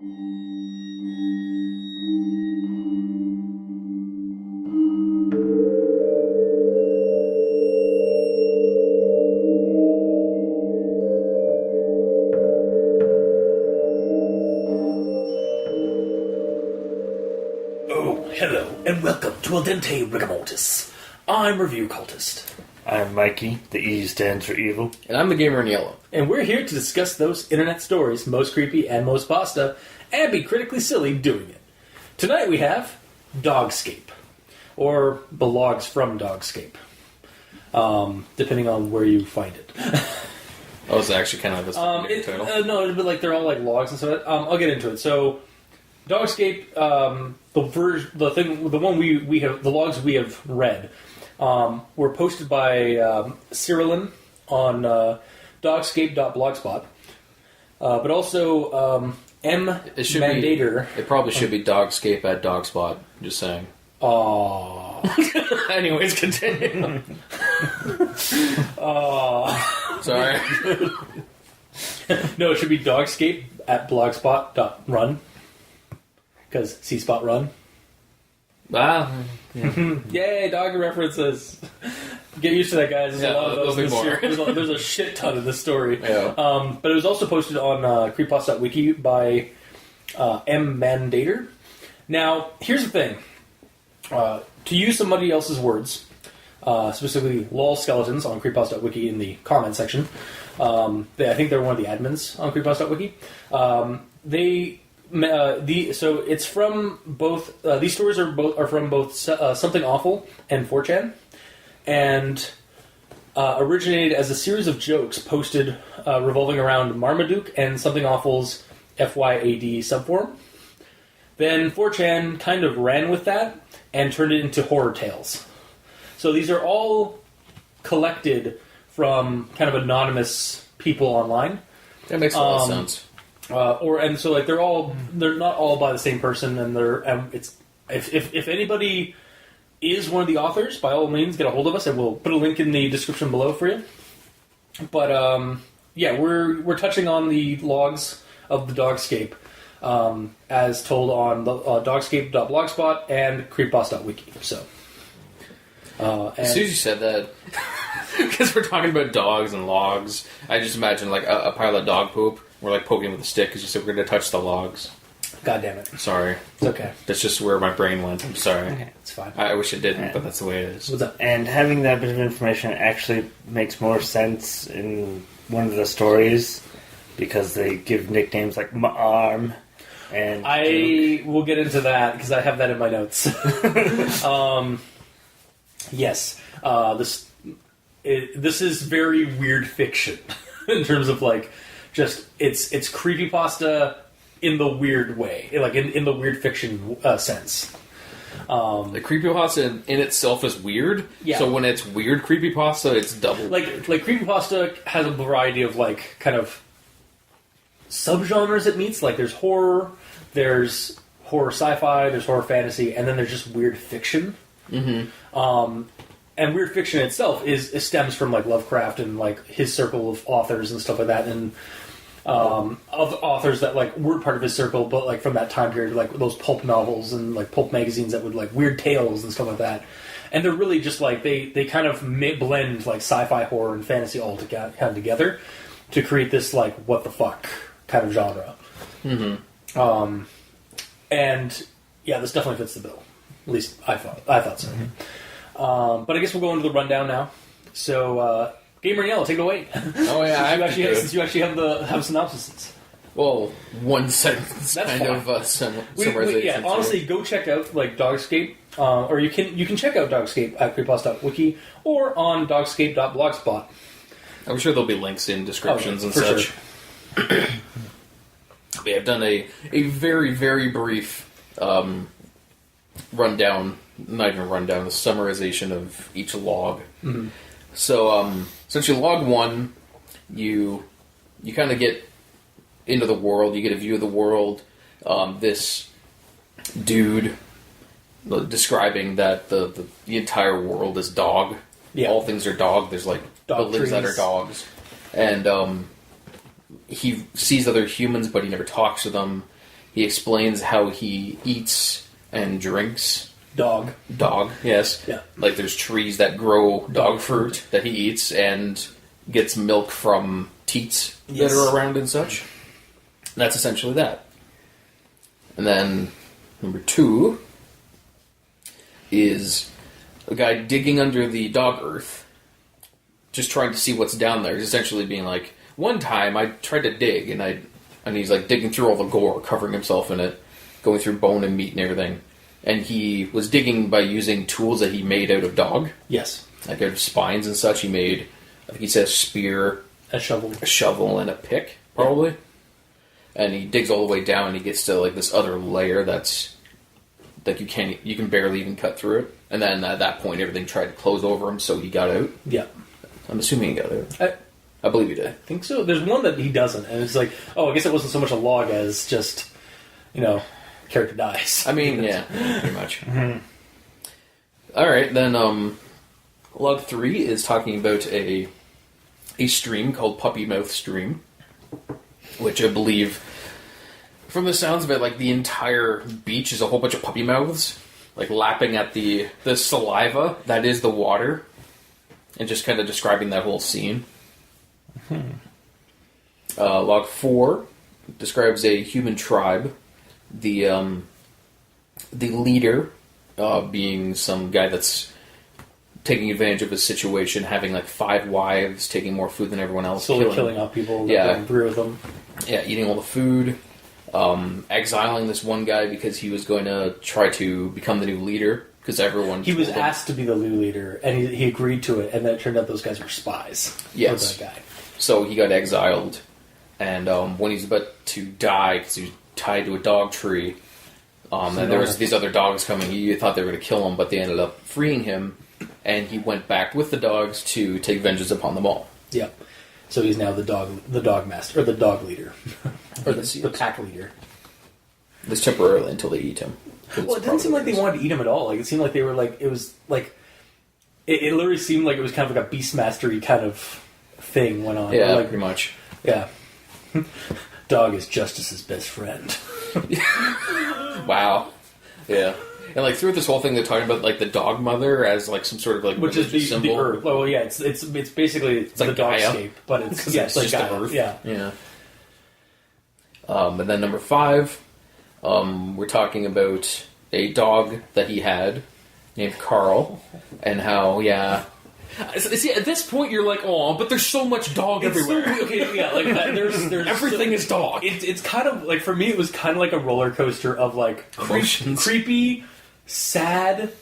Hello, and welcome to Al Dente Rigamortis. I'm Review Cultist. I'm Mikey, the E stands for evil. And I'm the Gamer in Yellow. And we're here to discuss those internet stories, most creepy and most pasta, and be critically silly doing it. Tonight we have Dogscape, or blogs from Dogscape, depending on where you find it. Oh, it's actually kind of a title? No, but like they're all like logs and stuff. I'll get into it. So, Dogscape, the logs we have read, were posted by Cirelin on Dogscape.blogspot, but also Mmandator. It probably should be Dogscape at Dogspot. Just saying. Aww. Anyways, continue. Sorry. No, it should be Dogscape at blogspot.run. Because C-Spot run. Ah. Yeah. Yay, dog references. Get used to that, guys. There's a lot of those in this series. There's a shit ton of this story. Yeah. But it was also posted on creepypasta.wiki by Mmandator. Now, here's the thing. To use somebody else's words, specifically lol skeletons on creepypasta.wiki in the comment section, I think they're one of the admins on creepypasta.wiki. So it's from both. These stories are from both Something Awful and 4chan, and originated as a series of jokes posted revolving around Marmaduke and Something Awful's FYAD subforum. Then 4chan kind of ran with that and turned it into horror tales. So these are all collected from kind of anonymous people online. That makes a lot of sense. They're not all by the same person, and if anybody is one of the authors, by all means get a hold of us, and we'll put a link in the description below for you. But we're touching on the logs of the Dogscape as told on the dogscape.blogspot and creepypasta.wiki. So as soon as you said that, because we're talking about dogs and logs, I just imagine like a pile of dog poop. We're like poking with a stick because you said we're going to touch the logs. God damn it. Sorry. It's okay. That's just where my brain went. I'm sorry. Okay, it's fine. I wish it didn't, but that's the way it is. What's up? And having that bit of information actually makes more sense in one of the stories because they give nicknames like My-Arm and... I will get into that because I have that in my notes. Yes. This is very weird fiction in terms of like... Just it's creepypasta in the weird way, like in the weird fiction sense. The creepypasta in itself is weird. Yeah. So when it's weird creepypasta, it's double. Like creepypasta has a variety of like kind of subgenres it meets. Like there's horror sci-fi, there's horror fantasy, and then there's just weird fiction. Mm-hmm. And weird fiction itself stems from like Lovecraft and like his circle of authors and stuff like that, and of authors that like weren't part of his circle, but like from that time period, like those pulp novels and like pulp magazines that would like weird tales and stuff like that. And they're really just like they kind of blend like sci-fi, horror, and fantasy all together to create this like what the fuck kind of genre. Mm-hmm. And yeah, this definitely fits the bill. At least I thought so. Mm-hmm. But I guess we'll go into the rundown now. So, Gamer in Yellow, take it away. Oh yeah, since you actually have synopsises. Well, one sentence kind of summarization. Yeah, honestly, go check out like Dogscape, or you can check out Dogscape at creepypasta.wiki or on dogscape.blogspot. I'm sure there'll be links in descriptions and such. Sure. We have done a very, very brief rundown, not even rundown, the summarization of each log. Mm-hmm. So, essentially, log 1, you kind of get into the world, you get a view of the world. This dude describing that the entire world is dog. Yeah. All things are dog. There's like buildings that are dogs. And he sees other humans, but he never talks to them. He explains how he eats and drinks. Dog, yes. Yeah. Like there's trees that grow dog fruit that he eats and gets milk from teats that are around and such. That's essentially that. And then number 2 is a guy digging under the dog earth, just trying to see what's down there. He's essentially being like, one time I tried to dig, and he's like digging through all the gore, covering himself in it, going through bone and meat and everything. And he was digging by using tools that he made out of dog. Yes. Like out of spines and such. He made, I think he said, a spear, a shovel, and a pick, probably. Yeah. And he digs all the way down, and he gets to like this other layer that's like you can barely even cut through it. And then at that point, everything tried to close over him, so he got out. Yeah. I'm assuming he got out. I believe he did. I think so. There's one that he doesn't, and it's like, oh, I guess it wasn't so much a log as just, character dies. I mean, yeah, pretty much. Mm-hmm. All right, then log 3 is talking about a stream called Puppy Mouth Stream, which I believe, from the sounds of it, like the entire beach is a whole bunch of puppy mouths, like lapping at the saliva that is the water, and just kind of describing that whole scene. Mm-hmm. Log 4 describes a human tribe. The leader being some guy that's taking advantage of his situation, having like 5 wives, taking more food than everyone else, killing off people that don't agree with them. Yeah, eating all the food, exiling this one guy because he was going to try to become the new leader. Because everyone he was asked to be the new leader, and he agreed to it, and then it turned out those guys were spies. Yes, for that guy. So he got exiled, and when he's about to die, because he was tied to a dog tree, and there was these other dogs coming. He thought they were going to kill him, but they ended up freeing him, and he went back with the dogs to take vengeance upon them all. Yep. So he's now the dog master, or the dog leader, or the pack leader. This temporarily until they eat him. Well, it didn't seem like they wanted to eat him at all. Like it seemed like they were like it was like it literally seemed like it was kind of like a beastmastery kind of thing went on. Yeah, like, pretty much. Yeah. Dog is justice's best friend. Wow. Yeah. And like throughout this whole thing, they're talking about like the dog mother as like some sort of like which is the symbol. The earth. Oh yeah, it's basically it's like the Dogscape, but it's it's like just Gaia. the earth. Yeah. And then number 5, we're talking about a dog that he had named Carl, and how see, at this point you're like, oh, but there's so much dog everywhere. So, okay, yeah, like there's everything is dog. It's kind of like, for me, it was kind of like a roller coaster of like emotions, creepy, sad,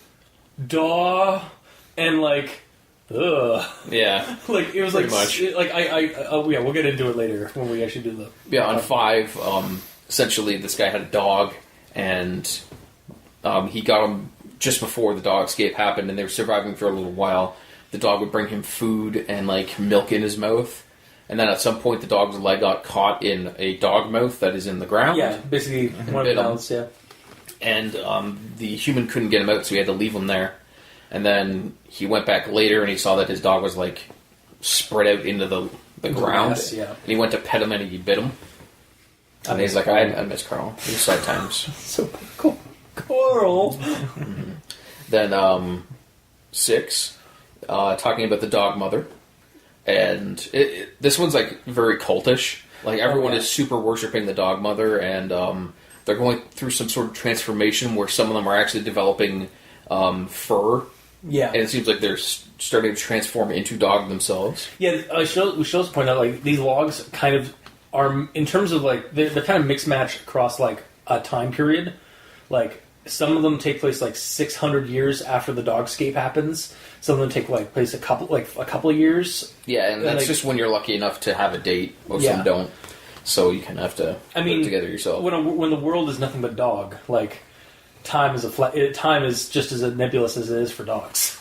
and like, ugh. Yeah, like it was pretty like much. We'll get into it later when we actually do the on 5. Essentially, this guy had a dog, and he got him just before the Dogscape happened, and they were surviving for a little while. The dog would bring him food and like milk in his mouth, and then at some point the dog's leg got caught in a dog mouth that is in the ground. Yeah, basically one of the mouths. Yeah, and the human couldn't get him out, so he had to leave him there. And then he went back later, and he saw that his dog was like spread out into the ground. Grass, yeah. And he went to pet him, and he bit him. And he's like, I miss Carl. It was sad times. So cool, Carl. Mm-hmm. Then 6, talking about the dog mother, and this one's like very cultish. Like everyone is super worshipping the dog mother, and they're going through some sort of transformation where some of them are actually developing fur. Yeah, and it seems like they're starting to transform into dog themselves. Yeah, we should also point out like these logs kind of are, in terms of like they're kind of mixed match across like a time period. Like some of them take place like 600 years after the Dogscape happens. Some of them take like place a couple of years. Yeah, and that's just when you're lucky enough to have a date. Most of them don't, so you kind of have to put it together yourself. When the world is nothing but dog, like time is just as nebulous as it is for dogs.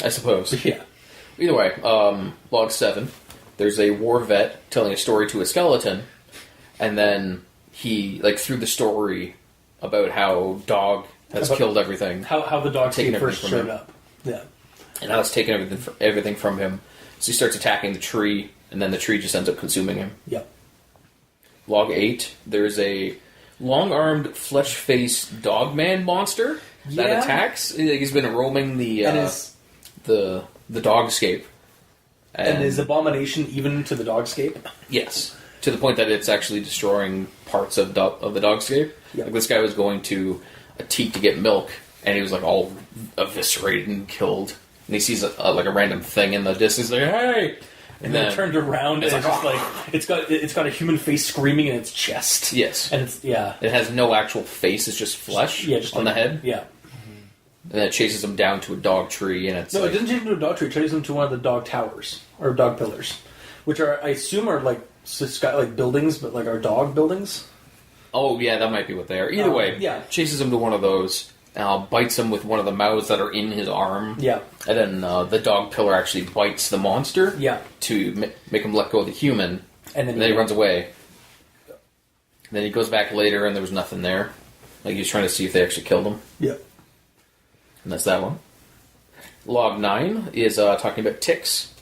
I suppose. Yeah. Either way, log 7. There's a war vet telling a story to a skeleton, and then he, like, through the story about how dog has killed everything. How the Dogscape first showed up. Yeah. And how it's taken everything from him. So he starts attacking the tree, and then the tree just ends up consuming him. Yep. log 8, there's a long-armed, flesh-faced dogman monster that attacks. He's been roaming the dogscape. And is Abomination even to the dogscape? Yes. To the point that it's actually destroying parts of the dogscape. Yep. Like this guy was going to a teat to get milk, and he was like all eviscerated and killed. And he sees a random thing in the distance, like, hey! And then it turned around, and it's just like it's got a human face screaming in its chest. Yes. And it's it has no actual face, it's just flesh just on the head. Yeah. And then it chases him down to a dog tree, and it's it didn't chase him to a dog tree, it chases him to one of the dog towers, or dog pillars. Which I assume are like buildings, but like are dog buildings. Oh yeah, that might be what they are. Either way, chases him to one of those, bites him with one of the mouths that are in his arm. Yeah. And then the dog pillar actually bites the monster. Yeah. To make him let go of the human. And then he runs away. And then he goes back later, and there was nothing there. Like he was trying to see if they actually killed him. Yeah. And that's that one. Log 9 is talking about ticks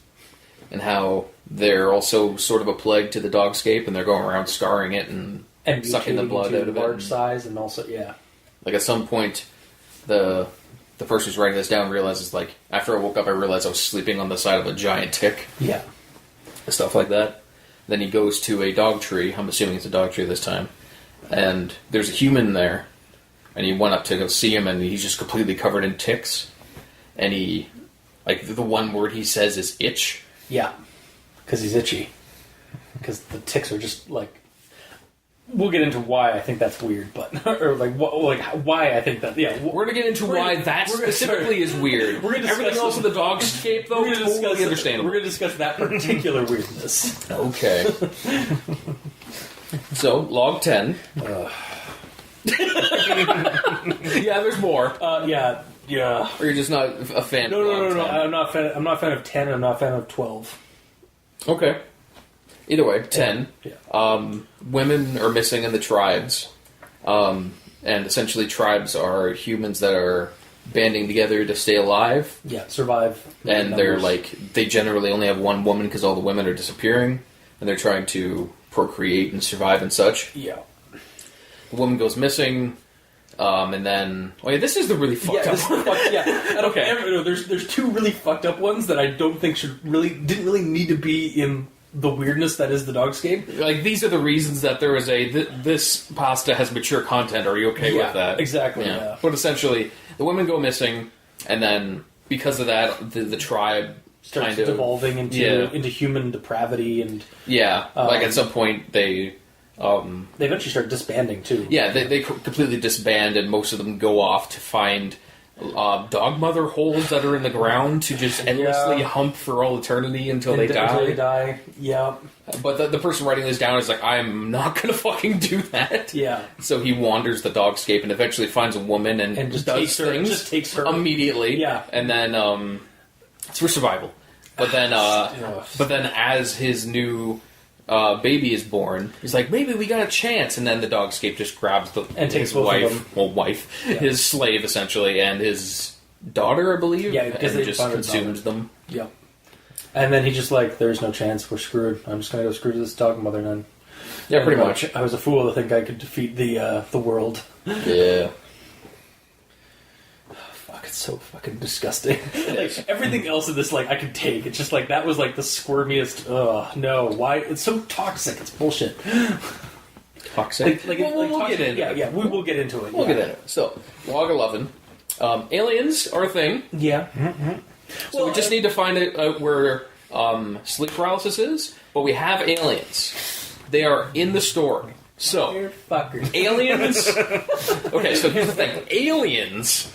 and how they're also sort of a plague to the dogscape, and they're going around scarring it and sucking the blood out of it. Large size, and also like at some point, the person who's writing this down realizes, like, after I woke up, I realized I was sleeping on the side of a giant tick. Yeah. Stuff like that. Then he goes to a dog tree. I'm assuming it's a dog tree this time. And there's a human there. And he went up to go see him, and he's just completely covered in ticks. And he, like, the one word he says is itch. Yeah. Because he's itchy. Because the ticks are just, like... We'll get into why I think that's weird, but... Or, why I think that... Yeah, we're going to get into why that specifically is weird. We're gonna Everything else in the dogscape, though, totally understandable. We're going to discuss that particular weirdness. Okay. So, log 10. Yeah, there's more. Yeah. Or you're just not a fan No, of log 10. I'm not a fan of 10, I'm not a fan of 12. Okay. Either way, 10. Yeah. Women are missing in the tribes. And essentially tribes are humans that are banding together to stay alive. Yeah, survive. And they're they generally only have one woman because all the women are disappearing. And they're trying to procreate and survive and such. Yeah. The woman goes missing. And then... Oh, yeah, this is the really fucked up one. Okay. There's two really fucked up ones that I don't think didn't really need to be in the weirdness that is the dogscape. Like, these are the reasons that there is this pasta has mature content. Are you okay with that? Exactly, yeah. But essentially, the women go missing, and then because of that, the tribe starts devolving into human depravity, and like at some point they eventually start disbanding too. Yeah, they completely disband, and most of them go off to find dog mother holes that are in the ground to just endlessly hump for all eternity until they die. Until they die, yeah. But the person writing this down is like, I'm not going to fucking do that. Yeah. So he wanders the dogscape and eventually finds a woman and just does things. Just takes her immediately. Yeah. And then it's for survival. But then as his new baby is born, he's like, maybe we got a chance. And then the dogscape just grabs his wife, his slave essentially, and his daughter, I believe, and just consumes them. Yeah. And then he just there's no chance, we're screwed. I'm just gonna go screw this dog mother then. Yeah, pretty much. I was a fool to think I could defeat the world. Yeah. It's so fucking disgusting. Everything else in this, I could take. It's just that was the squirmiest. No, why? It's so toxic. It's bullshit. Toxic. We'll get into it. Yeah, we will get into it. We'll get into it. So, log 11. Aliens are a thing. Yeah. Mm-hmm. So we just need to find out where sleep paralysis is, but we have aliens. They are in the story. So, aliens... Okay, so here's the thing. Aliens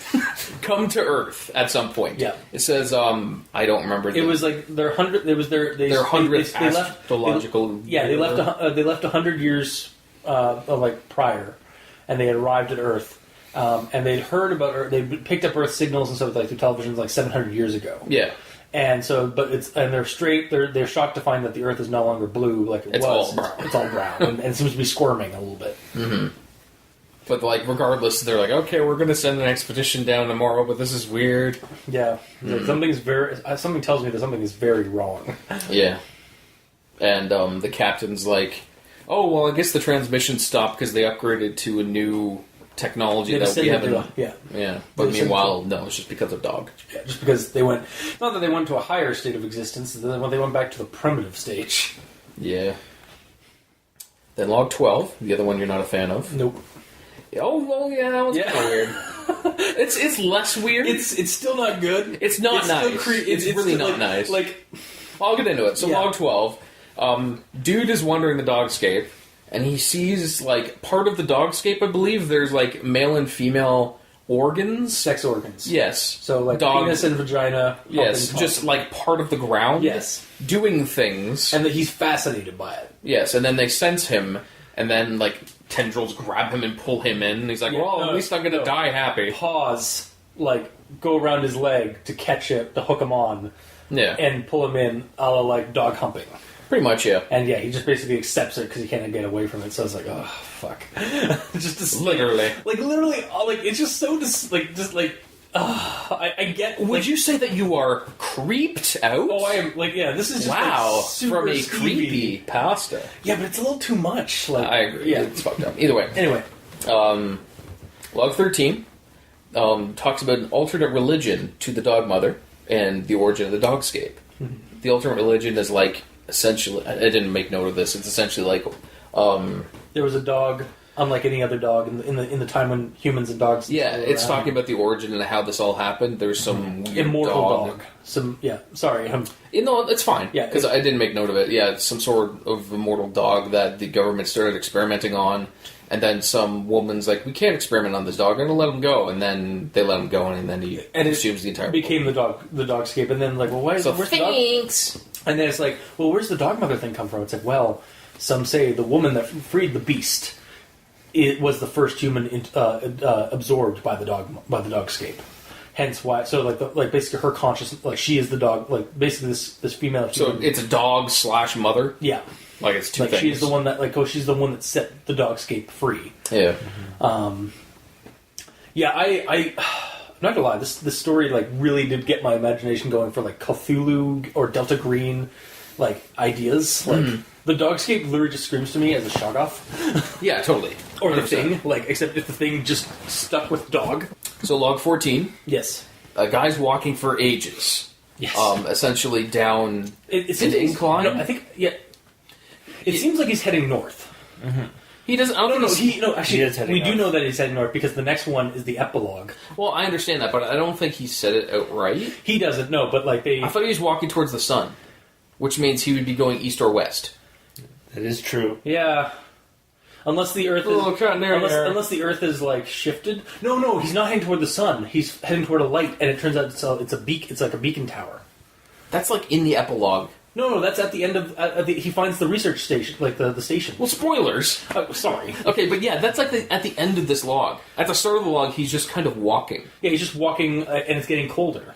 come to Earth at some point. Yeah. It says, I don't remember... It was their 100th... It was their 100th astrological... They left 100 years prior, and they had arrived at Earth. And they'd heard about Earth... They picked up Earth signals and stuff through televisions 700 years ago. Yeah. And so, they're straight. They're shocked to find that the Earth is no longer blue like it was. All brown. It's all brown, and it seems to be squirming a little bit. Mm-hmm. But regardless, they're okay, we're going to send an expedition down tomorrow, but this is weird. Yeah, something tells me that something is very wrong. Yeah, and the captain's oh, well, I guess the transmission stopped because they upgraded to a new technology that we haven't... Yeah. But meanwhile, no, it's just because of dog. Yeah, just because they went... Not that they went to a higher state of existence, they went back to the primitive stage. Yeah. Then log 12, the other one you're not a fan of. Nope. Oh, well, yeah, that one's kind of weird. It's less weird. It's still not good. It's not nice. It's really not nice. Like, I'll get into it. So log 12, dude is wandering the Dogscape, and he sees, like, part of the Dogscape, I believe, there's, like, male and female organs. Sex organs. Yes. So, like, penis and vagina. Yes, just, like, part of the ground. Yes. Doing things. And that he's fascinated by it. Yes, and then they sense him, and then, like, tendrils grab him and pull him in, and he's like, at least I'm gonna die happy. Pause, like, go around his leg to catch it, to hook him on. Yeah. And pull him in, a la, like, dog humping. Pretty much, yeah. And yeah, he just basically accepts it because he can't get away from it. So it's like, oh fuck, just literally, it's just so I get. Would you say that you are creeped out? Oh, I am. Like, yeah, this is just super from a skeevy. creepy pasta. Yeah, but it's a little too much. Like, I agree. Yeah, it's fucked up. Either way, anyway, log 13 talks about an alternate religion to the dog mother and the origin of the Dogscape. Mm-hmm. The alternate religion is like. Essentially, I didn't make note of this. It's essentially like there was a dog, unlike any other dog in the time when humans and dogs. Yeah, it's talking about the origin and how this all happened. There's some weird immortal dog. Sorry. No, it's fine. Yeah, because I didn't make note of it. Yeah, it's some sort of immortal dog that the government started experimenting on, and then some woman's like, "We can't experiment on this dog. I'm gonna let him go," and then they let him go, and then he consumes the entire. Became the Dogscape, and then like, well, where's the dog? And then it's like, well, where's the dog mother thing come from? It's like, well, some say the woman that freed the beast, it was the first human absorbed by the Dogscape. Hence why. So like basically her consciousness, like she is the dog. Like basically this female. So it's a dog / mother. Yeah. Like it's two things. She's the one that she's the one that set the Dogscape free. Yeah. Yeah. I'm not gonna lie, this story like really did get my imagination going for like Cthulhu or Delta Green like ideas. Like the Dogscape literally just screams to me as a shog-off. Yeah, totally. Or 100%. the thing, like except if the thing just stuck with dog. So log 14. Yes. A guy's walking for ages. Yes. Essentially down an incline. No, I think It seems like he's heading north. Mm-hmm. He doesn't. I don't know. Actually, we do know that he's heading north because the next one is the epilogue. Well, I understand that, but I don't think he said it outright. He doesn't know, but like I thought he was walking towards the sun, which means he would be going east or west. That is true. Yeah. Unless the Earth is unless the Earth is like shifted. No, he's not heading toward the sun. He's heading toward a light, and it turns out it's a beacon. It's like a beacon tower. That's like in the epilogue. No, that's at the end of... he finds the research station, like the station. Well, spoilers. Sorry. Okay, but yeah, that's like at the end of this log. At the start of the log, he's just kind of walking. Yeah, he's just walking, and it's getting colder.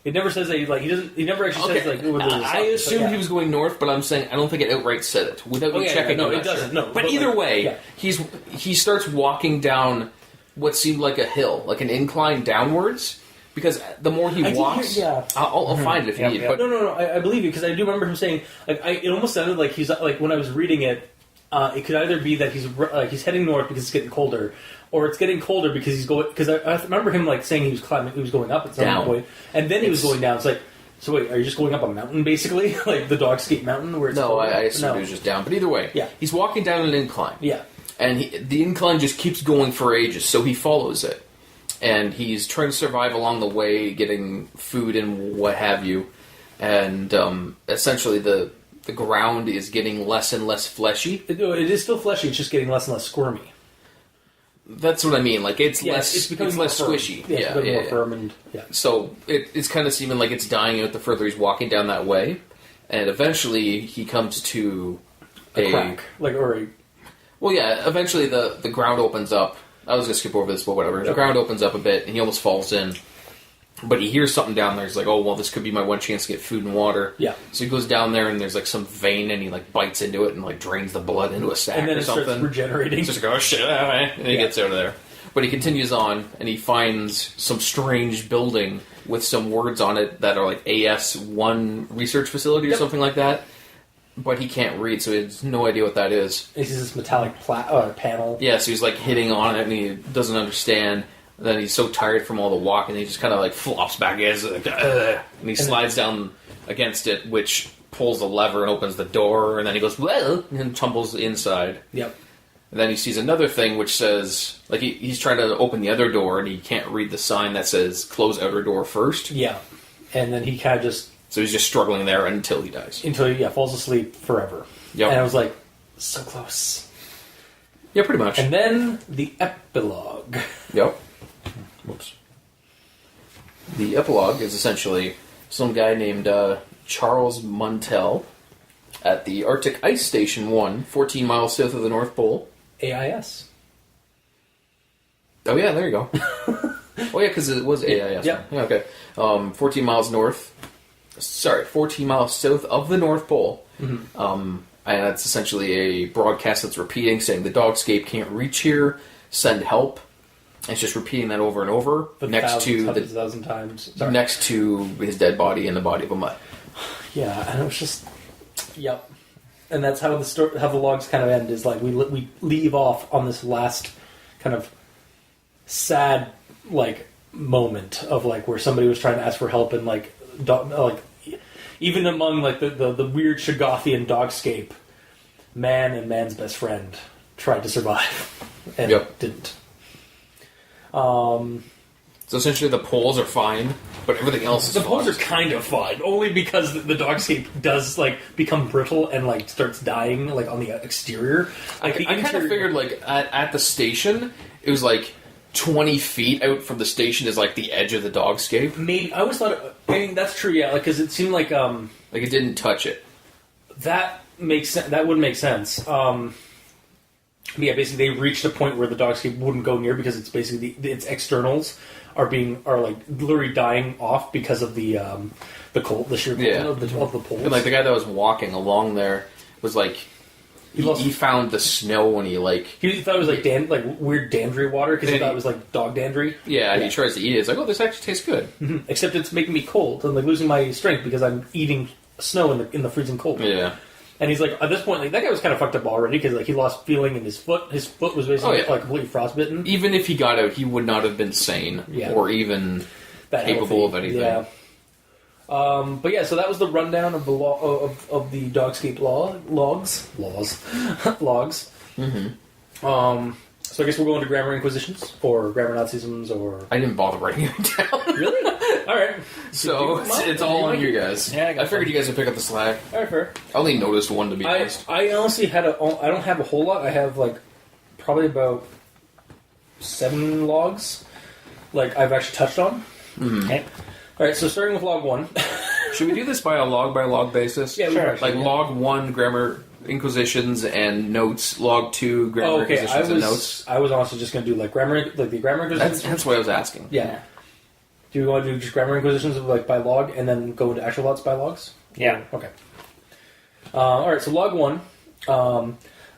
It never says that he doesn't... He never actually says, like... I assumed he was going north, but I'm saying I don't think it outright said it. Without me checking... No, it doesn't, no. But either way, he starts walking down what seemed like a hill, like an incline downwards... Because the more he walks, I'll find it if you need. But no, I believe you because I do remember him saying like it almost sounded like he's like when I was reading it, it could either be that he's heading north because it's getting colder, or it's getting colder because he's going. Because I remember him like saying he was going up at some point, and then he was going down. It's like, so wait, are you just going up a mountain basically, like the Dogscape Mountain where it's I assumed he was just down. But either way, he's walking down an incline. Yeah, and the incline just keeps going for ages, so he follows it. And he's trying to survive along the way, getting food and what have you. And essentially the ground is getting less and less fleshy. It is still fleshy, it's just getting less and less squirmy. That's what I mean. Like it's becoming less squishy. Yeah, it's more firm and So it's kind of seeming like it's dying out the further he's walking down that way. And eventually he comes to a crack. Eventually the ground opens up. I was going to skip over this, but whatever. The ground opens up a bit, and he almost falls in. But he hears something down there. He's like, oh, well, this could be my one chance to get food and water. Yeah. So he goes down there, and there's like some vein, and he like bites into it and like drains the blood into a sack and then or something. Starts regenerating. He's just like, oh, shit. And he gets out of there. But he continues on, and he finds some strange building with some words on it that are like AS1 research facility or something like that. but he can't read, so he has no idea what that is. It's this metallic panel. Yeah, so he's like hitting on it, and he doesn't understand. And then he's so tired from all the walking, he just kind of like flops back against it, and he slides down against it, which pulls the lever and opens the door, and then he goes, well, and tumbles inside. Yep. And then he sees another thing which says, like, he's trying to open the other door, and he can't read the sign that says, close outer door first. Yeah. And then he kind of just... So he's just struggling there until he dies. Until he falls asleep forever. Yep. And I was like, so close. Yeah, pretty much. And then the epilogue. Yep. Whoops. The epilogue is essentially some guy named Charles Muntell at the Arctic Ice Station 1, 14 miles south of the North Pole. AIS. Oh, yeah, there you go. Oh, yeah, because it was AIS. Yeah. Yeah, okay. 14 miles north. Sorry, 14 miles south of the North Pole. Mm-hmm. And that's essentially a broadcast that's repeating, saying the Dogscape can't reach here, send help. And it's just repeating that over and over next to hundreds of thousand times. Sorry. Next to his dead body and the body of a mutt. Yeah, and it was just... Yep. And that's how how the logs kind of end, is like we leave off on this last kind of sad, like, moment of, like, where somebody was trying to ask for help, and, like even among, like, the weird Shogothian Dogscape, man and man's best friend tried to survive and didn't. So essentially the poles are fine, but everything else is The poles are kind of fine, only because the Dogscape does, like, become brittle and, like, starts dying, like, on the exterior. Like, I kind of figured, like, at the station, it was, like, 20 feet out from the station is, like, the edge of the Dogscape. Maybe. I always thought... I mean, that's true, yeah, like, because it seemed like... Like, it didn't touch it. That makes sense. That would make sense. Yeah, basically, they reached a point where the Dogscape wouldn't go near because it's basically its externals are like literally dying off because of the cold, the sheer cold of the poles. And, like, the guy that was walking along there was like, he found the snow when he thought it was like weird dandruff water because he thought it was like dog dandruff. Yeah, and he tries to eat it. It's like, oh, this actually tastes good. Mm-hmm. Except it's making me cold. I'm like losing my strength because I'm eating snow in the freezing cold. Yeah. And he's like, at this point, like, that guy was kind of fucked up already because, like, he lost feeling in his foot. His foot was basically like completely frostbitten. Even if he got out, he would not have been sane or even capable of anything. Yeah. But yeah, so that was the rundown of the of the Dogscape logs. Mm-hmm. So I guess we'll go into grammar inquisitions or grammar Nazisms or... I didn't bother writing it down. Really? All right. So it's all on you guys. Yeah, I figured you guys would pick up the slack. All right, fair. I only noticed one, to be honest. I honestly I don't have a whole lot. I have, like, probably about 7 logs, like, I've actually touched on. Mm-hmm. Okay. All right, so starting with log 1. Should we do this by log basis? Yeah, sure. Like log 1, grammar inquisitions and notes. Log 2, grammar inquisitions and notes. I was honestly just going to do, like, the grammar inquisitions. That's what I was asking. Yeah. Do you want to do just grammar inquisitions, like, by log, and then go into actual lots by logs? Yeah. Okay. All right, so log 1.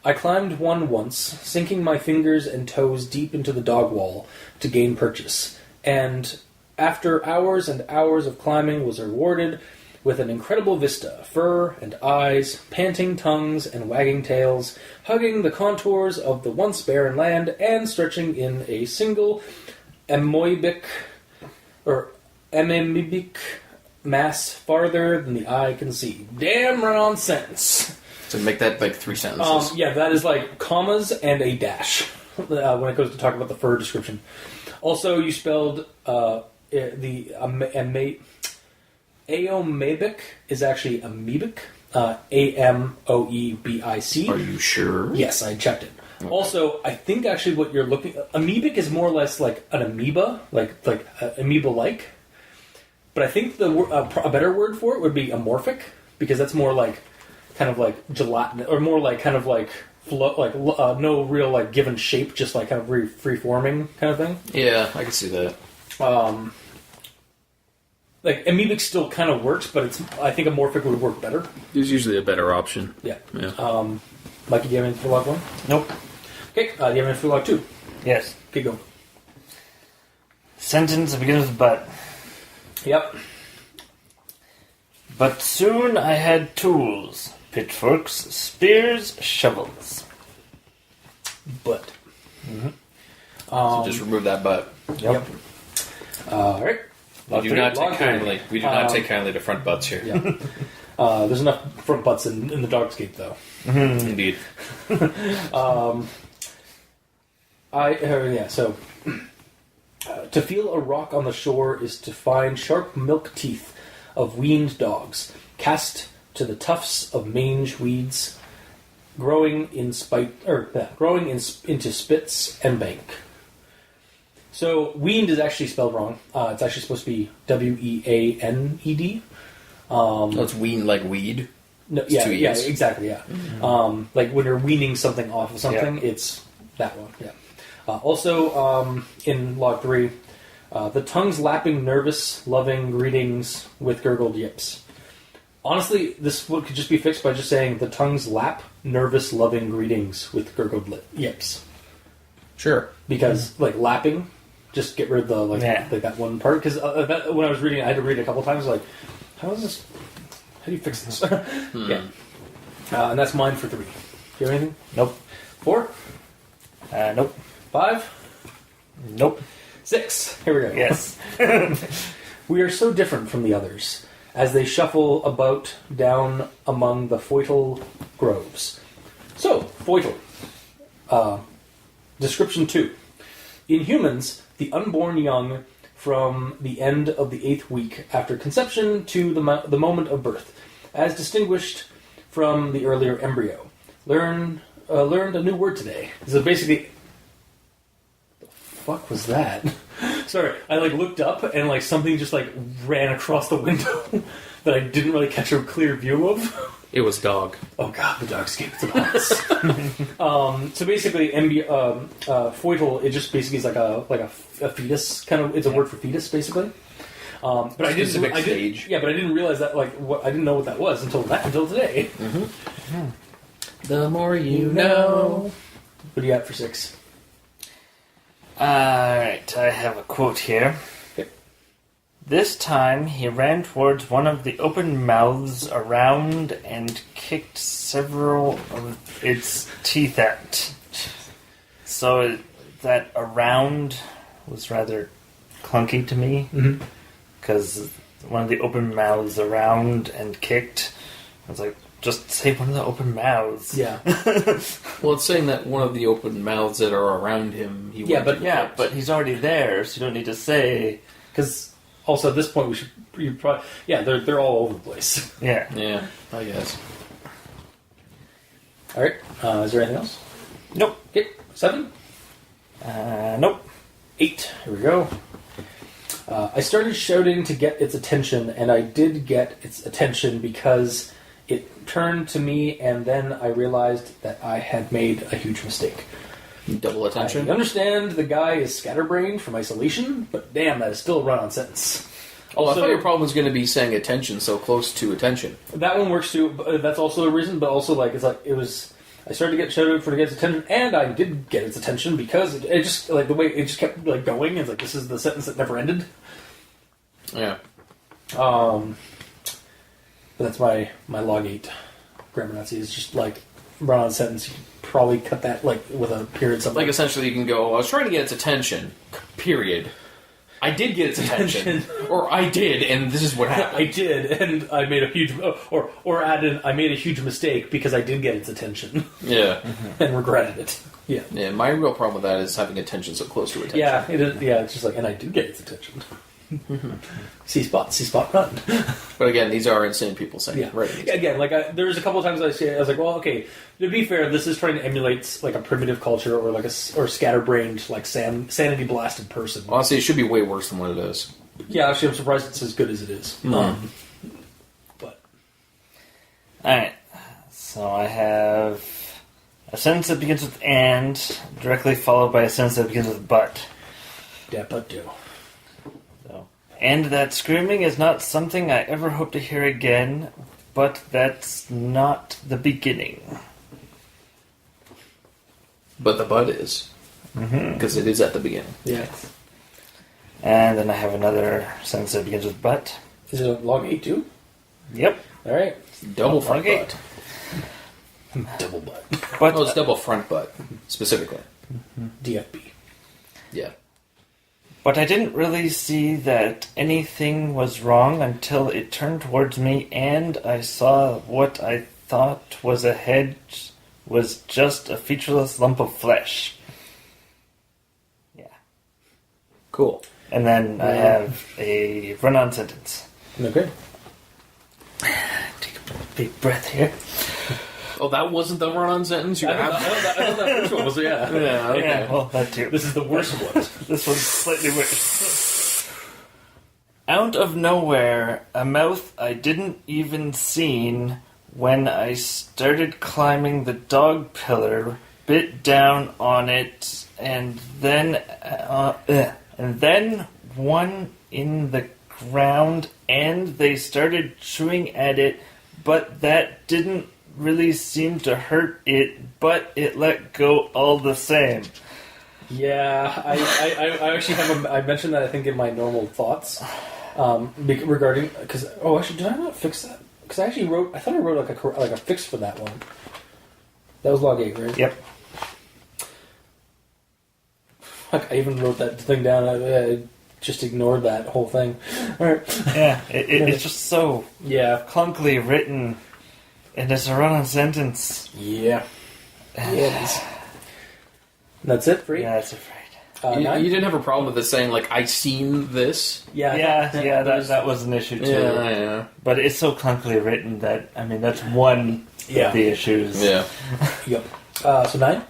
I climbed one once, sinking my fingers and toes deep into the dog wall to gain purchase, and after hours and hours of climbing was rewarded with an incredible vista, fur and eyes, panting tongues and wagging tails, hugging the contours of the once barren land and stretching in a single amoebic mass farther than the eye can see. Damn run-on sentence. So make that like 3 sentences. Yeah, that is like commas and a dash when it goes to talk about the fur description. Also, you spelled the amoebic is actually amoebic. Amoebic. Are you sure? Yes, I checked it. Okay. Also, I think actually what you're looking... Amoebic is more or less like an amoeba, like amoeba-like. But I think a better word for it would be amorphic, because that's more like kind of like gelatin, or more like kind of like no real like given shape, just like kind of free-forming kind of thing. Yeah, I can see that. Like amoebic still kind of works, but I think amorphic would work better. There's usually a better option. Yeah. Yeah. Mikey, do you have anything for log 1? Nope. Okay, do you have anything for log 2? Yes. Okay, go. Sentence begins with but. Yep. But soon I had tools. pitchforks, spears, shovels. But. So just remove that butt. Yep. Alright. We do not take kindly to front butts here. Yeah. There's enough front butts in the Dogscape, though. Indeed. So to feel a rock on the shore is to find sharp milk teeth of weaned dogs, cast to the tufts of mange weeds, growing into spits and bank. So weaned is actually spelled wrong. It's actually supposed to be Weaned. It's wean like weed. No, It's 2 E's. exactly, yeah. Like when you're weaning something off of something, it's that one, yeah. Also, in log 3, the tongues lapping nervous, loving greetings with gurgled yips. Honestly, this could just be fixed by just saying the tongues lap nervous, loving greetings with gurgled yips. Sure. Because, lapping, just get rid of the, like that one part. Because when I was reading it, I had to read it a couple times, like, how do you fix this? Yeah. And that's mine for 3. Do you have anything? Nope. 4? Nope. 5? Nope. 6. Here we go. Yes. We are so different from the others, as they shuffle about down among the foitle groves. So, foitle. Description 2. In humans, the unborn young from the end of the 8th week after conception to the moment of birth, as distinguished from the earlier embryo. Learned a new word today. So basically, the fuck was that? Sorry, I looked up and something just ran across the window that I didn't really catch a clear view of. It was dog. Oh god, the Dogscape, it's upon us. So basically, foitle, it just basically is like a fetus kind of. It's a word for fetus, basically. But I didn't. Stage. Yeah, but I didn't realize that. I didn't know what that was until today. Mm-hmm. The more you know. What do you got for 6? Alright, I have a quote here. Okay. This time he ran towards one of the open mouths around and kicked several of its teeth out. So that around was rather clunky to me. Because one of the open mouths around and kicked, I was like, just say one of the open mouths. Yeah. Well, it's saying that one of the open mouths that are around him. But he's already there, so you don't need to say. Because also at this point they're all over the place. Yeah. Yeah, I guess. All right. Is there anything else? Nope. Okay. 7. Nope. 8. Here we go. I started shouting to get its attention, and I did get its attention because it turned to me, and then I realized that I had made a huge mistake. Double attention? I understand the guy is scatterbrained from isolation, but damn, that is still a run-on sentence. Oh, I thought your problem was going to be saying attention so close to attention. That one works too, but that's also a reason, but also I started to get shouted to get its attention, and I did get its attention because it just, the way it just kept, going, it's this is the sentence that never ended. Yeah. But that's my log 8 grammar Nazi is just run-on sentence. You can probably cut that, with a period something. Essentially you can go, I was trying to get its attention, period. I did get its attention. Or I did, and this is what happened. I did, and I made a huge... Or add in, I made a huge mistake because I did get its attention. Yeah. And regretted it. Yeah. Yeah, my real problem with that is having attention so close to attention. Yeah, it is, it's just and I did get its attention. C-spot, run. But again, these are insane people saying Yeah. it. Right. Again, there was a couple of times I was like, well, okay, to be fair, this is trying to emulate a primitive culture or scatterbrained, sanity blasted person. Honestly, it should be way worse than what it is. Yeah, actually, I'm surprised it's as good as it is. But Alright, so I have a sentence that begins with and, directly followed by a sentence that begins with but. yeah, but do. So, and that screaming is not something I ever hope to hear again, but that's not the beginning. But the but is. Because it is at the beginning. Yes. And then I have another sentence that begins with but. Is it a log 8 too? Yep. All right. Double front Okay. butt. Double butt. But Well, it's double front butt, specifically. DFB. Yeah. But I didn't really see that anything was wrong until it turned towards me and I saw what I thought was a head was just a featureless lump of flesh. Yeah. Cool. And then I have a run-on sentence. Okay. Take a big breath here. Oh, that wasn't the run-on sentence you I thought that first one was, yeah. Yeah, okay. Yeah, well, that too. This is the worst one. This one's slightly worse. Out of nowhere, a mouth I didn't even seen when I started climbing the dog pillar, bit down on it, and then one in the ground, and they started chewing at it, but that didn't really seem to hurt it, but it let go all the same. Yeah, I actually have I mentioned that I think in my normal thoughts regarding because actually did I not fix that? Because I actually I thought I wrote like a fix for that one. That was log 8, right? Yep. Fuck, I even wrote that thing down. I just ignored that whole thing. All right. Yeah, it's just so Yeah. clunkily written, and it's a run-on sentence. Yeah. Yeah. That's it for you. Yeah, that's right. You 9? didn't have a problem with it saying, like, I seen this? Yeah. Yeah, that was an issue too. Yeah. But it's so clunkily written that, I mean, that's one Yeah. of the issues. Yeah. Yep. So 9?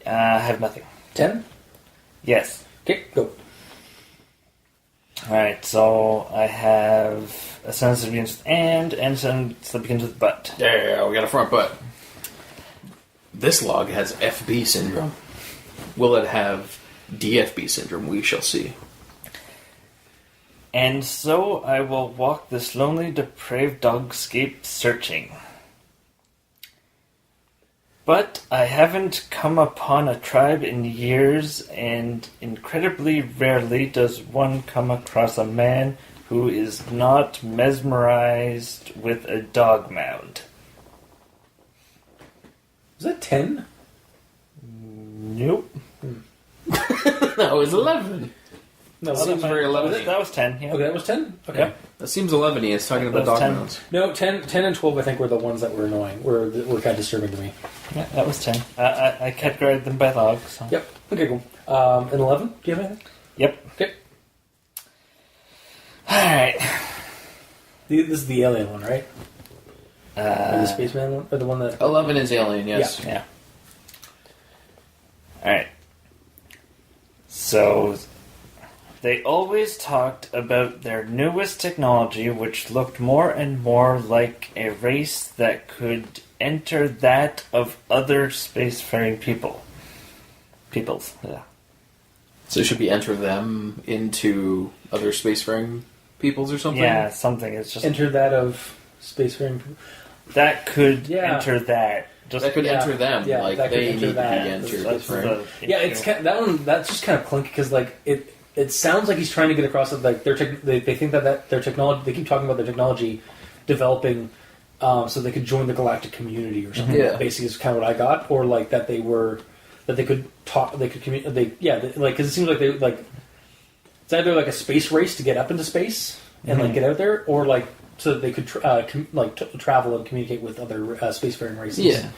I have nothing. 10? Yes. Okay, go. Alright, so I have a sentence that begins with and a sentence that begins with but. Yeah, we got a front butt. This log has FB syndrome. Will it have DFB syndrome? We shall see. And so I will walk this lonely, depraved dogscape searching. But I haven't come upon a tribe in years, and incredibly rarely does one come across a man who is not mesmerized with a dog mound. Was that 10? Nope. That was 11. No, That seems very 11-y. That was 10, yeah. Okay, that was 10? Okay. Yep. That seems 11-y. It's talking about That's dog 10. mounts. No, 10 and 12 I think were the ones that were annoying, were kind of disturbing to me. Yeah, that was 10. I categorized them by log, so. Yep. Okay, cool. And 11? Do you have anything? Yep. Okay. Alright. This is the alien one, right? Or the spaceman one? Or the one that... 11 is alien, yes. Yeah. Alright. So, they always talked about their newest technology, which looked more and more like a race that could enter that of other spacefaring peoples. Yeah. So should we enter them into other spacefaring peoples or something? Yeah, something. It's just Enter that of spacefaring... that could Yeah. enter that. Just That could Yeah. enter them. Yeah, like, that could they enter need that. to be entered. that's right? the Yeah, it's kind of, that one. That's just kind of clunky because like it sounds like he's trying to get across that like they think that their technology. They keep talking about their technology developing, so they could join the galactic community or something. Yeah. Basically, is kind of what I got, or like that they could talk. They could communicate. Like because it seems like they like it's either like a space race to get up into space and like get out there, or like so that they could travel and communicate with other spacefaring races. Yeah.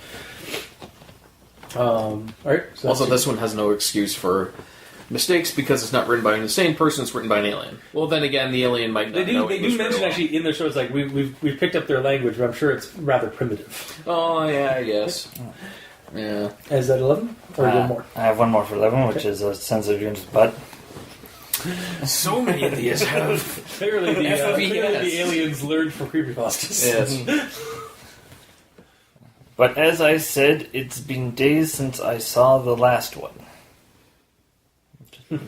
All right. So Also, that's- this one has no excuse for mistakes because it's not written by an insane person; it's written by an alien. Well, then again, the alien might not They know do English very mention well. actually in their show. It's like we've picked up their language, but I'm sure it's rather primitive. Oh yeah, I guess. Yeah. Is that 11 or one more? I have one more for 11, which is a sensitive unit butt. So many of these have. Clearly, FBS. the aliens learned from creepypastas. Yes. But as I said, it's been days since I saw the last one.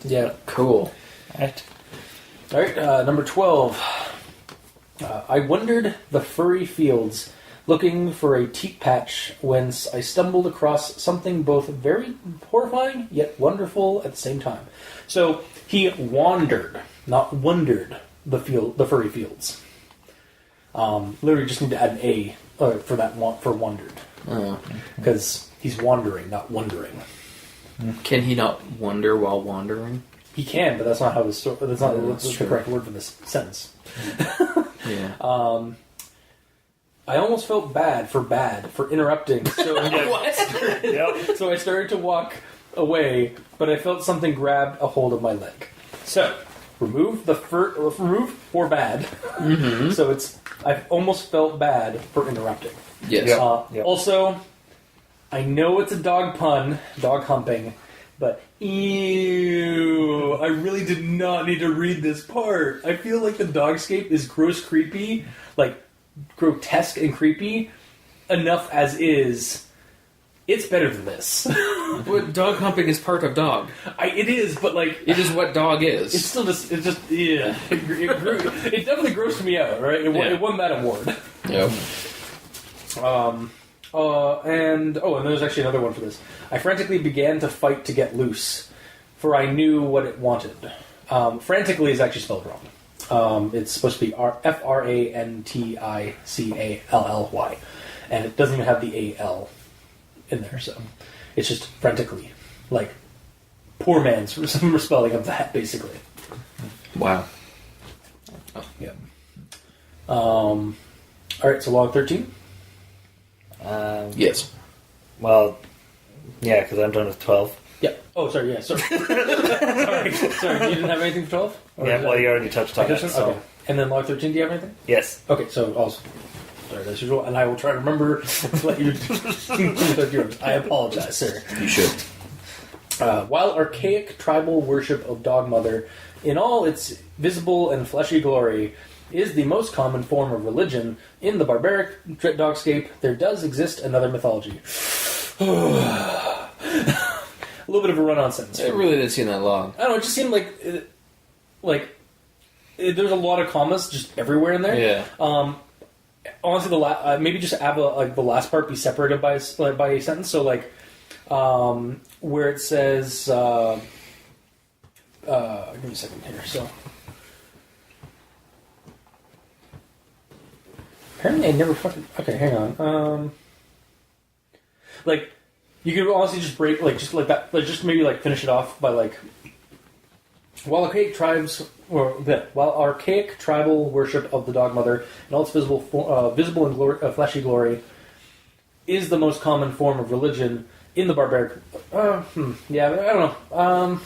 Yeah. Cool. Right? All right. Number 12. I wandered the furry fields, looking for a teat patch, whence I stumbled across something both very horrifying yet wonderful at the same time. So he wandered, not wondered, the furry fields. Literally just need to add an A for that for wandered. Because he's wandering, not wondering. Can he not wonder while wandering? He can, but that's not how that's not the correct word for this sentence. Yeah. I almost felt bad for interrupting. So Yep. So I started to walk away, but I felt something grab a hold of my leg. So remove for bad. So I almost felt bad for interrupting. Yes. Yep. Also, I know it's a dog pun, dog humping, but ew, I really did not need to read this part. I feel like the Dogscape is creepy, like grotesque and creepy enough as is. It's better than this. But dog humping is part of dog. It is, but like it is what dog is. It's still just yeah. It definitely grossed me out. Right, it won that award. Yep. And there's actually another one for this. I frantically began to fight to get loose, for I knew what it wanted. Frantically is actually spelled wrong. It's supposed to be Frantically, and it doesn't even have the AL in there, so it's just frantically, like poor man's spelling of that, basically. Wow. Yeah. All right, so log 13. Yes. Well, yeah, because I'm done with 12. Yeah. Oh, sorry. Yeah. Sorry. sorry. You didn't have anything for 12? Yeah. Well, you already touched on it. So. Okay. And then log 13. Do you have anything? Yes. Okay. So also, sorry as usual, and I will try to remember to let you. I apologize, sir. You should. While archaic tribal worship of Dog Mother, in all its visible and fleshy glory, is the most common form of religion in the barbaric Dogscape, there does exist another mythology. A little bit of a run-on sentence. It really didn't seem that long. I don't know, it just seemed like there's a lot of commas just everywhere in there. Yeah. Honestly, maybe just have the last part be separated by a sentence. So where it says, give me a second here. So apparently I never fucking. Okay, hang on. You could honestly just break just like that. Just maybe finish it off by while archaic tribal worship of the Dog Mother and all its visible and fleshy glory is the most common form of religion in the barbaric. Yeah, I don't know. You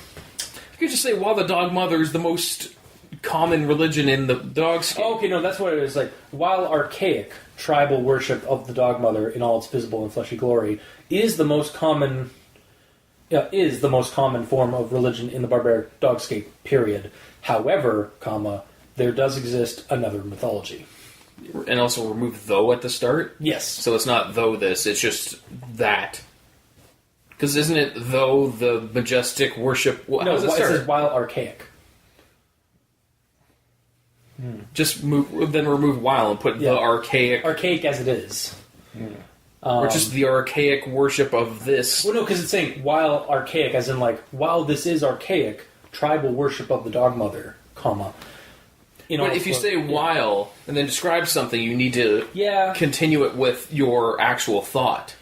could just say, while the Dog Mother is the most common religion in the Dogscape. Oh, okay, no, that's what it is. While archaic tribal worship of the Dog Mother in all its visible and fleshy glory is the most common form of religion in the barbaric Dogscape, period. However, there does exist another mythology. And also remove though at the start? Yes. So it's not though this, it's just that. Because isn't it though the majestic worship? No, it says while archaic. Just remove while and put the archaic. Archaic as it is. Or just the archaic worship of this. Well, no, because it's saying while archaic, as in while this is archaic, tribal worship of the Dog Mother, comma. But if you say while and then describe something, you need to continue it with your actual thought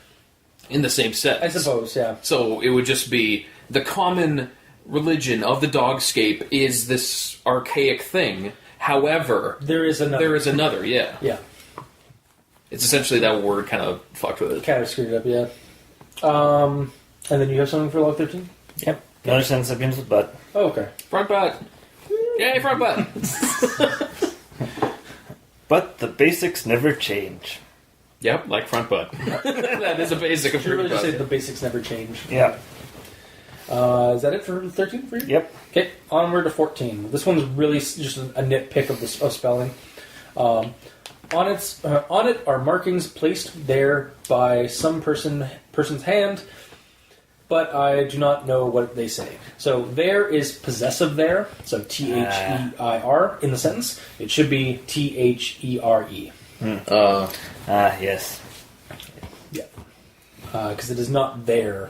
in the same sentence. I suppose, yeah. So it would just be the common religion of the Dogscape is this archaic thing. However, there is another. Yeah. Yeah. It's essentially that word kind of fucked with it. Kind of screwed it up, yeah. And then you have something for log 13? Yep. Another sentence that begins with butt. Oh, okay. Front butt. Yay, front butt. But the basics never change. Yep, like front butt. That is a basic of You really front just say butt. the basics never change. Yeah. Is that it for 13 for you? Yep. Okay, onward to 14. This one's really just a nitpick of spelling. On it are markings placed there by some person's hand, but I do not know what they say. So there is possessive there, so T-H-E-I-R in the sentence. It should be T-H-E-R-E. Yes. Yeah. Because it is not there.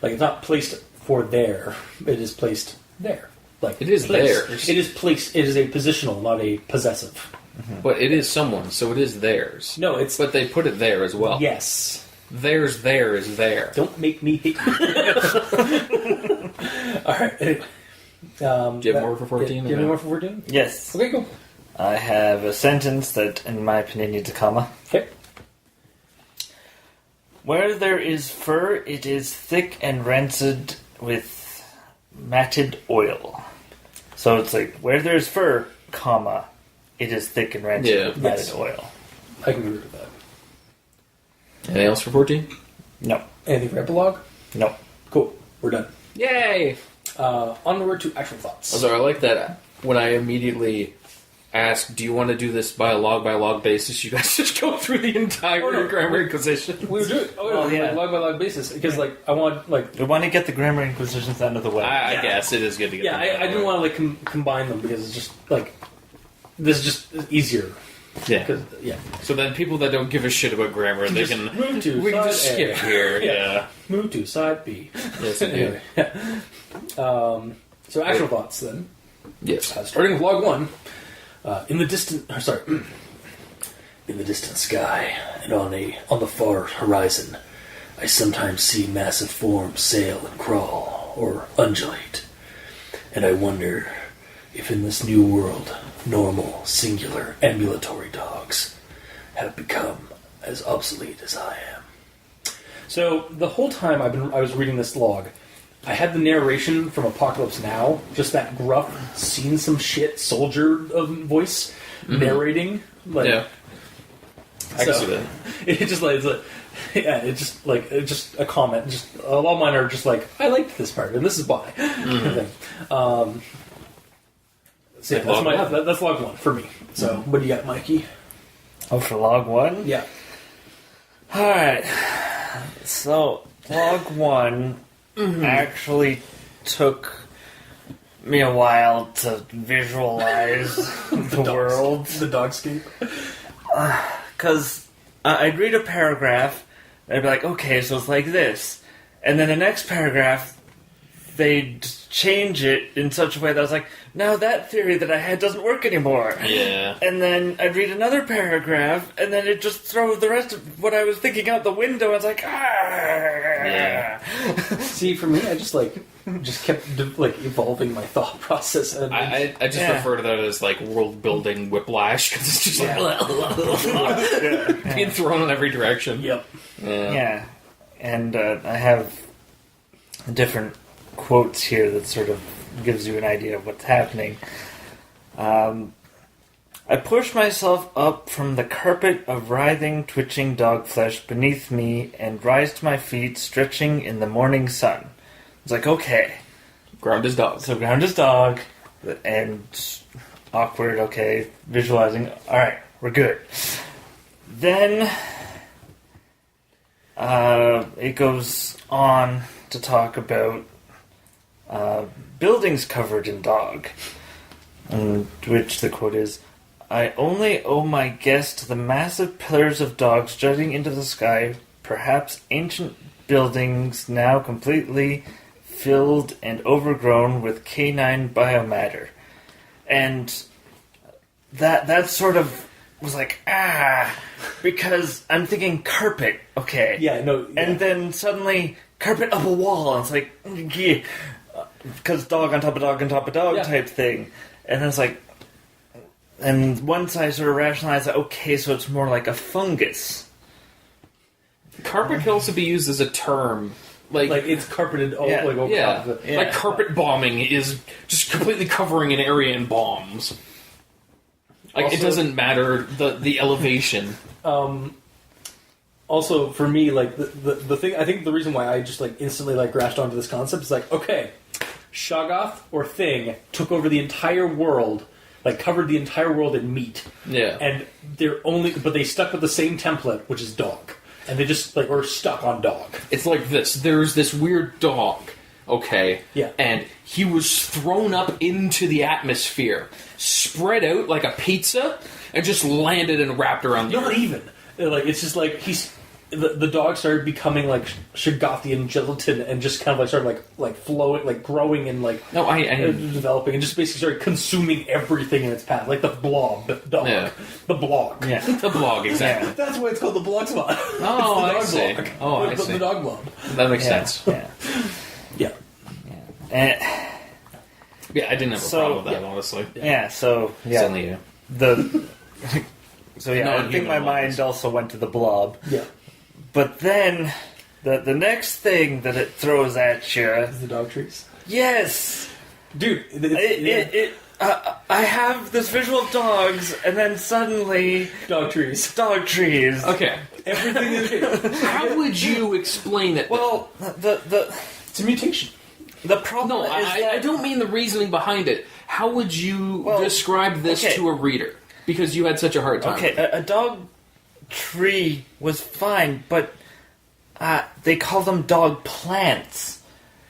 It's not placed for there. It is placed there. It is placed. there. It is placed. It is a positional, not a possessive. but it is someone, so it is theirs. No, it's... But they put it there as well. Yes. Theirs there is there. Don't make me hate you. Alright, anyway. Do you have more for 14? Do you have any more for 14? Yes. Okay, cool. I have a sentence that, in my opinion, needs a comma. Okay. Where there is fur, it is thick and rancid with matted oil. So it's like, where there is fur, comma, it is thick and rancid with matted oil. I can agree with that. Anything else for 14? No. Anything for epilogue? No. Cool. We're done. Yay! Onward to actual thoughts. So I like that when I immediately asked, do you want to do this by log basis, you guys just go through the entire Grammar Inquisition. We would do it. Log by log basis. Because, I want, We want to get the Grammar Inquisitions out of the way. I guess it is good to get them I didn't want to, combine them because it's just, this is just easier. Yeah. Yeah. So then people that don't give a shit about grammar, they can... Move to we can side just skip A. here, yeah. Move to side B. Yes, indeed. Anyway, so actual thoughts, then. Yes. Starting with log 1. In the distant sky and on the far horizon, I sometimes see massive forms sail and crawl or undulate, and I wonder if in this new world, normal, singular, ambulatory dogs have become as obsolete as I am. So the whole time I was reading this log, I had the narration from Apocalypse Now, just that gruff, seen some shit soldier voice narrating. Yeah. I can see that. It's just a comment. Just a lot of mine are just like, I liked this part, and this is why. So yeah, that's log 1 for me. So what do you got, Mikey? Oh, for log 1? Yeah. Alright. So, log 1 actually took me a while to visualize the world. The Dogscape. Because I'd read a paragraph, and I'd be like, okay, so it's like this. And then the next paragraph, they'd change it in such a way that I was like, now that theory that I had doesn't work anymore. Yeah. And then I'd read another paragraph, and then it'd just throw the rest of what I was thinking out the window, and I was like, Yeah. See, for me, I just kept evolving my thought process. And I just refer to that as world building whiplash because it's just being thrown in every direction. Yep. Yeah. And I have different quotes here that sort of gives you an idea of what's happening. I push myself up from the carpet of writhing, twitching dog flesh beneath me and rise to my feet, stretching in the morning sun. It's like, okay. Ground is dog. So ground is dog, and awkward, okay, visualizing, alright, we're good. Then, it goes on to talk about buildings covered in dog, which the quote is, I only owe my guess to the massive pillars of dogs jutting into the sky, perhaps ancient buildings now completely filled and overgrown with canine biomatter. And that sort of was like, because I'm thinking carpet, okay. Yeah, no. Yeah. And then suddenly, carpet up a wall, and it's like, yeah, because dog on top of dog on top of dog type thing. And then it's like, and once I sort of rationalized that, okay, so it's more like a fungus. Carpet can also be used as a term. Like it's carpeted over top of it. Like carpet bombing is just completely covering an area in bombs. Like Also, it doesn't matter the elevation. Also, for me, the thing, I think the reason why I just instantly grasped onto this concept is okay, Shoggoth or Thing took over the entire world, covered the entire world in meat. Yeah. And but they stuck with the same template, which is dog. And they just, were stuck on dog. It's like this. There's this weird dog, okay? Yeah. And he was thrown up into the atmosphere, spread out like a pizza, and just landed and wrapped around the Not earth. even. It's just he's the dog started becoming like Shogothian gelatin and just kind of like started like flowing, like growing and like developing and just basically started consuming everything in its path, like the blob dog, the blog, the blog, exactly. That's why it's called the blogspot. Oh, I see. Blog. Oh, I see. The dog blob. That makes sense. Yeah. Yeah, I didn't have a problem with that, honestly. Yeah. So It's only you. I think my mind also went to the blob. Yeah. But then, the next thing that it throws at you is the dog trees. Yes, dude. I have this visual of dogs, and then suddenly dog trees. Dog trees. Okay. Everything is. How would you explain it? Well, it's a mutation. The problem is I don't mean the reasoning behind it. How would you describe this to a reader? Because you had such a hard time. Okay, a dog tree was fine, but they call them dog plants.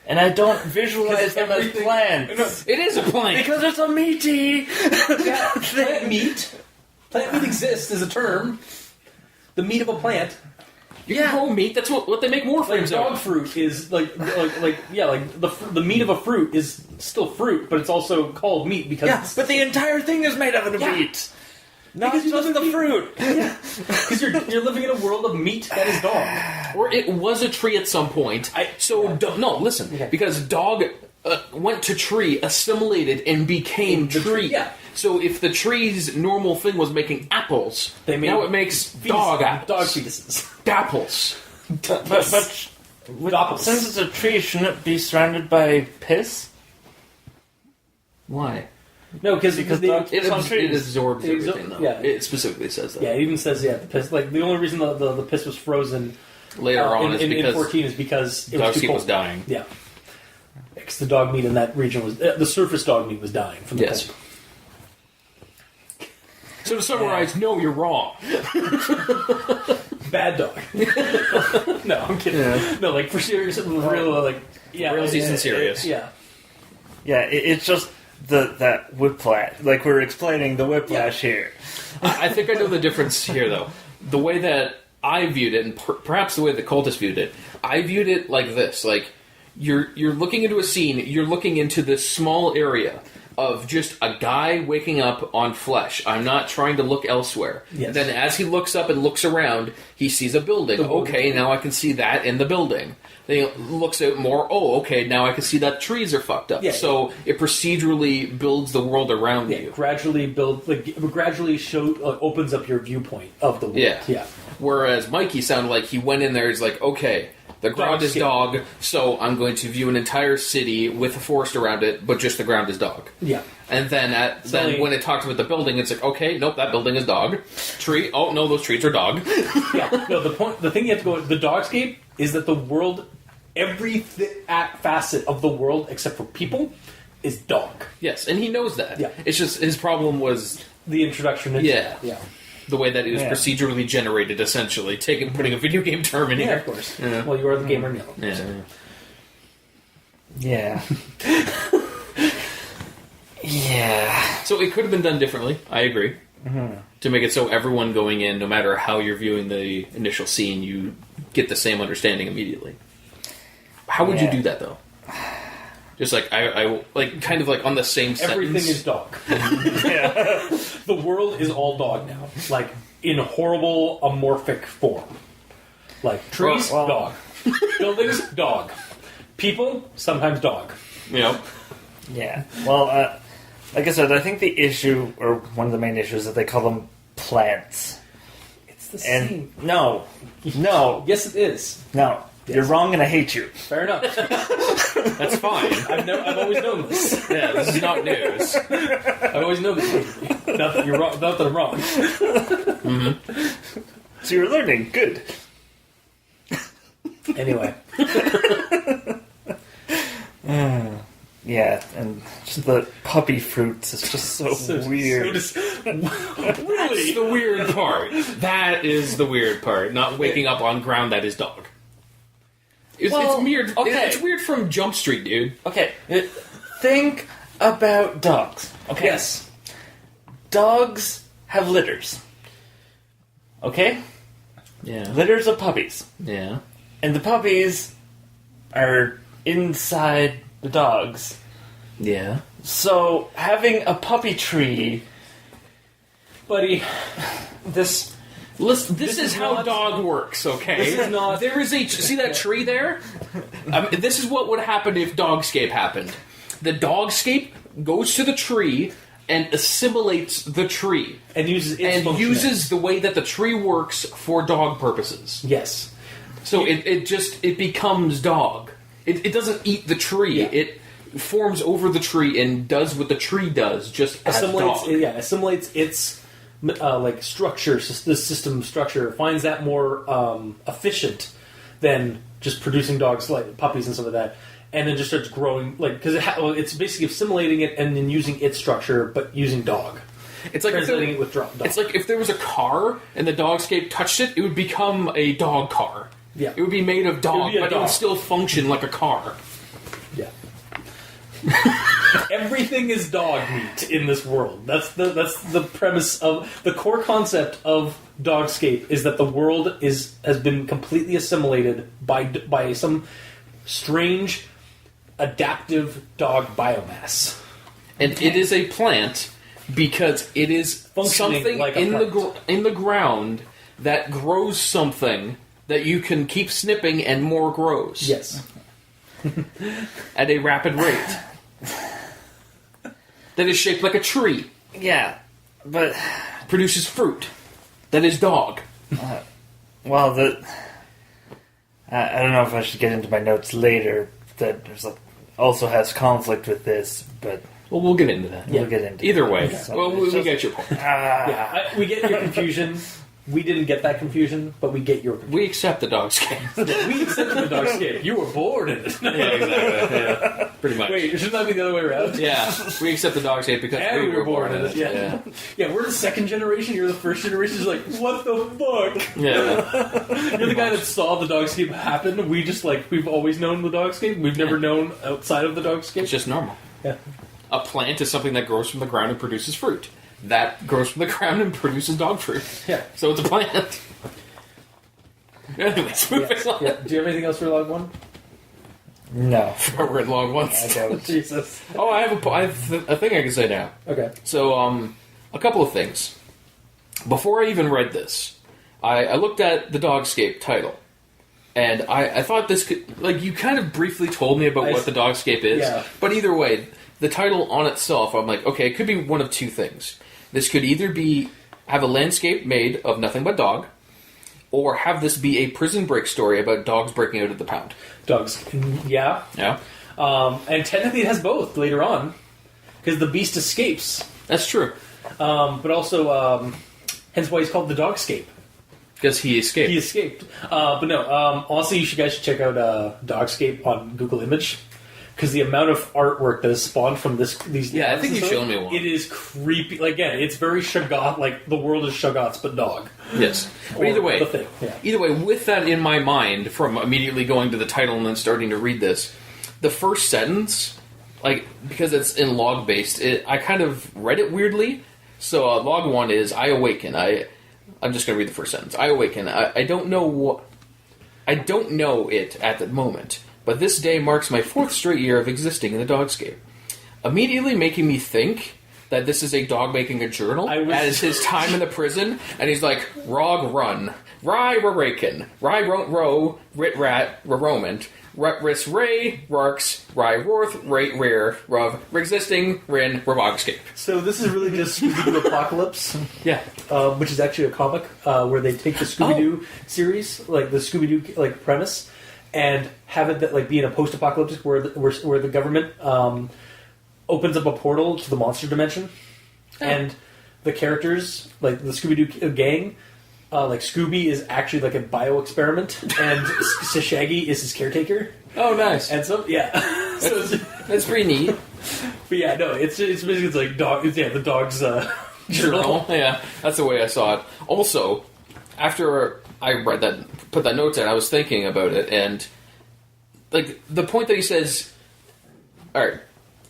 And I don't visualize them as plants. It is a plant. Because it's a meaty plant meat. Plant meat exists as a term. The meat of a plant. You can grow meat. That's what they make warframes out of. Dog fruit is the meat of a fruit is still fruit, but it's also called meat because but the entire thing is made out of meat. Not just the fruit. Because you're living in a world of meat that is dog. Or it was a tree at some point. Because dog went to tree, assimilated, and became tree. Yeah. So if the tree's normal thing was making apples, now it makes dog apples. Dog fetuses. Dapples. But since it's a tree, shouldn't it be surrounded by piss? Why? No, because it absorbs everything, though. Yeah. It specifically says that. Yeah, it even says, the piss. Like, the only reason the piss was frozen later on is because... in 14 is because it was too Dogscape cold. was dying. Yeah. Because the dog meat in that region was... the surface dog meat was dying from the cold. So to summarize, no, you're wrong. Bad dog. No, I'm kidding. Yeah. No, like, for serious, real, like... Yeah, real and serious. Yeah. Yeah, it's just... that whiplash. Like, we're explaining the whiplash here. I think I know the difference here, though. The way that I viewed it, and perhaps the way the cultists viewed it, I viewed it like this. Like, you're looking into a scene, you're looking into this small area of just a guy waking up on flesh. I'm not trying to look elsewhere. Yes. Then as he looks up and looks around, he sees a building. Okay, now I can see that in the building. Then he looks out more, okay, now I can see that trees are fucked up. Yeah. So it procedurally builds the world around you. Gradually opens up your viewpoint of the world. Yeah. Whereas Mikey sounded like he went in there, he's like, okay, the ground is dog, so I'm going to view an entire city with a forest around it, but just the ground is dog. Yeah. And then when it talks about the building, it's like, okay, nope, that building is dog. Tree, oh no, those trees are dog. Yeah. No, the thing you have to go, the Dogscape is that the world, every facet of the world except for people is dog. Yes, and he knows that. Yeah. It's just, his problem was... the introduction into that. Yeah. The way that it was procedurally generated, essentially. Putting a video game term in here. Yeah, of course. Yeah. Well, you are the gamer now. Yeah. Yeah. So it could have been done differently, I agree. Mm-hmm. To make it so everyone going in, no matter how you're viewing the initial scene, you get the same understanding immediately. How would you do that, though? Just like, I like, kind of like on the same sentence. Everything is dog. The world is all dog now. Like, in horrible, amorphic form. Like, trees, dog. Buildings, dog. People, sometimes dog. Yep. Yeah. Well, like I said, I think the issue, or one of the main issues, is that they call them plants. It's the same. No. Yes, it is. No. Yes. You're wrong and I hate you. Fair enough. That's fine. I've always known this. Yeah, this is not news. I've always known this. Not that you're wrong. Not that I'm wrong. Mm-hmm. So you're learning. Good. Anyway. Yeah, and just the puppy fruits is just so weird. Really? That's the weird part. That is the weird part. Not waking up on ground that is dog. It's weird. Okay. It's weird from Jump Street, dude. Okay, think about dogs. Okay. Yes. Dogs have litters. Okay? Yeah. litters of puppies. Yeah. And the puppies are inside the dogs. Yeah. So, having a puppy tree... Buddy, This... Listen, this is how not- dog works, okay? This is not- There is a... See that tree there? This is what would happen if Dogscape happened. The Dogscape goes to the tree and assimilates the tree. and uses its And functionality. uses the way that the tree works for dog purposes. Yes. So it becomes dog. It doesn't eat the tree. Yeah. It forms over the tree and does what the tree does, just as Assimilates, dog. assimilates its like structure, the system structure, finds that more efficient than just producing dogs like puppies and stuff like that, and then just starts growing because it's basically assimilating it and then using its structure, but using dog. It's like Translating it with dog. It's like if there was a car and the Dogscape touched it, it would become a dog car. Yeah. It would be made of dog, be a but it dog. would still function like a car. Yeah. Everything is dog meat in this world. That's the premise of the core concept of Dogscape is that the world has been completely assimilated by some strange adaptive dog biomass. And it is a plant because it is Functioning something like a in the ground that grows something that you can keep snipping and more grows. Yes. At a rapid rate. That is shaped like a tree. Yeah, but... Produces fruit. That is dog. Well, I don't know if I should get into my notes later. That also has conflict with this, but Well, we'll get into that. we'll get into Either that. way. Okay. Well, we get your point. Yeah. We get your confusion. We didn't get that confusion, but we get your confusion. We accept the Dogscape. We accepted the Dogscape. You were born in it. Yeah, exactly. Yeah, pretty much. Wait, shouldn't that be the other way around? Yeah, we accept the Dogscape because And we were born in it. Yeah. Yeah, we're the second generation. You're the first generation. It's like, what the fuck? Yeah. You're the guy that saw the Dogscape happen. We've always known the Dogscape. We've never known outside of the Dogscape. It's just normal. Yeah. A plant is something that grows from the ground and produces fruit. That grows from the ground and produces dog fruit. Yeah. So it's a plant. Anyways, moving on. Yeah. Do you have anything else for log one? No, We're in log one. I don't. Jesus. Oh, I have a thing I can say now. Okay. So, a couple of things. Before I even read this, I looked at the Dogscape title. And I thought this could... you kind of briefly told me about what the Dogscape is. Yeah. But either way, the title on itself, I'm like, okay, it could be one of two things. This could either have a landscape made of nothing but dog, or have this be a prison break story about dogs breaking out of the pound. Dogs. Yeah. Yeah? And technically it has both later on, because the beast escapes. That's true. But also, hence why he's called the Dogscape. Because he escaped. He escaped. But no, honestly, you guys should check out Dogscape on Google Image. Because the amount of artwork that is spawned from these... Yeah, I think dogs you've and shown stuff, me one. It is creepy. Again, it's very Shoggoth, the world is Shoggoth's but dog. Yes. But Or either way, the thing, yeah. either way, with that in my mind, from immediately going to the title and then starting to read this, the first sentence, because it's in log based, I kind of read it weirdly. So log one is I awaken. I'm just going to read the first sentence. I awaken. I don't know what. I don't know it at the moment, but this day marks my 4th straight year of existing in the Dogscape, immediately making me think that this is a dog making a journal as his time in the prison, and he's like, Rog run, Rye raken, Rye row, Rit rat, Romant, Ris ray, Rarks, Rye Rorth, Ray rare, Rov, Resisting, Rin, Robogscape. So this is really just Scooby-Doo Apocalypse, Yeah. which is actually a comic where they take the Scooby-Doo series, the Scooby-Doo premise, and have it be in a post-apocalyptic where the government opens up a portal to the monster dimension, and the characters, the Scooby-Doo gang, Scooby is actually a bio experiment, and Shaggy is his caretaker. Oh, nice. And so That's pretty neat. but yeah, no, it's basically dog. The dog's Journal. Yeah, that's the way I saw it. Also, after I read that, put that note down, I was thinking about it, and the point that he says, alright,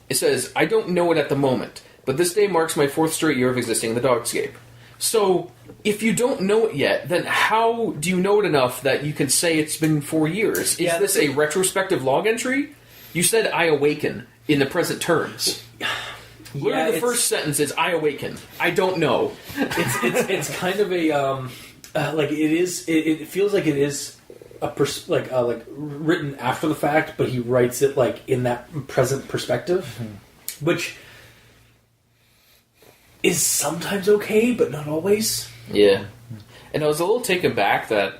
it says, I don't know it at the moment, but this day marks my 4th straight year of existing in the Dogscape. So, if you don't know it yet, then how do you know it enough that you can say it's been 4 years? Is this a retrospective log entry? You said I awaken in the present terms. Literally the first sentence is I awaken. I don't know. It's kind of a like it is. It feels like it is like written after the fact, but he writes it like in that present perspective, which is sometimes okay, but not always. Yeah, and I was a little taken back that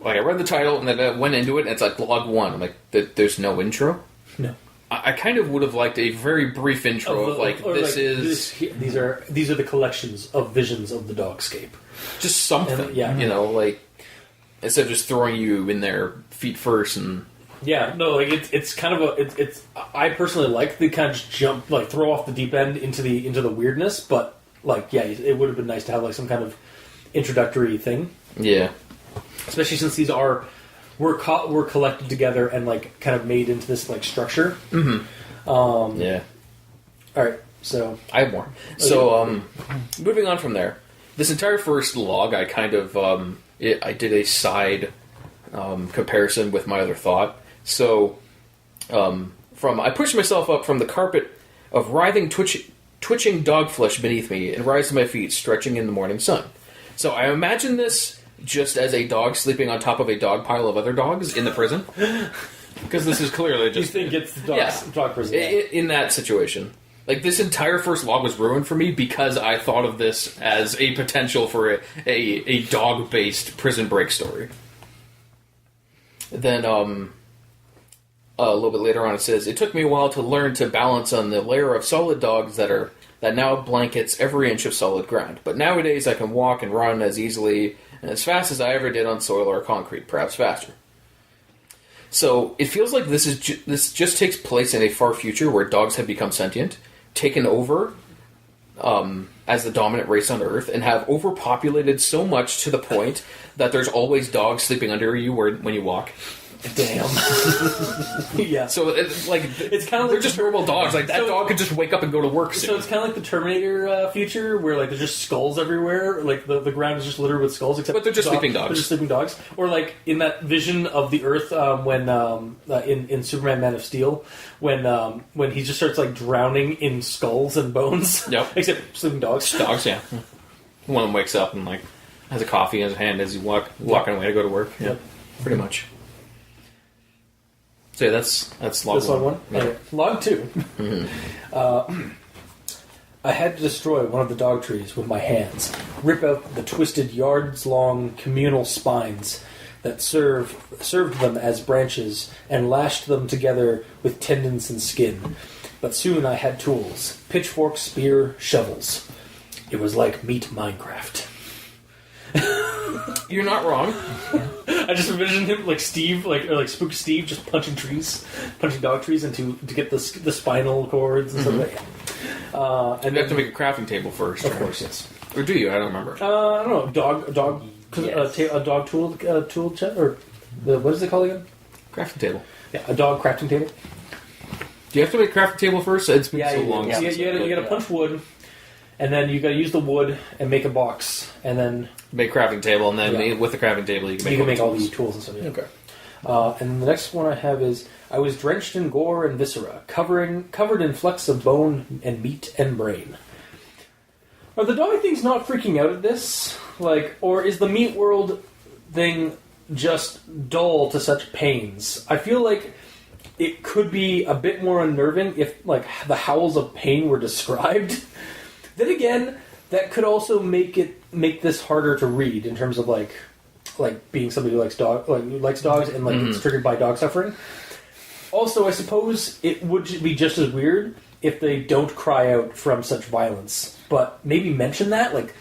like I read the title and then I went into it and it's like log 1. I'm like, there's no intro. No. I kind of would have liked a very brief intro of like these are the collections of visions of the Dogscape. Just something, and, you know, like instead of just throwing you in there feet first and it's kind of it's I personally like the kind of jump like throw off the deep end into the weirdness, but like it would have been nice to have like some kind of introductory thing. Yeah, especially since these were collected together and like kind of made into this like structure. Yeah. All right, so I have more. So moving on from there, this entire first log, I kind of I did a side comparison with my other thought. So I pushed myself up from the carpet of writhing, twitching dog flesh beneath me and rise to my feet, stretching in the morning sun. So I imagine this just as a dog sleeping on top of a dog pile of other dogs in the prison. Because this is clearly just... You think it's the dog prison. In that situation. Like, this entire first log was ruined for me because I thought of this as a potential for a dog-based prison break story. Then, a little bit later on it says, it took me a while to learn to balance on the layer of solid dogs that now blankets every inch of solid ground. But nowadays I can walk and run as easily and as fast as I ever did on soil or concrete, perhaps faster. So it feels like this just takes place in a far future where dogs have become sentient, taken over as the dominant race on Earth, and have overpopulated so much to the point that there's always dogs sleeping under you when you walk. Damn. Yeah. So it's kind of they're just normal dogs. Like that dog could just wake up and go to work soon. So it's kind of like the Terminator future, where like there's just skulls everywhere. Like the ground is just littered with skulls, except but they're just sleeping dogs. They're just sleeping dogs. Or like in that vision of the Earth when in Superman Man of Steel, when he just starts like drowning in skulls and bones. Yep. Except sleeping dogs. Dogs, yeah. One of them wakes up and like has a coffee in his hand as he's walking away to go to work. Yeah. Yep. Pretty much. So yeah, that's log 1. Yeah. Okay. Log 2. Mm-hmm. I had to destroy one of the dog trees with my hands, rip out the twisted yards-long communal spines that served them as branches, and lashed them together with tendons and skin. But soon I had tools: pitchfork, spear, shovels. It was like meat Minecraft. You're not wrong. I just envisioned him like Steve, like Spook Steve, just punching dog trees to get the spinal cords and stuff like that. And you have to make a crafting table first, of course, yes. Or do you? I don't remember. I don't know. A dog tool chest, or what is it called again? Crafting table. Yeah, a dog crafting table. Do you have to make a crafting table first? It's been so long. Yeah, you got to punch wood. And then you got to use the wood and make a box, and then make a crafting table, and then with the crafting table you can make all the tools and stuff. Yeah. Okay. And the next one I have is I was drenched in gore and viscera, covered in flecks of bone and meat and brain. Are the dog things not freaking out at this? Like, or is the meat world thing just dull to such pains? I feel like it could be a bit more unnerving if like the howls of pain were described. Then again, that could also make this harder to read in terms of like being somebody who likes dogs and like it's triggered by dog suffering. Also, I suppose it would be just as weird if they don't cry out from such violence, but maybe mention that like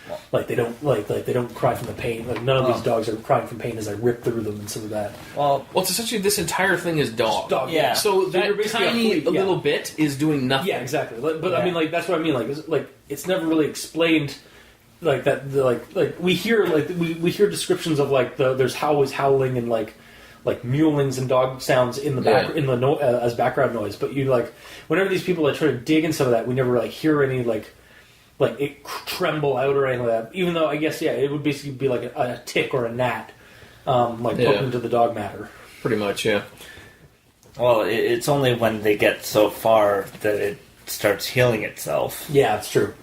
they don't cry from the pain. Like none of these dogs are crying from pain as I rip through them and some of that. Well, it's essentially this entire thing is dog. Yeah. So that tiny little bit is doing nothing. Yeah, exactly. But I mean, like that's what I mean. Like it's never really explained. Like that. Like we hear we hear descriptions of like there's howling and like mewlings and dog sounds in the back as background noise. But you like whenever these people try to dig in some of that, we never like hear any like like it tremble out or anything like that. Even though I guess it would basically be like a tick or a gnat, poking into the dog matter. Pretty much, yeah. Well, it's only when they get so far that it starts healing itself. Yeah, it's true.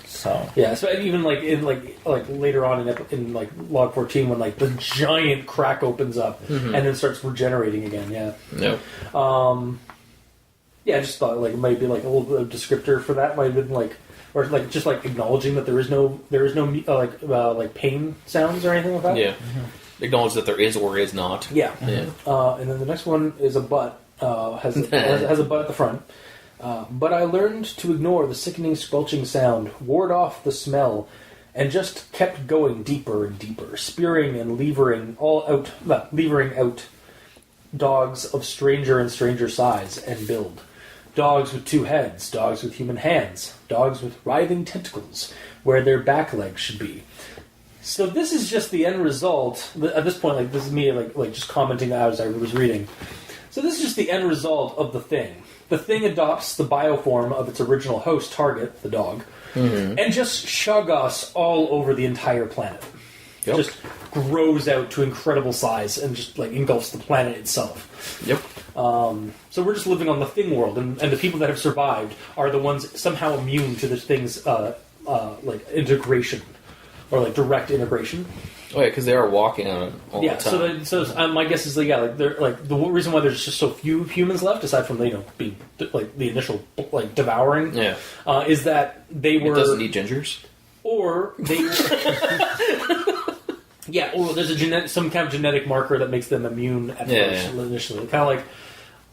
So so even like in like later on in like log 14 when like the giant crack opens up and then starts regenerating again. No. I just thought like it might be like a little bit of descriptor for that. Might have been like, or like just like acknowledging that there is no like pain sounds or anything like that. Yeah. Acknowledge that there is or is not. Yeah. Yeah. And then the next one is a butt. Has a butt at the front. But I learned to ignore the sickening squelching sound, ward off the smell, and just kept going deeper and deeper, spearing and levering out dogs of stranger and stranger size and build. Dogs with 2 heads, dogs with human hands, dogs with writhing tentacles, where their back legs should be. So this is just the end result. At this point, like this is me like just commenting as I was reading. So this is just the end result of the thing. The thing adopts the bioform of its original host target, the dog, and just shug us all over the entire planet. Yep. Just grows out to incredible size and just like engulfs the planet itself. Yep. So we're just living on the thing world, and the people that have survived are the ones somehow immune to this thing's like integration or like direct integration. Oh yeah, because they are walking on it all the time. So my guess is like they're like the reason why there's just so few humans left, aside from being like the initial like devouring, is that they were. It doesn't eat gingers, or they. Or there's some kind of genetic marker that makes them immune at first initially. Kind of like,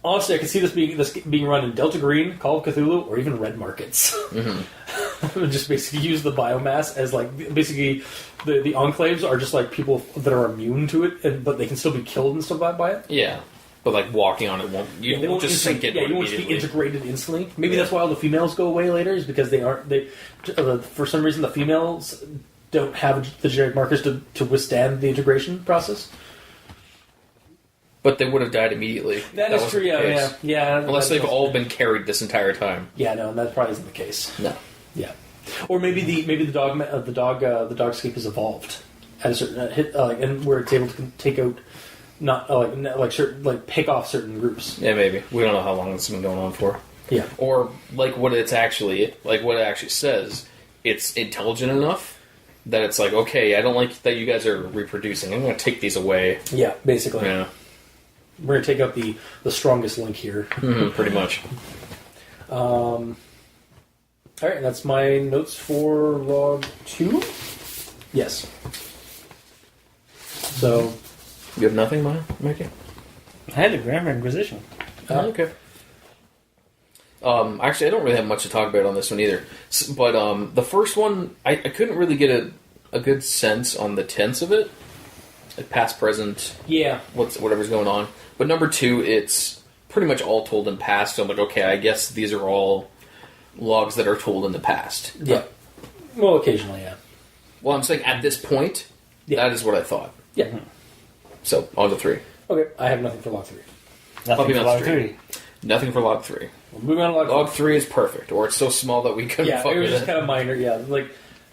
honestly, I can see this being run in Delta Green, Call of Cthulhu, or even red markets. Just basically use the biomass as like basically the enclaves are just like people that are immune to it, but they can still be killed and stuff by it. Yeah, but like walking on it won't just sink in. Yeah, you won't just be integrated instantly. Maybe that's why all the females go away later, is because they aren't. For some reason the females don't have the genetic markers to withstand the integration process. But they would have died immedially. That is true. Yeah. Unless they've all been carried this entire time. Yeah, no, and that probably isn't the case. No. Yeah, or maybe the Dogscape has evolved at a certain and where it's able to take out pick off certain groups. Yeah, maybe. We don't know how long this has been going on for. Yeah, or like what it actually says. It's intelligent enough that it's like, okay, I don't like that you guys are reproducing. I'm going to take these away. Yeah, basically. Yeah. We're going to take out the strongest link here. Pretty much. All right, that's my notes for log 2. Yes. So, you have nothing, Mikey? I had a Grammar Inquisition. Okay. Actually, I don't really have much to talk about on this one either. But the first one, I couldn't really get a good sense on the tense of it. Like past, present, whatever's going on. But number 2, it's pretty much all told in past. So I'm like, okay, I guess these are all logs that are told in the past. Yeah. Well, occasionally, yeah. Well, I'm saying at this point, that is what I thought. Yeah. So, on to 3. Okay, I have nothing for log 3. Nothing for log 3. Nothing for log 3. We'll move on to log 3 is perfect, or it's so small that we couldn't fuck with it. Yeah, it was just kind of minor, yeah. Like,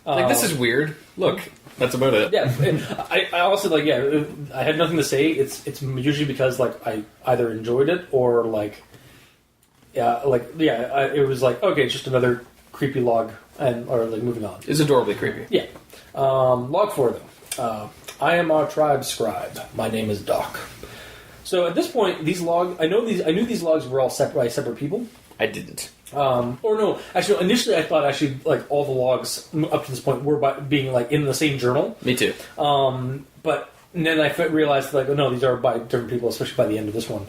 this is weird. Look, that's about it. Yeah, and I also, I had nothing to say. It's usually because, I either enjoyed it or, it was like, okay, it's just another creepy log, or moving on. It's adorably creepy. Yeah. Log 4, though. I am our tribe scribe. My name is Doc. So at this point, these logs, I knew these logs were all set by separate people. I didn't. Or no, actually, initially I thought all the logs up to this point were being in the same journal. Me too. But then I realized no, these are by different people, especially by the end of this one.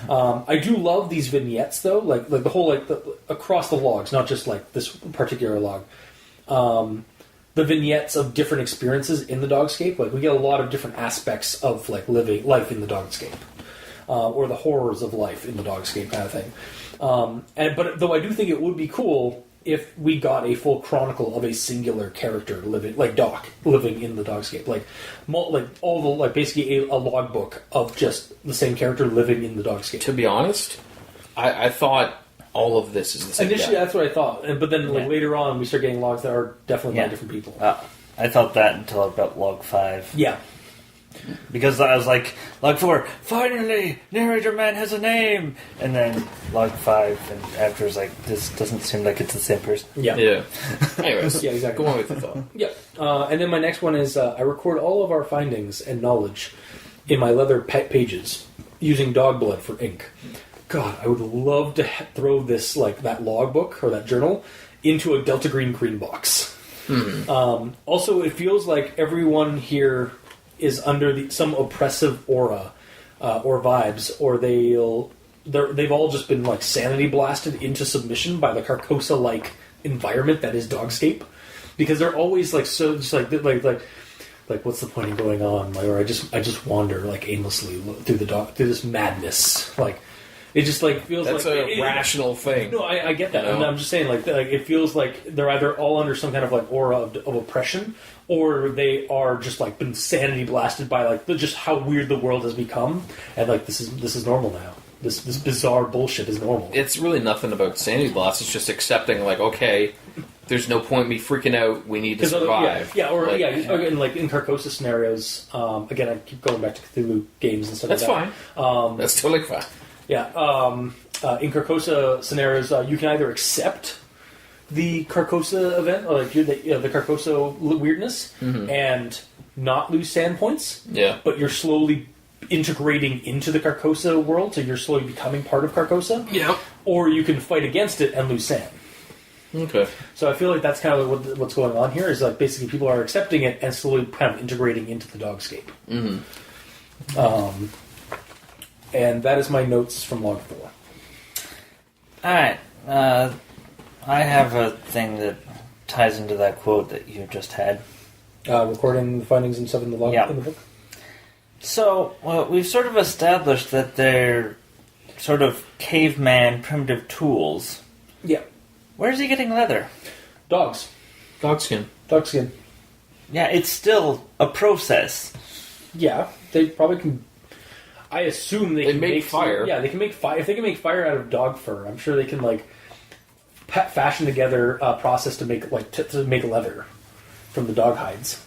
I do love these vignettes though, the whole across the logs, not just this particular log. The vignettes of different experiences in the Dogscape, we get a lot of different aspects of living life in the Dogscape, or the horrors of life in the Dogscape kind of thing. But though I do think it would be cool if we got a full chronicle of a singular character living, Doc, living in the Dogscape, basically a logbook of just the same character living in the Dogscape. To be honest, I thought all of this is the same Initially, guy. that's what I thought, but then later on, we start getting logs that are definitely by different people. I thought that until I got log 5. Yeah. Because I was like, log 4, finally, narrator man has a name! And then log 5, and after it's like, this doesn't seem like it's the same person. Yeah. Anyways, Yeah, exactly. go on with the thought. Yeah. And then my next one is I record all of our findings and knowledge in my leather pages using dog blood for ink. God, I would love to throw this, like, that logbook or that journal into a Delta Green box. Also, it feels like everyone here is under some oppressive aura or vibes, or they've all just been like sanity blasted into submission by the Carcosa-like environment that is Dogscape, because they're always like so just like what's the point in going on? Like, or I just wander like aimlessly through through this madness. Like it just like feels That's like a rational thing. No, I get that. You know? And I'm just saying like it feels like they're either all under some kind of like aura of oppression, or they are just like been sanity blasted by like just how weird the world has become, and like this is normal now. This bizarre bullshit is normal. It's really nothing about sanity blast. It's just accepting, like, okay, there's no point in me freaking out. We need to survive. Again, like in Carcosa scenarios. Again, I keep going back to Cthulhu games and stuff. That's like that. fine. That's totally fine. Yeah. In Carcosa scenarios, you can either accept the Carcosa event, or like the Carcosa weirdness, and not lose sand points. Yeah. But you're slowly integrating into the Carcosa world, so you're slowly becoming part of Carcosa. Yeah. Or you can fight against it and lose sand. Okay. So I feel like that's kind of what's going on here, is like basically people are accepting it and slowly kind of integrating into the Dogscape. And that is my notes from log 4. Alright, I have a thing that ties into that quote that you just had. Recording the findings and stuff in the log in the book. So, we've sort of established that they're sort of caveman primitive tools. Yeah. Where's he getting leather? Dogs. Dogskin. Dogskin. Yeah, it's still a process. Yeah, they probably can. I assume they can make fire. Yeah, they can make fire. If they can make fire out of dog fur, I'm sure they can like fashion together a process to make like to make leather from the dog hides.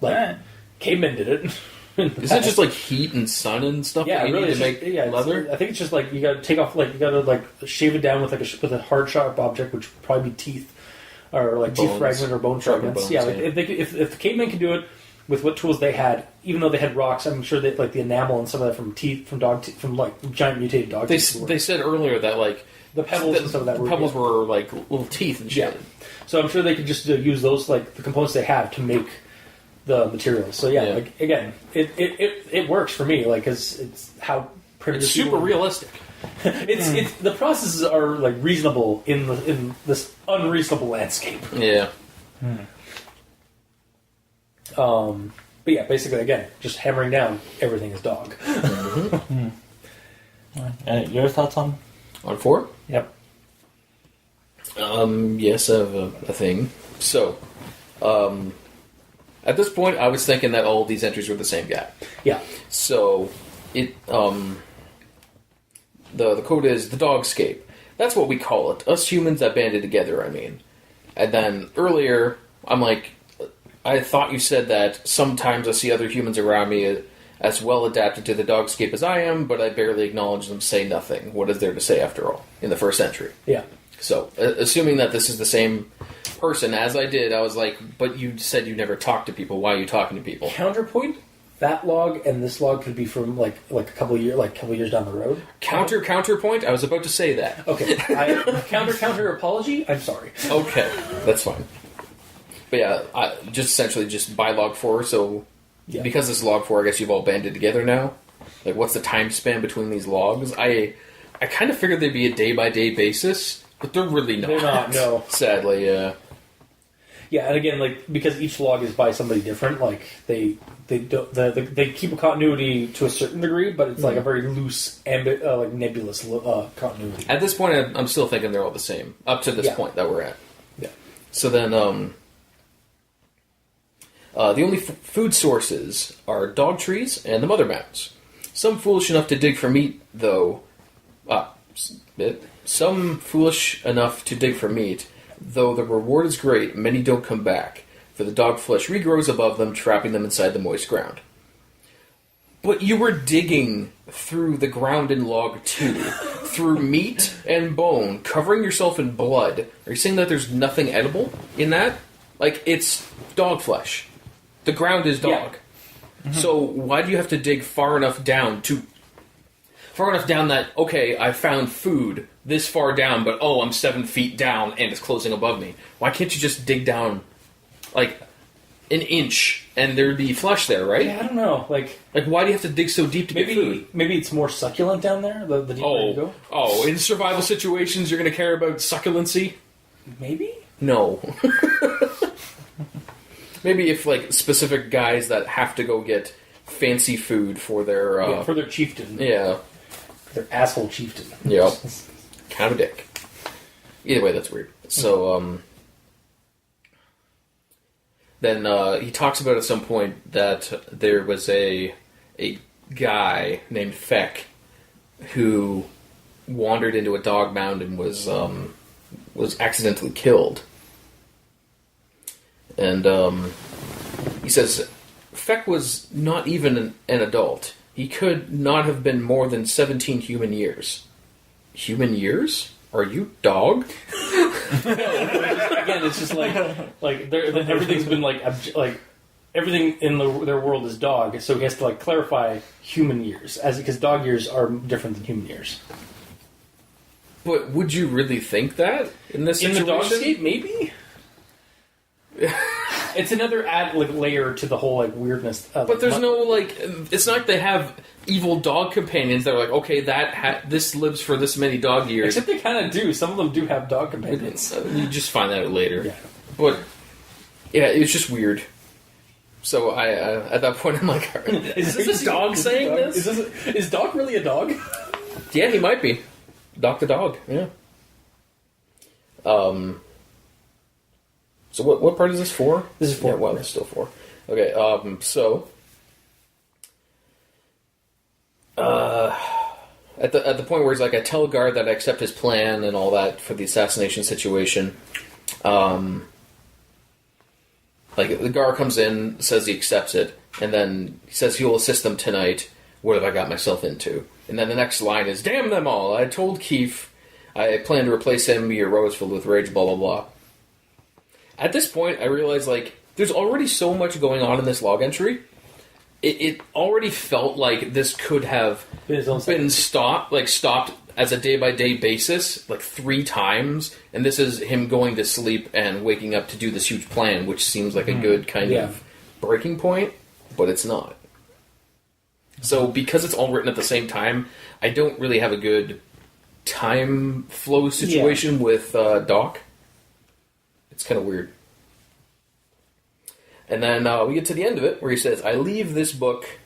Like cavemen did it. Is it just like heat and sun and stuff? Yeah, that you really. need to make leather. I think it's just like you got to take off, like you got to like shave it down with like with a hard sharp object, which would probably be teeth or like teeth fragment or bone fragments. Bones, yeah, like if the cavemen can do it with what tools they had, even though they had rocks, I'm sure that like the enamel and some of that from teeth from dog from like giant mutated dog teeth. They said earlier that like the pebbles and some of that were like little teeth and shit. Yeah. So I'm sure they could just use those, like the components they have, to make the materials. So yeah. Like again, it works for me, like because it's how primitive. It's super realistic. It's the processes are like reasonable in this unreasonable landscape. Yeah. But yeah, basically again, just hammering down everything is dog. Your thoughts on 4? Yep. Yes, I have a thing. So, at this point, I was thinking that all of these entries were the same guy. Yeah. So, the quote is, the Dogscape. That's what we call it. Us humans that banded together, I mean. And then, earlier, I'm like, I thought you said that sometimes I see other humans around me as well adapted to the Dogscape as I am, but I barely acknowledge them, say nothing. What is there to say, after all, in the first entry? Yeah. So, assuming that this is the same person as I did, I was like, but you said you never talk to people. Why are you talking to people? Counterpoint: that log and this log could be from like a couple years down the road. Counterpoint. I was about to say that. Okay. Counter apology. I'm sorry. Okay, that's fine. But yeah, just essentially just by log 4. So because this is log 4, I guess you've all banded together now. Like, what's the time span between these logs? I kind of figured they'd be a day-by-day basis, but they're really not. They're not, no. Sadly, yeah. Yeah, and again, like because each log is by somebody different, like they keep a continuity to a certain degree, but it's like a very loose, like nebulous continuity. At this point, I'm still thinking they're all the same up to this point that we're at. Yeah. So then, the only food sources are dog trees and the mother mounds. Some foolish enough to dig for meat, though. Some foolish enough to dig for meat, though the reward is great, many don't come back, for the dog flesh regrows above them, trapping them inside the moist ground. But you were digging through the ground in log 2, through meat and bone, covering yourself in blood. Are you saying that there's nothing edible in that? Like, it's dog flesh. The ground is dog. Yeah. Mm-hmm. So why do you have to dig far enough down that, okay, I found food this far down, but I'm 7 feet down and it's closing above me? Why can't you just dig down, like, an inch and there'd be flesh there, right? Yeah, I don't know. Like, why do you have to dig so deep to get food? Maybe it's more succulent down there, the deeper you go? In survival situations you're going to care about succulency? Maybe? No. Maybe if, like, specific guys that have to go get fancy food for their... for their chieftain. Yeah. Their asshole chieftain. Yep. Kind of a dick. Either way, that's weird. So, then he talks about at some point that there was a guy named Feck who wandered into a dog mound and was accidentally killed. And he says Feck was not even an adult. He could not have been more than 17 human years. Human years? Are you dog? Again, it's just like everything's been like everything in their world is dog, so he has to like clarify human years, because dog years are different than human years. But would you really think that in this situation? In the Dogscape, maybe. It's another layer to the whole weirdness. But there's no it's not like they have evil dog companions that are like, okay, this lives for this many dog years. Except they kind of do. Some of them do have dog companions. You just find that out later. Yeah. But yeah, it was just weird. So I at that point I'm like, is this a dog saying this? Is Doc really a dog? Yeah, he might be. Doc the dog. Yeah. So what part is this for? This is 4. Yeah, well, it's still 4. Okay, so at the point where he's like, I tell Guard that I accept his plan and all that for the assassination situation. The Guard comes in, says he accepts it, and then he says he will assist them tonight. What have I got myself into? And then the next line is, damn them all! I told Keefe I plan to replace him. Your row is filled with rage. Blah blah blah. At this point, I realized, there's already so much going on in this log entry. It already felt like this could have been stopped as a day-by-day basis, 3 times, and this is him going to sleep and waking up to do this huge plan, which seems like a good kind of breaking point, but it's not. So, because it's all written at the same time, I don't really have a good time flow situation with Doc. It's kind of weird. And then we get to the end of it, where he says, I leave this book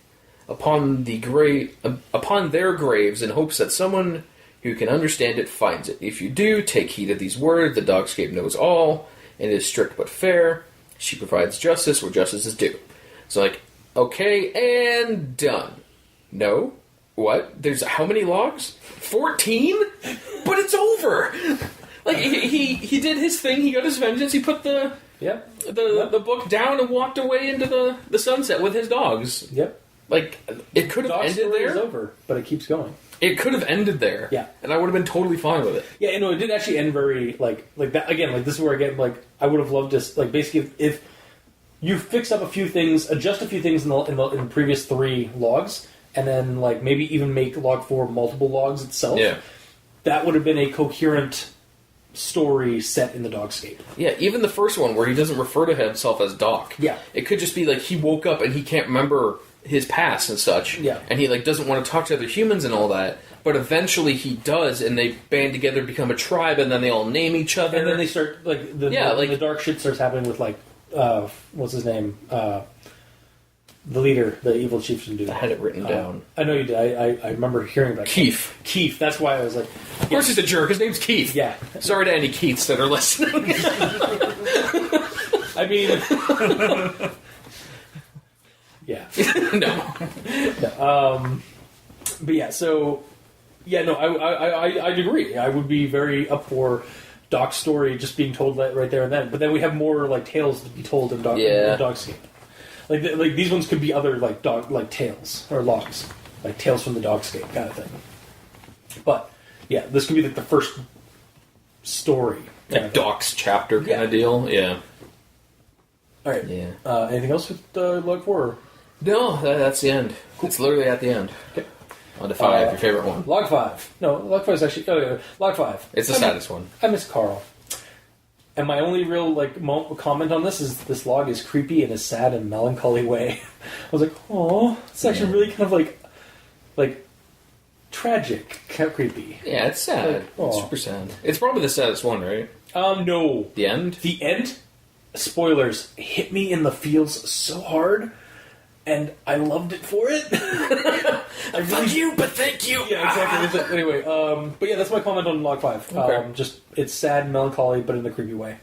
upon their graves in hopes that someone who can understand it finds it. If you do, take heed of these words. The Dogscape knows all, and is strict but fair. She provides justice where justice is due. So okay, and done. No? What? There's how many logs? 14? But it's over! He did his thing, he got his vengeance, he put the book down and walked away into the sunset with his dogs. Yep. It could have ended there. It's over, but it keeps going. It could have ended there. Yeah. And I would have been totally fine with it. Yeah, it didn't actually end very, like that. Again, this is where I get, I would have loved to, basically, if you fix up a few things, adjust a few things in the previous 3 logs, and then, maybe even make log 4 multiple logs itself. Yeah. That would have been a coherent story set in the Dogscape. Yeah, even the first one where he doesn't refer to himself as Doc. Yeah. It could just be he woke up and he can't remember his past and such. Yeah. And he doesn't want to talk to other humans and all that. But eventually he does, and they band together, become a tribe, and then they all name each other. And then they start the dark shit starts happening with what's his name? The leader, the evil chieftain dude. I had it written down. I know you did. I remember hearing about Keefe. Keefe. That's why I was like... Of course he's a jerk. His name's Keefe. Yeah. Sorry to any Keiths that are listening. I mean... yeah. No. But yeah, so... Yeah, no, I'd agree. I would be very up for Doc's story just being told right there and then. But then we have more like tales to be told in Dogscape. Like these ones could be other like tales or logs, like tales from the Dogscape kind of thing. But yeah, this could be like the first story, like Doc's chapter kind of deal. Yeah. All right. Yeah. Anything else with log 4? Or? No, that's the end. Cool. It's literally at the end. Okay. On to 5, your favorite one. Log 5. No, Log 5 is actually... log 5. It's the saddest one. I miss Carl. And my only real comment on this is this log is creepy in a sad and melancholy way. I was like, oh, it's actually really kind of like tragic, kind of creepy. Yeah, it's sad. It's super sad. It's probably the saddest one, right? No. The end? The end, spoilers, hit me in the feels so hard. And I loved it for it. Fuck you, but thank you. Yeah, exactly. Anyway, but yeah, that's my comment on Log 5. Okay. Just it's sad and melancholy, but in a creepy way.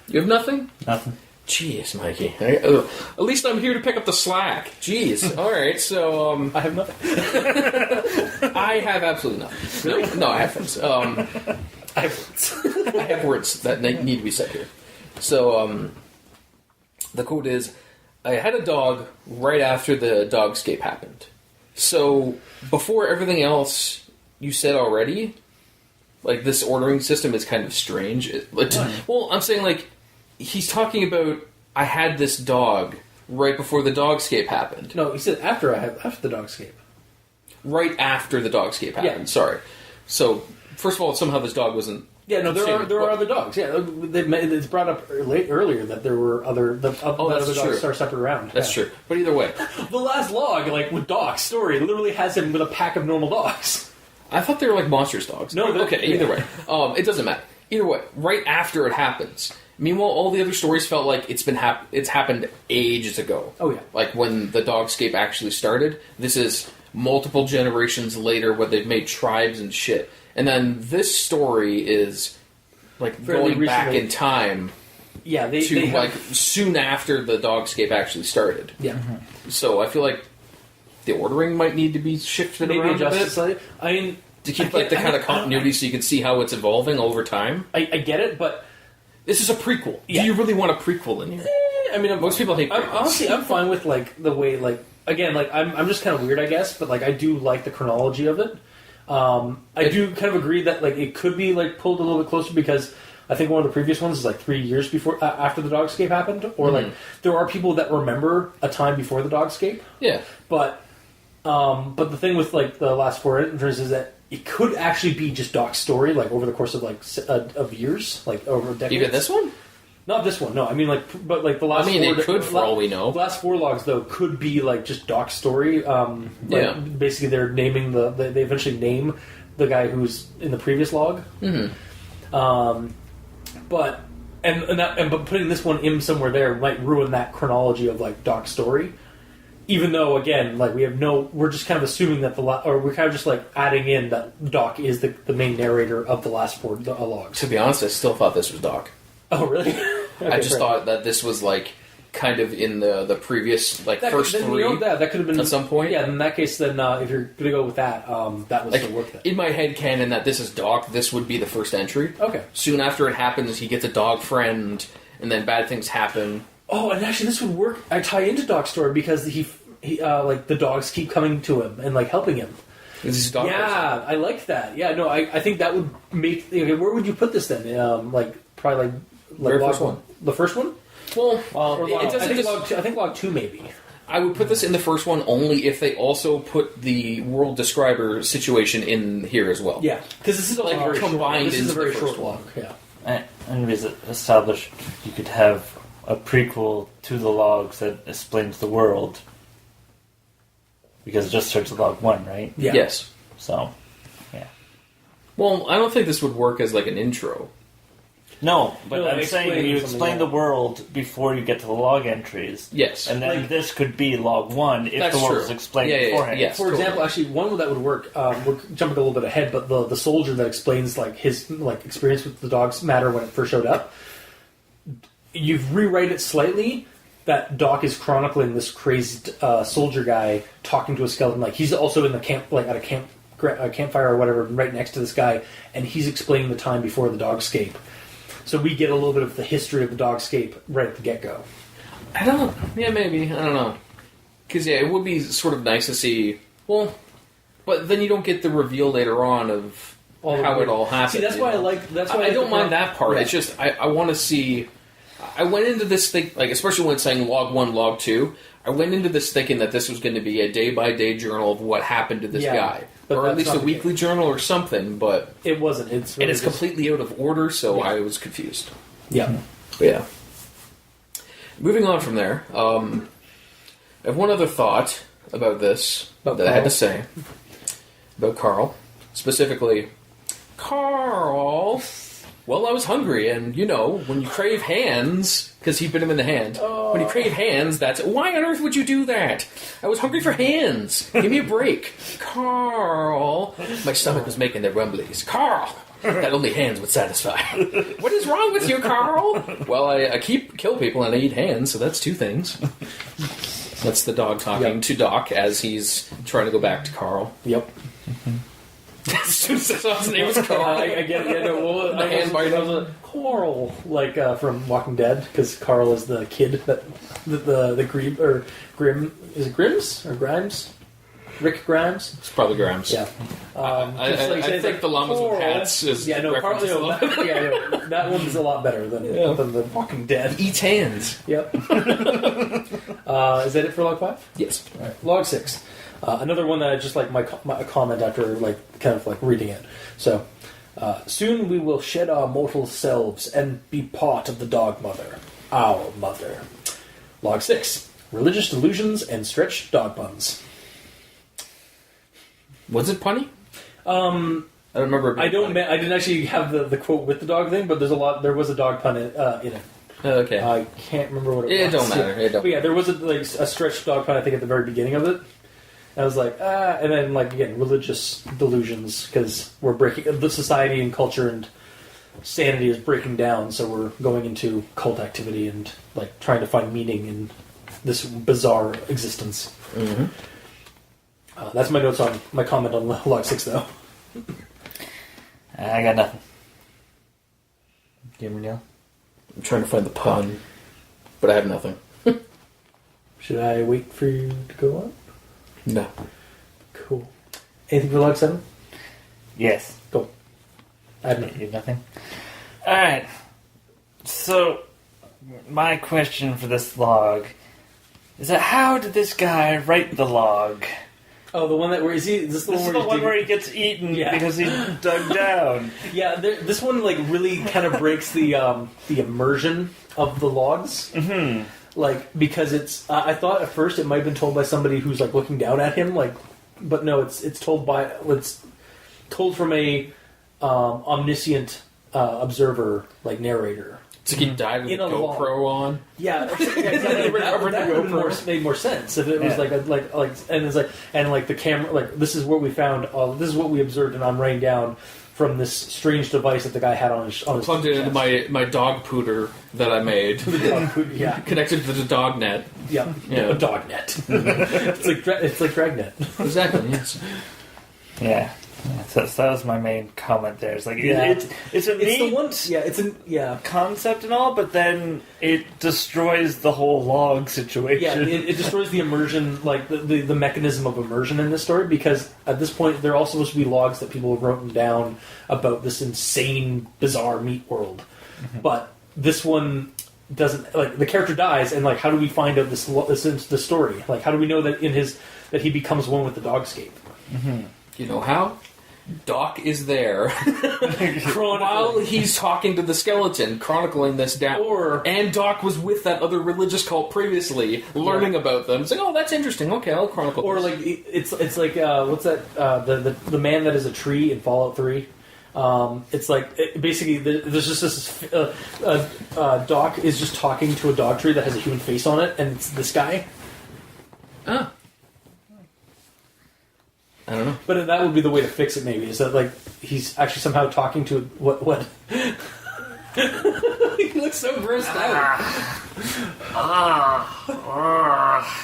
You have nothing? Nothing. Jeez, Mikey. At least I'm here to pick up the slack. Jeez. All right, so I have nothing. I have absolutely nothing. Really? No, I have things. I have words. I have words that need to be said here. So, the quote is, I had a dog right after the Dogscape happened. So, before everything else you said already, like, this ordering system is kind of strange. Well, I'm saying, like, he's talking about, I had this dog right before the Dogscape happened. No, he said after the Dogscape. Right after the Dogscape happened, Yeah. sorry. So, first of all, somehow this dog wasn't... Yeah, no, there are other dogs. Yeah, it's brought up earlier that there were other other dogs are separate around. That's true. But either way, the last log, like with Doc's story, literally has him with a pack of normal dogs. I thought they were like monsters dogs. No, okay. Either way, it doesn't matter. Either way, right after it happens. Meanwhile, all the other stories felt like it's happened ages ago. Oh yeah, like when the Dogscape actually started. This is multiple generations later, where they've made tribes and shit. And then this story is like fairly going back recently. in time. Yeah, they like soon after the Dogscape actually started. Yeah. So I feel like the ordering might need to be shifted maybe around a adjusted bit slightly. I mean, to keep like the kind of continuity, so you can see how it's evolving over time. I get it, but This is a prequel. Yeah. Do you really want a prequel in here? I mean, Most people hate prequels. Honestly, I'm fine with like the way again I'm just kind of weird, I guess, but like I do like the chronology of it. I do kind of agree that like it could be like pulled a little bit closer because I think one of the previous ones is like 3 years before after the Dogscape happened, or like there are people that remember a time before the Dogscape. Yeah, but the thing with like the last 4 entries is that it could actually be just Doc's story, like over the course of like of years, like over decades. even this one. Not this one, no. I mean, but like the last. I mean, 4 it could, for all we know. The last 4 logs, though, could be like just Doc's story. Yeah. Basically, they're naming they eventually name the guy who's in the previous log. Mm-hmm. But but putting this one in somewhere there might ruin that chronology of like Doc's story. Even though, again, like we're just kind of assuming that or we're kind of just like adding in that Doc is the main narrator of the last 4 logs. To be honest, I still thought this was Doc. Oh, really? Okay, I just thought that this was like kind of in the previous like first 3 that could have been at some point. Yeah, in that case, then if you're going to go with that, that was Like the work. Then. in my head canon that this is Doc, this would be the first entry. Okay. Soon after it happens, he gets a dog friend, and then bad things happen. Oh, and actually, this would work. I tie into Doc's story because he like the dogs keep coming to him and like helping him. This is Doc. Yeah, I like that. Yeah, no, I think that would make. Okay, where would you put this then? Like probably like Very log first one. The first one. Well, Or log, it doesn't I think log 2 maybe. I would put this in the first one only if they also put the world describer situation in here as well. Yeah, because this is Like, a very combined short, this is a into very the short first log. one. Yeah. And it was established you could have a prequel to the logs that explains the world. Because it just starts at log 1, right? Yeah. Yes. So, yeah. Well, I don't think this would work as like an intro. No, but No, I'm saying explain you something explain like the that. world before you get to the log entries. Yes. And then Like- this could be log 1 if That's the world true. is explained Yeah, yeah, beforehand. yeah. For Totally. example, actually, one that would work. We're jumping a little bit ahead, but the soldier that explains like his like experience with the dog's matter when it first showed up. You've rewrite it slightly that Doc is chronicling this crazy soldier guy talking to a skeleton. Like he's also in the camp, like at a camp campfire or whatever right next to this guy, and he's explaining the time before the Dogscape. So we get a little bit of the history of the Dogscape right at the get-go. Yeah, maybe. I don't know. Because, yeah, it would be sort of nice to see... Well, but then you don't get the reveal later on of how it all happened. See, that's why I like... I don't mind that part. Right. It's just, I want to see... I went into this thing, like, especially when it's saying log 1, log 2, I went into this thinking that this was going to be a day-by-day journal of what happened to this guy. Or at least a weekly journal or something, but... It wasn't. And it's completely out of order, so I was confused. Yeah. But yeah. Moving on from there, I have one other thought about this that I had to say. About Carl. Specifically, Carl... Well, I was hungry, and, you know, when you crave hands, because he bit him in the hand, when you crave hands, that's... Why on earth would you do that? I was hungry for hands. Give me a break. Carl. My stomach was making their rumblies. Carl. That only hands would satisfy. What is wrong with you, Carl? Well, I kill people and I eat hands, so that's two things. That's the dog talking to Doc as he's trying to go back to Carl. Yep. As soon as I saw his name was Carl. I get it. Yeah, no, The hand bite. I was a Carl, like from Walking Dead, because Carl is the kid that the Grim is it Grims or Grimes? Rick Grimes. It's probably Grimes. Yeah. I think the llamas with hats is Carl. That one's a lot better than the Walking Dead. Eats hands. Yep. Is that it for log 5? Yes. All right. Log 6. Another one that I just like my comment after kind of reading it. So, soon we will shed our mortal selves and be part of the dog mother, our mother. Log 6. Religious delusions and stretched dog buns. Was it punny? I don't remember. I didn't actually have the quote with the dog thing, but there was a dog pun in it. Okay. I can't remember what it was. It don't matter. But yeah, there was a stretched dog pun, I think, at the very beginning of it. I was like, and then again, religious delusions, because we're breaking, the society and culture and sanity is breaking down, so we're going into cult activity and trying to find meaning in this bizarre existence. Mm-hmm. That's my notes on my comment on log 6, though. I got nothing. Give me Neil. I'm trying to find the pun, but I have nothing. Should I wait for you to go on? No. Cool. Anything for log 7? Yes. Go. I have nothing. You have nothing? Alright. So, my question for this log is that how did this guy write the log? Oh, the one that where is he? Is this the one where he gets eaten because he dug down. Yeah, this one really kind of breaks the immersion of the logs. Mm-hmm. Because it's. I thought at first it might have been told by somebody who's looking down at him, but no, it's told from a omniscient observer, narrator. So he died with a GoPro on. Yeah, exactly. that would have made more sense if it was the camera. This is what we found. This is what we observed, and I'm writing down from this strange device that the guy had on his plugged it into my dog pooter that I made. The dog pooter, yeah, connected to the dog net. Yeah, a dog net. it's like Dragnet. Exactly. Yes. Yeah. So that was my main comment there. It's it's a neat concept and all, but then it destroys the whole log situation. Yeah, it destroys the immersion, the mechanism of immersion in this story, because at this point they're all supposed to be logs that people have written down about this insane, bizarre meat world. Mm-hmm. But this one doesn't. The character dies, and how do we find out this the story? How do we know that that he becomes one with the Dogscape? Mm-hmm. You know how? Doc is there while he's talking to the skeleton, chronicling this down. And Doc was with that other religious cult previously, learning about them. It's oh, that's interesting. Okay, I'll chronicle. Or this. it's like what's that? The man that is a tree in Fallout 3. It's basically there's just this Doc is just talking to a dog tree that has a human face on it, and it's this guy. Ah. I don't know. But that would be the way to fix it, maybe, is that he's actually somehow talking to what He looks so grossed out.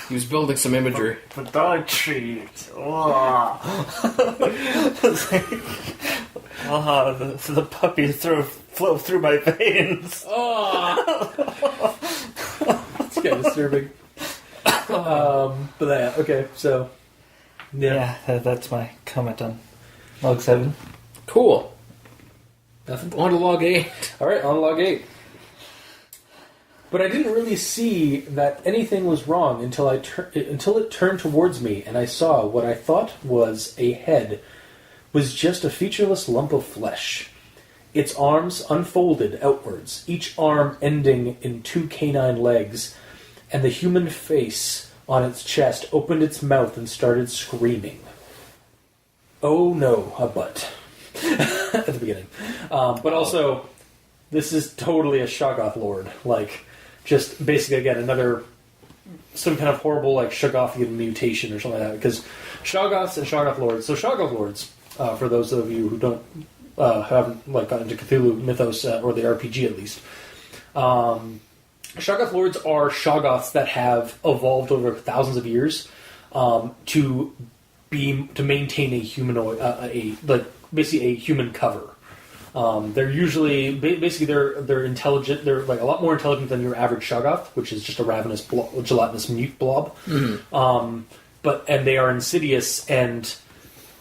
He was building some imagery. The dog treat. The puppy flow through my veins. It's kind of disturbing. But yeah, okay, so Yeah, that's my comment on log 7. Cool. nothing. On to log 8. All right, on log 8. But I didn't really see that anything was wrong until it turned towards me, and I saw what I thought was a head was just a featureless lump of flesh. Its arms unfolded outwards, each arm ending in 2 canine legs, and the human face on its chest opened its mouth and started screaming. Oh no, a butt. At the beginning. But also, this is totally a Shoggoth Lord. Like, just basically, again, some kind of horrible, like, Shoggothian mutation or something like that. Because Shoggoths and Shoggoth Lords, so Shoggoth Lords, for those of you who don't, haven't, like, gotten into Cthulhu mythos, or the RPG at least, Shoggoth Lords are Shoggoths that have evolved over thousands of years, to maintain a humanoid, basically a human cover. They're usually they're intelligent. They're like a lot more intelligent than your average Shoggoth, which is just a ravenous, gelatinous mute blob. Mm-hmm. And they are insidious and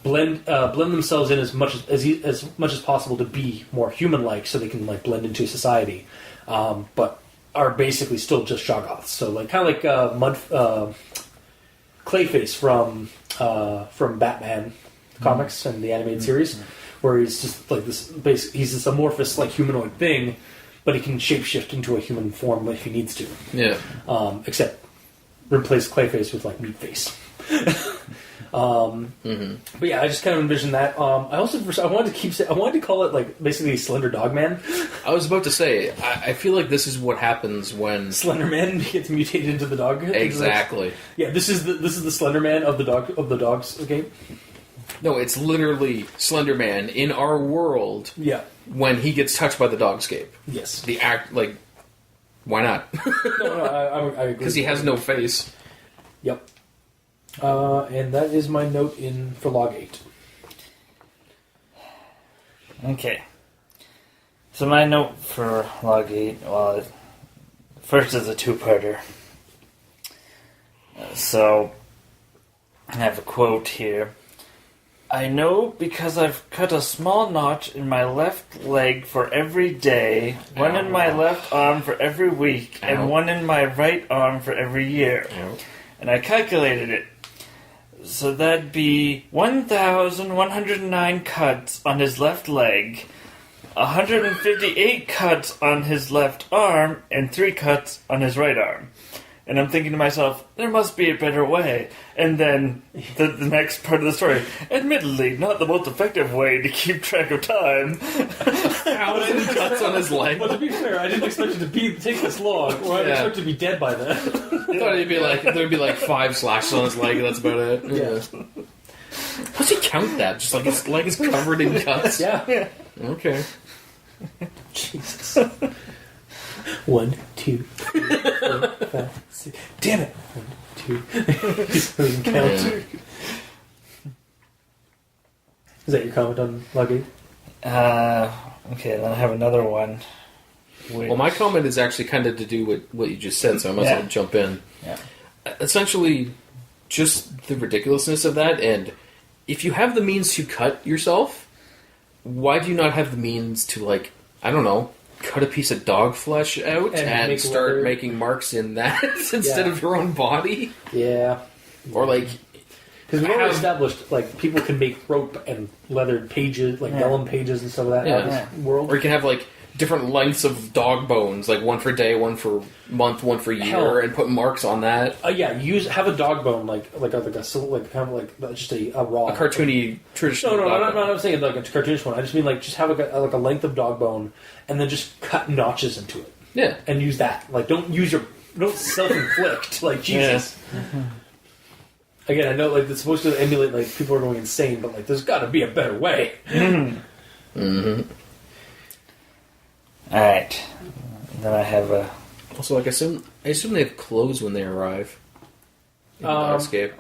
blend themselves in as much as possible to be more human-like, so they can like blend into society. But are basically still just Shoggoths. So like kind of like Clayface from Batman comics and the animated series, where he's just like this. He's this amorphous like humanoid thing, but he can shapeshift into a human form if he needs to. Yeah. Except replace Clayface with like Meatface. But yeah, I just kind of envisioned that. I wanted to call it like basically Slender Dog Man. I was about to say, I feel like this is what happens when Slender Man gets mutated into the dog. Exactly. Yeah, this is the Slender Man of the dogs game. No, it's literally Slender Man in our world. Yeah. When he gets touched by the Dogscape. Yes. The act, like, why not? I agree. Because he has no face. Yep. And that is my note for log 8. Okay. So my note for log 8, well, first is a two-parter. So, I have a quote here. I know because I've cut a small notch in my left leg for every day, one in my left arm for every week, and one in my right arm for every year. And I calculated it. So that'd be 1,109 cuts on his left leg, 158 cuts on his left arm, and 3 cuts on his right arm. And I'm thinking to myself, there must be a better way. And then the next part of the story, admittedly, not the most effective way to keep track of time. How many cuts on his leg? But to be fair, I didn't expect it to take this long, or I'd expect it to be dead by then. I thought there'd be like 5 slashes on his leg, and that's about it. Yeah. How's he count that? Just like his leg is covered in cuts? Yeah. Okay. Jesus. 1, 2, 3, 4, 5, 6. Damn it! 1, 2. Doesn't count. Yeah. Is that your comment on log 8? Okay, then I have another one. Well, my comment is actually kind of to do with what you just said, so I might as well jump in. Yeah. Essentially, Just the ridiculousness of that, and if you have the means to cut yourself, why do you not have the means to, like, I don't know, cut a piece of dog flesh out and start making marks in that instead of your own body? Yeah. Or, like... Because we've already established, like, people can make rope and leathered pages, like vellum pages and stuff like that in this world. Or you can have, like, different lengths of dog bones, like one for day, one for month, one for year, and put marks on that. Have a dog bone, just a raw... A cartoony, traditional No, I'm not saying like a cartoonish one. I just mean, like, just have a length of dog bone, and then just cut notches into it. Yeah. And use that. Like, don't self-inflict. Like, Jesus. Yeah. Again, I know, like, it's supposed to emulate, like, people are going insane, but, like, there's got to be a better way. Mm-hmm. Alright. Then Also, like I assume they have clothes when they arrive in Dogscape.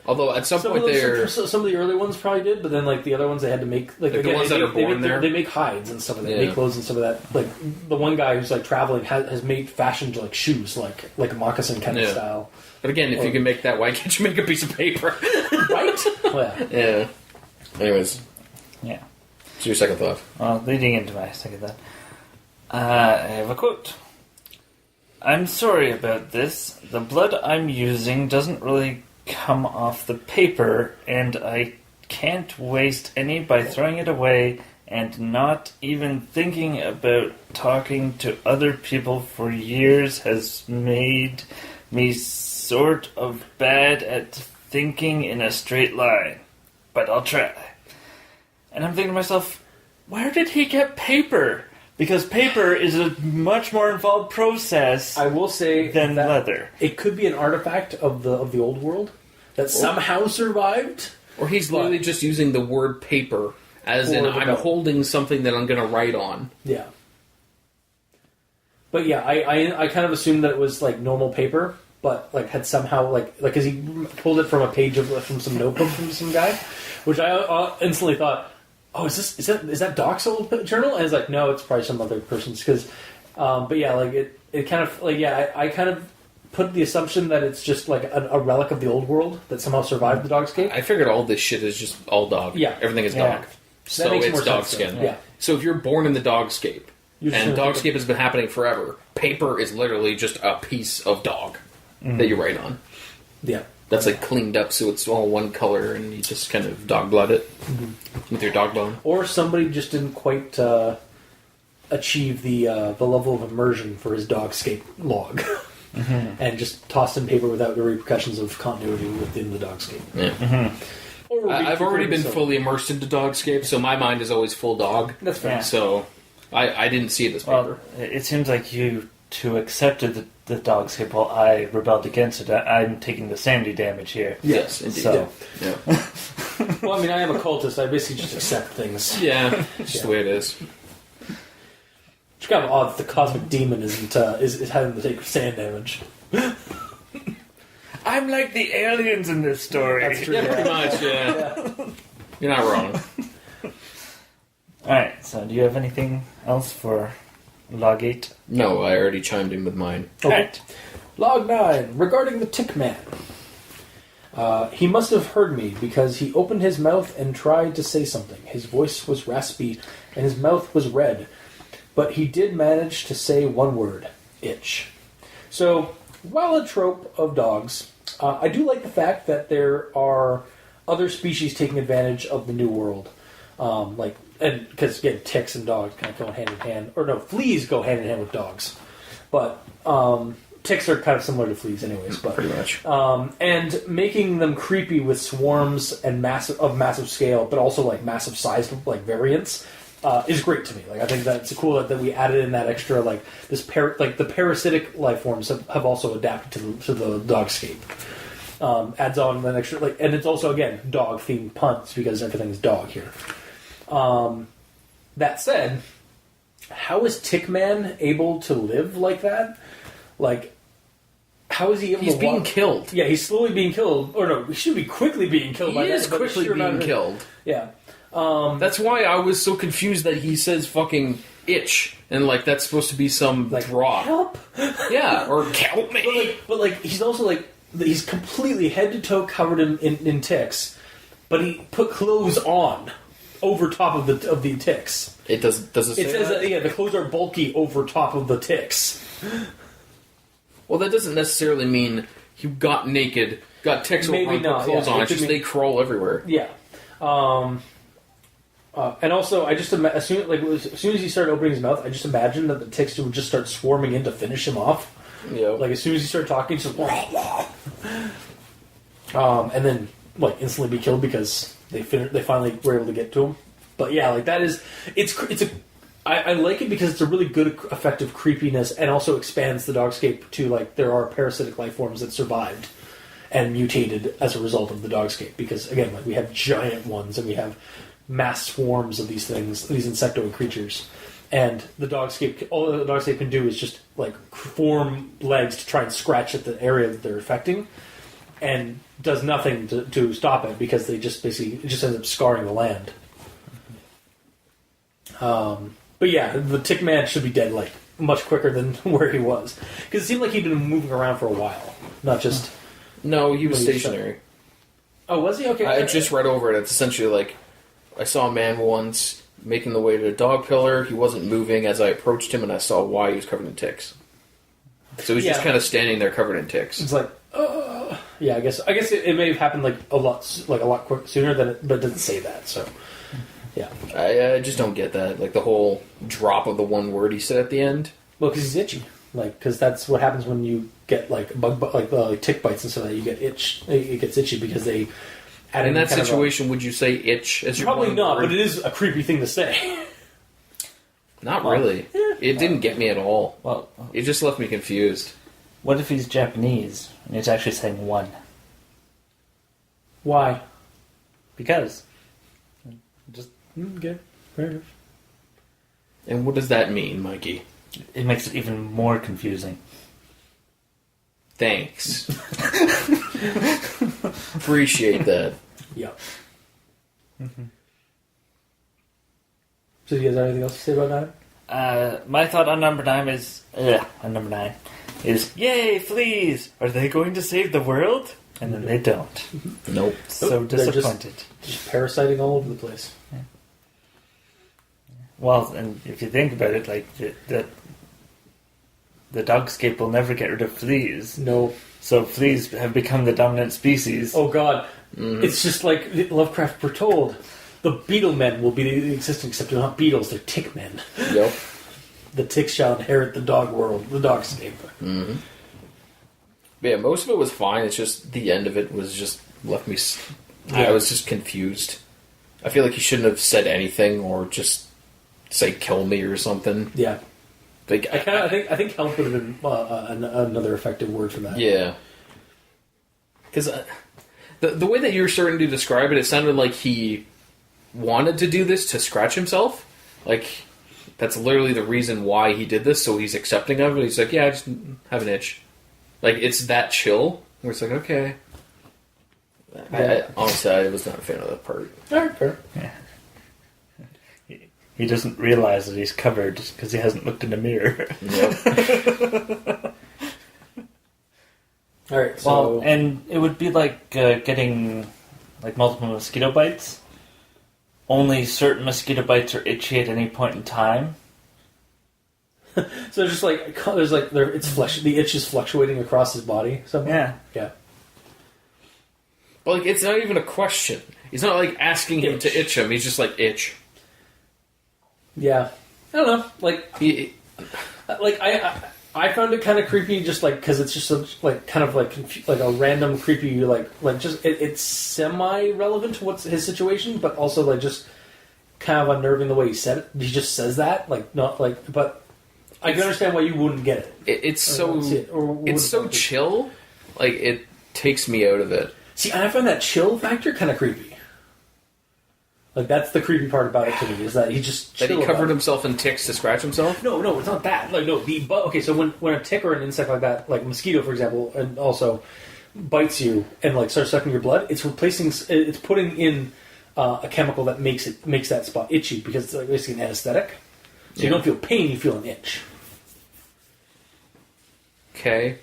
Although at some point some of the early ones probably did, but then like the other ones they had to make the ones that are born there. They make hides and stuff like that. They make clothes and stuff like that. Like the one guy who's like traveling has made fashioned like shoes, like a moccasin kind of style. But again, if you can make that, why can't you make a piece of paper? Right? Well, yeah. Anyways. Yeah. What's your second thought? Well, leading into my second thought, I have a quote. I'm sorry about this. The blood I'm using doesn't really come off the paper, and I can't waste any by throwing it away, and not even thinking about talking to other people for years has made me sort of bad at thinking in a straight line. But I'll try. And I'm thinking to myself, where did he get paper? Because paper is a much more involved process. I will say than that leather. It could be an artifact of the old world that somehow survived. Or he's literally just using the word paper as in I'm holding something that I'm going to write on. Yeah. But yeah, I kind of assumed that it was like normal paper, but like had somehow like because he pulled it from a page from some notebook from some guy, which I instantly thought, oh, is that Doc's old journal? And it's like, no, it's probably some other person's. Because, but yeah, like it kind of like I kind of put the assumption that it's just like a relic of the old world that somehow survived the Dogscape. I figured all this shit is just all dog. Yeah, everything is dog. So it's dog skin. Yeah. So if you're born in the Dogscape, and Dogscape has been happening forever, paper is literally just a piece of dog that you write on. Yeah. That's like cleaned up so it's all one color and you just kind of dog blood it with your dog bone. Or somebody just didn't quite achieve the level of immersion for his Dogscape log. And just tossed in paper without the repercussions of continuity within the Dogscape. Yeah. I've already been fully immersed into Dogscape, so my mind is always full dog. That's fair. Yeah. So I didn't see it as paper. Well, it seems like you two accepted the Dogscape while I rebelled against it. I'm taking the sanity damage here. Yes, indeed. So. Yeah. Well, I mean, I am a cultist. I basically just accept things. Yeah, it's just the way it is. It's kind of odd that the cosmic demon is having to take sand damage. I'm like the aliens in this story. That's true. Yeah, pretty much, yeah. You're not wrong. Alright, so do you have anything else for Log 8? No, I already chimed in with mine. Okay. Alright. Log 9, regarding the Tick Man. He must have heard me because he opened his mouth and tried to say something. His voice was raspy and his mouth was red. But he did manage to say one word, itch. So, while a trope of dogs, I do like the fact that there are other species taking advantage of the new world. Because, again, ticks and dogs kind of go hand in hand. Or no, fleas go hand in hand with dogs. But ticks are kind of similar to fleas anyways. But Pretty much. and making them creepy with swarms and massive scale, but also like massive size like variants. Is great to me. Like I think that's cool that we added in that extra like this the parasitic life forms have also adapted to the Dogscape. Adds on an extra and it's also again dog themed puns because everything's dog here. That said, how is Tickman able to live like that? Like, how is he able? He's to being walk? killed. Yeah, he's slowly being killed. Or no, he should be quickly being killed. He is quickly being killed. Yeah. That's why I was so confused that he says fucking itch and like that's supposed to be some Like drop. help. Yeah, or help me. But he's also he's completely head to toe covered in ticks, but he put clothes on over top of the ticks. It does it say It says that? the clothes are bulky over top of the ticks. Well, that doesn't necessarily mean he got naked, got ticks over Maybe and not, put clothes yeah. on. It It's just could they crawl everywhere. Yeah. And also, I just as soon as he started opening his mouth, I just imagined that the ticks would just start swarming in to finish him off. Yeah. Like as soon as he started talking, just and then instantly be killed because they finally were able to get to him. But yeah, that is I like it because it's a really good effective creepiness and also expands the Dogscape to there are parasitic life forms that survived and mutated as a result of the Dogscape because again we have giant ones and we have mass swarms of these things, these insectoid creatures. and all the Dogscape can do is just like form legs to try and scratch at the area that they're affecting, and does nothing to stop it because they just basically it just ends up scarring the land. But yeah, the Tick Man should be dead like much quicker than where he was, because it seemed like he'd been moving around for a while, not just. No, he was stationary. Oh, was he? Okay. I just read over it. It's essentially like I saw a man once making the way to a dog pillar. He wasn't moving as I approached him, and I saw why he was covered in ticks. So he's just kind of standing there covered in ticks. It's like, yeah. I guess it may have happened like a lot quicker sooner than it, but it doesn't say that. So, yeah. I just don't get that. Like the whole drop of the one word he said at the end. Well, because he's itchy. Like, because that's what happens when you get like like tick bites and so that you get itch. It gets itchy because they. In that situation, would you say itch as your probably not? word? But it is a creepy thing to say. Not really. It didn't get me at all. Well, It just left me confused. what if he's Japanese and he's actually saying one? Why? Because. Just Okay, fair enough. And what does that mean, Mikey? it makes it even more confusing. Thanks. Appreciate that. Yeah. So, do you guys have anything else to say about that? My thought on number 9 is yay, fleas! Are they going to save the world? And then they don't. Nope. So They're disappointed. Just parasiting all over the place. Well, and if you think about it, like the Dogscape will never get rid of fleas. No. So fleas have become the dominant species. Oh God, It's just like Lovecraft foretold. The beetle men will be existing, except they're not beetles; they're tick men. Yep. The ticks shall inherit the dog world, the Dogscape. Mm-hmm. Yeah, most of it was fine. It's just the end of it was just left me. I was just confused. I feel like he shouldn't have said anything or just say "kill me" or something. Yeah. Like, I think help would have been another effective word for that. Yeah. Because the way that you're starting to describe it, it sounded like he wanted to do this to scratch himself. Like, that's literally the reason why he did this, so he's accepting of it. He's like, yeah, I just have an itch. Like, it's that chill, where it's like, okay. Honestly, I was not a fan of that part. Alright, fair. Yeah. He doesn't realize that he's covered because he hasn't looked in a mirror. Yep. Alright, so... Well, and it would be like getting like multiple mosquito bites. Only certain mosquito bites are itchy at any point in time. So just like the itch is fluctuating across his body somehow. Yeah. But, like, it's not even a question. He's not, like, asking him to itch him. He's just like, itch. Yeah. I don't know. I found it kind of creepy, just like because it's just kind of a random creepy just it's semi-relevant to what's his situation, but also like just kind of unnerving the way he said it. He just says that but I can understand why you wouldn't get it. It's so chill. Like, it takes me out of it. See, and I find that chill factor kind of creepy. Like, that's the creepy part about it to me, is that he just chill. That he covered himself in ticks to scratch himself? No, it's not that. Like, no, okay, so when a tick or an insect like that, like a mosquito, for example, and also bites you and, like, starts sucking your blood, it's putting in a chemical that makes that spot itchy, because it's like basically an anesthetic. So you don't feel pain, you feel an itch. Okay.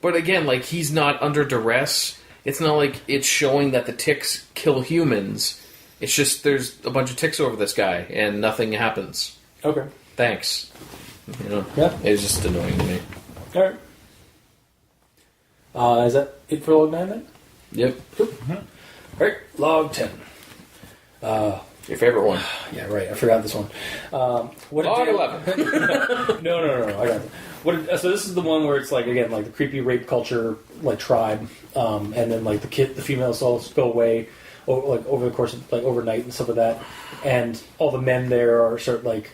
But again, like, he's not under duress. It's not like it's showing that the ticks kill humans. It's just there's a bunch of ticks over this guy, and nothing happens. Okay. Thanks. You know? Yeah. It's just annoying to me. Alright. Is that it for log 9 then? Yep. Cool. Alright, log 10. Your favorite one. Yeah, right. I forgot this one. Log 11. No. I got it. So this is the one where it's like, again, like the creepy rape culture, like tribe, and then like the female souls go away, over the course of like overnight and stuff like that, and all the men there are sort of like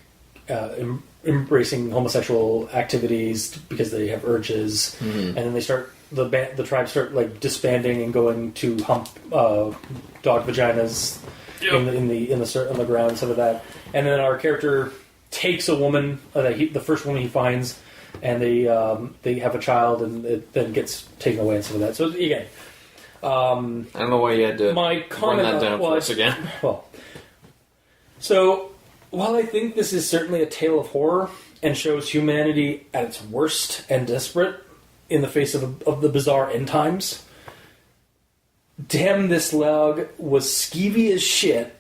embracing homosexual activities because they have urges, and then they start the tribe start like disbanding and going to hump dog vaginas. in the ground and stuff like that. And then our character takes a woman, the first woman he finds, and they have a child, and it then gets taken away and stuff like that. So again, I don't know why you had to my comment run that down for us again. Well, so while I think this is certainly a tale of horror and shows humanity at its worst and desperate in the face of the bizarre end times, damn, this log was skeevy as shit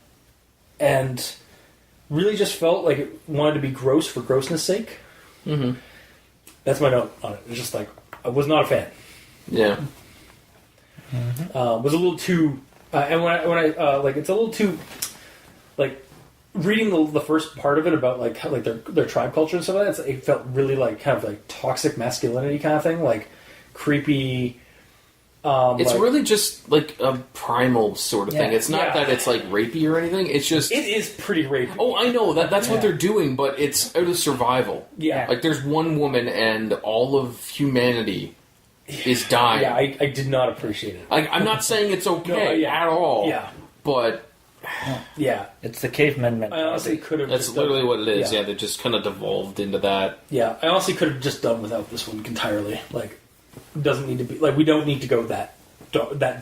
and really just felt like it wanted to be gross for grossness sake. Mm-hmm. That's my note on it. It's just like, I was not a fan. Yeah. Was a little too, and when I like, it's a little too, like, reading the first part of it about like their tribe culture and stuff like that. It felt really like kind of like toxic masculinity kind of thing, like creepy. It's like, really just like a primal sort of thing. It's not that it's like rapey or anything. It's just it is pretty rapey. Oh, I know that's what they're doing, but it's out of survival. Yeah, like there's one woman and all of humanity is dying. Yeah, I did not appreciate it. I'm not saying it's okay at all. Yeah, but yeah, it's the caveman mentality. I honestly could have. That's literally what it is. Yeah, they just kind of devolved into that. Yeah, I honestly could have just done without this one entirely. Like, it doesn't need to be like we don't need to go that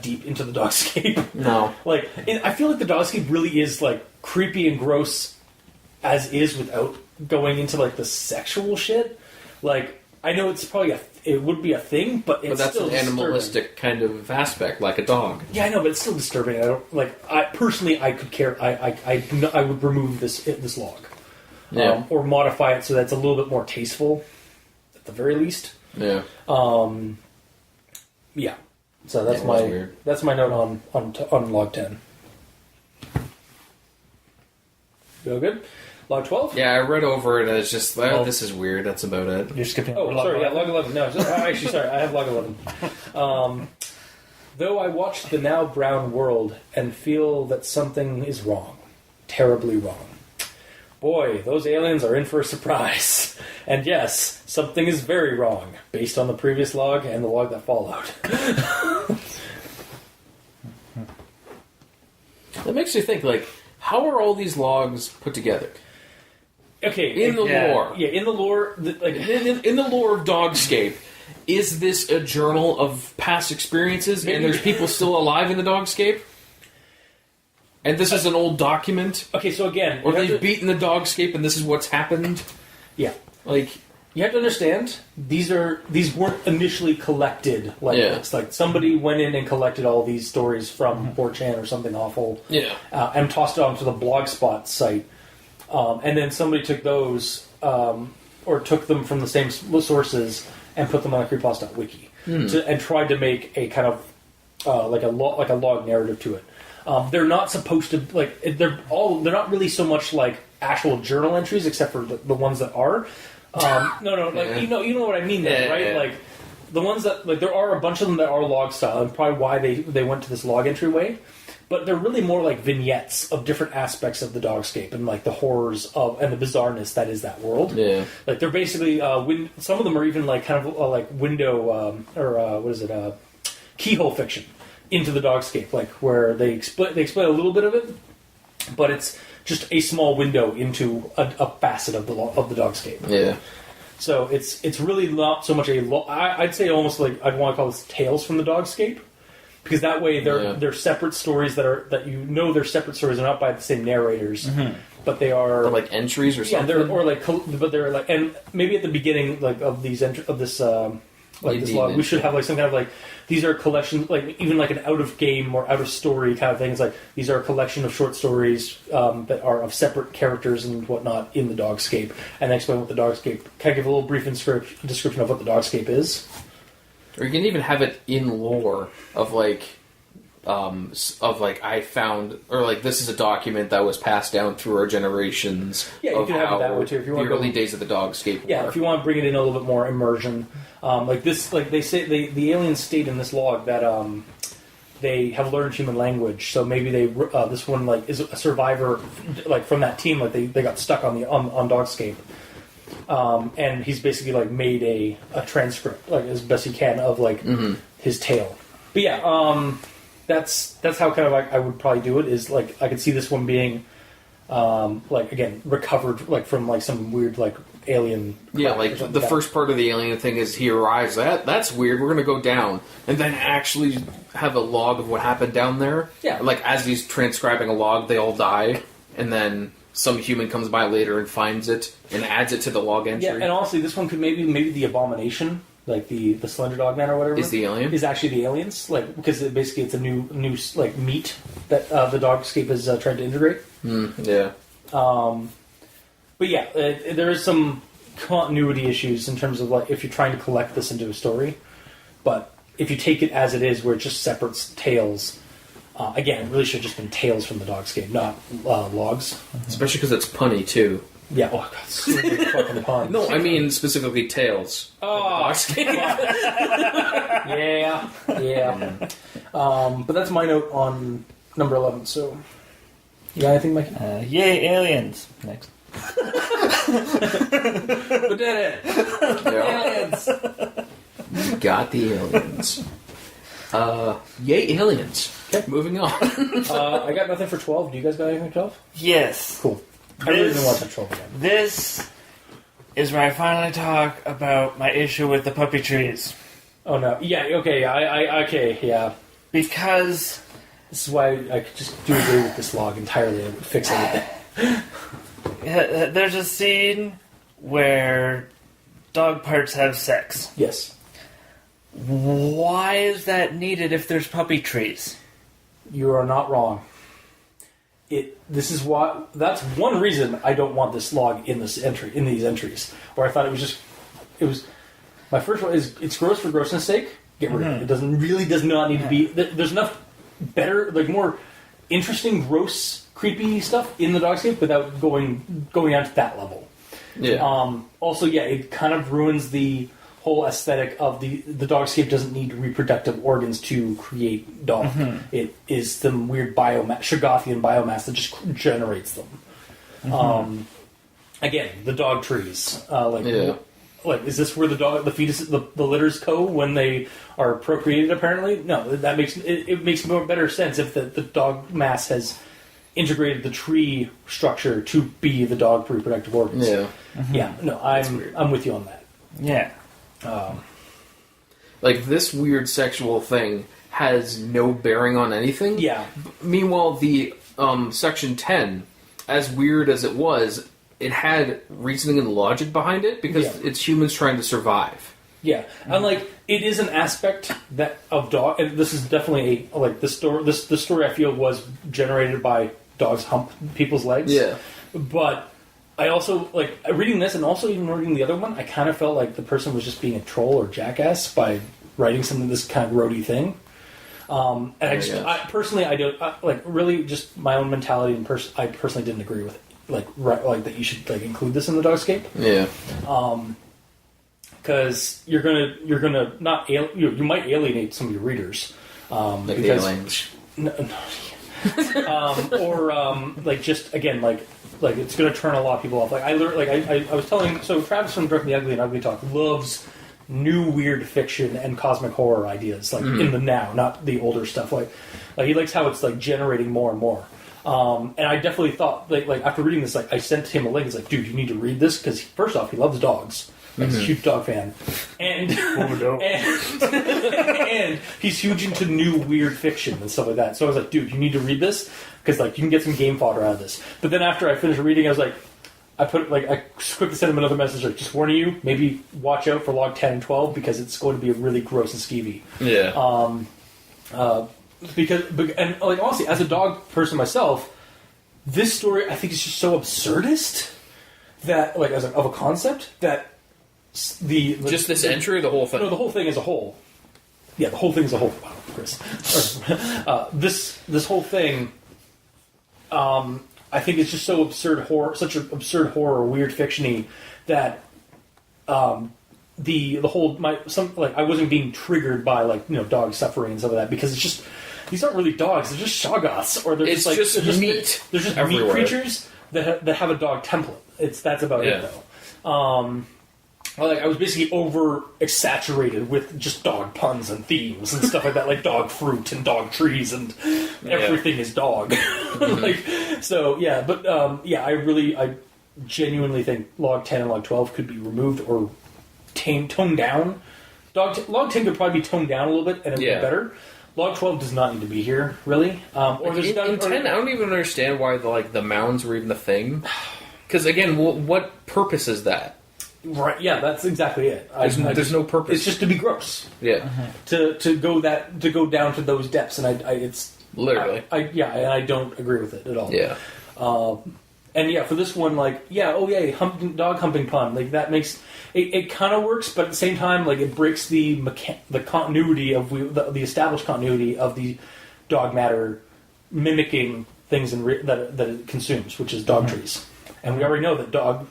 deep into the Dogscape. No, like I feel like the Dogscape really is like creepy and gross as is without going into like the sexual shit. Like I know it's probably it would be a thing, but that's still an animalistic kind of aspect, like a dog. Yeah, I know, but it's still disturbing. I don't like. I personally, I could care. I would remove this log, or modify it so that it's a little bit more tasteful, at the very least. Yeah. Yeah. So that's my note on log 10. Feel good? Log 12? Yeah, I read over it and it's just, this is weird. That's about it. You're skipping. Oh, sorry. Yeah, log 11. No, actually, sorry. I have log 11. Though I watch the now brown world and feel that something is wrong, terribly wrong. Boy, those aliens are in for a surprise. And yes, something is very wrong, based on the previous log and the log that followed. That makes you think, like, how are all these logs put together? Okay, in the lore. Yeah, in the lore. In the lore of Dogscape, is this a journal of past experiences and there's people still alive in the Dogscape? And this is an old document? Okay, so again... Or they've beaten the Dogscape and this is what's happened? Yeah. Like... You have to understand, these weren't initially collected like this. Like, somebody went in and collected all these stories from 4chan or something awful. Yeah. And tossed it onto the blogspot site. And then somebody took those, or took them from the same sources and put them on creepypasta.wiki. And tried to make a kind of, like a log narrative to it. They're not supposed to, like, they're not really so much like actual journal entries, except for the ones that are. No, like, you know what I mean there, right? Yeah. Like, the ones that, like, there are a bunch of them that are log style, and probably why they went to this log entry way, but they're really more like vignettes of different aspects of the Dogscape, and like the horrors of, and the bizarreness that is that world. Yeah. Like, they're basically, some of them are even like kind of like window, keyhole fiction into the Dogscape, like, where they explain a little bit of it, but it's just a small window into a facet of the Dogscape. Yeah. So it's really not so much I'd say almost like I'd want to call this tales from the Dogscape, because that way they're separate stories that they're separate stories. They're not by the same narrators, but they are they're like entries or something. Yeah, they're like, and maybe at the beginning like of this log, we should have like some kind of like, these are collections, like even like an out of game or out of story kind of things. Like, these are a collection of short stories that are of separate characters and whatnot in the Dogscape, and explain what the Dogscape. Can I give a little brief description of what the Dogscape is? Or you can even have it in lore of like I found, or like, this is a document that was passed down through our generations. Yeah, you can have it that way too. If you want the early days of the Dogscape. Yeah, if you want to bring it in a little bit more immersion, like this, like they say, the aliens state in this log that they have learned human language. So maybe this one like is a survivor, like from that team. Like they got stuck on Dogscape, and he's basically like made a transcript, like as best he can, of like his tale. But yeah. that's how kind of like I would probably do it. Is like I could see this one being, like again recovered like from like some weird like alien. Yeah, like the first part of the alien thing is he arrives. That's weird. We're gonna go down, and then actually have a log of what happened down there. Yeah, like as he's transcribing a log, they all die, and then some human comes by later and finds it and adds it to the log entry. Yeah, and honestly, this one could maybe the abomination, like the Slender Dog Man or whatever, is the alien. Is actually the aliens, like because basically it's a new like meat that the Dogscape is trying to integrate. Yeah. But yeah, there is some continuity issues in terms of like if you're trying to collect this into a story, but if you take it as it is, where it just separates tales. Again, it really should have just been tales from the Dogscape, not logs. Especially because it's punny too. Yeah. Oh god, so many fucking puns. No, I mean specifically tales. Oh, yeah. But that's my note on number 11. So, you got anything, Mike? Yay, aliens. Next. We did it. Aliens. You got the aliens. Yay, aliens. Okay, moving on. I got nothing for 12. Do you guys got anything for 12? Yes. Cool. I really didn't watch that 12 again. This is where I finally talk about my issue with the puppy trees. Oh no. Yeah. Okay. Okay. Yeah. Because this is why I could just do away with this log entirely and fix everything. There's a scene where dog parts have sex. Yes. Why is that needed if there's puppy trees? You are not wrong. This is why. That's one reason I don't want this log in these entries. Where I thought it was. My first one is it's gross for grossness' sake. Get rid of it. It does not need to be. There's enough better, like more interesting, gross, creepy stuff in the Dogscape without going down to that level. Yeah. Also, yeah, it kind of ruins the whole aesthetic of the Dogscape doesn't need reproductive organs to create dog. It is some weird Shogothian biomass that just generates them. Again, the dog trees. Like, is this where the fetus, the litters go when they are procreated? Apparently, no. That makes it makes better sense if the dog mass has integrated the tree structure to be the dog reproductive organs. Yeah. Yeah. No, I'm with you on that. Yeah. Like, this weird sexual thing has no bearing on anything. Yeah. Meanwhile, the Section 10, as weird as it was, it had reasoning and logic behind it because it's humans trying to survive. Yeah. And, like, it is an aspect that of dog... And this is definitely the story I feel was generated by dogs hump people's legs. Yeah. But... I also, like, reading this and also even reading the other one, I kind of felt like the person was just being a troll or jackass by writing something this kind of roady thing. And I personally, I don't, like, really just my own mentality and I personally didn't agree with it. Like that you should, like, include this in the Dogscape. Yeah. Because you're gonna not, you might alienate some of your readers. Like the aliens. Like, just, again, like it's going to turn a lot of people off. Like I was telling, so Travis from Directly Ugly and Ugly Talk loves new weird fiction and cosmic horror ideas, like in the now, not the older stuff. Like he likes how it's like generating more and more. And I definitely thought, like after reading this, like I sent him a link. It's like, dude, you need to read this because first off, he loves dogs. He's a huge dog fan, and and he's huge into new weird fiction and stuff like that. So I was like, dude, you need to read this because like you can get some game fodder out of this. But then after I finished reading, I was like, I quickly sent him another message like, just warning you, maybe watch out for log 10 and 12 because it's going to be really gross and skeevy. Yeah. And like honestly, as a dog person myself, this story I think is just so absurdist that like of a concept that. Just this entry or the whole thing? No, the whole thing as a whole. Yeah, the whole thing as a whole. Wow, Chris. This whole thing, I think it's just so absurd horror, such an absurd horror, weird fiction-y, that the whole I wasn't being triggered by dog suffering and stuff like that because it's just these aren't really dogs, they're just shoggoths or they're it's just meat. They're just everywhere. meat creatures that have a dog template. That's about it though. I was basically over-exaggerated with just dog puns and themes and stuff like that, like dog fruit and dog trees and everything is dog. I genuinely think log 10 and log 12 could be removed or toned down. Log 10 could probably be toned down a little bit and it would be better. Log 12 does not need to be here, really. In 10, I don't even understand why the mounds were even a thing. Because, again, what purpose is that? Right, yeah, that's exactly it. There's no purpose. It's just to be gross. Yeah. To go down to those depths, and it's literally. I don't agree with it at all. Yeah. For this one, dog humping pun, that makes it kind of works, but at the same time, it breaks the continuity of the established continuity of the dog matter mimicking things that it consumes, which is dog trees, and we already know that dog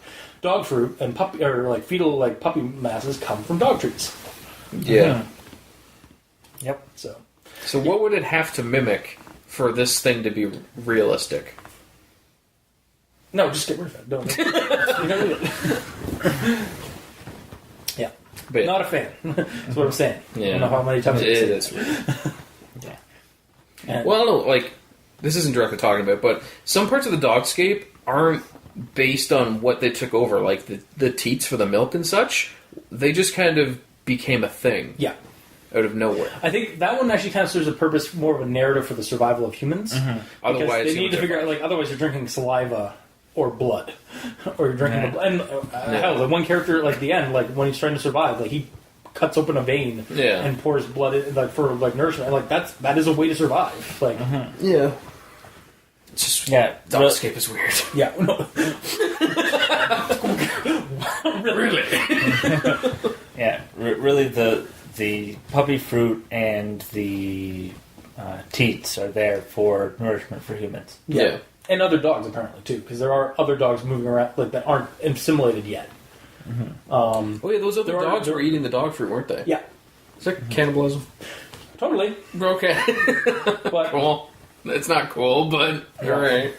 fruit and puppy fetal puppy masses come from dog trees. Yeah. Yep. So what would it have to mimic for this thing to be realistic? No, just get rid of it. Don't. You don't need it. Yeah. But not a fan. That's what I'm saying. Yeah. I don't know how many times it is. Yeah. Well, no, this isn't directly talking about, but some parts of the Dogscape aren't based on what they took over, like the teats for the milk and such. They just kind of became a thing. Yeah. Out of nowhere. I think that one actually kind of serves a purpose, more of a narrative for the survival of humans. Mm-hmm. Otherwise, they need to figure out, otherwise you're drinking saliva or blood. Or you're drinking and hell, the one character, at the end, when he's trying to survive, he cuts open a vein and pours blood in, for nourishment. That is a way to survive. Yeah. It's just Dogscape is weird. Yeah, no. Really? Yeah, really the puppy fruit and the teats are there for nourishment for humans. Yeah. And other dogs, apparently, too, because there are other dogs moving around that aren't assimilated yet. Mm-hmm. Those other dogs were eating the dog fruit, weren't they? Yeah. Is that cannibalism? Totally. Okay. But, cool. It's not cool, but alright.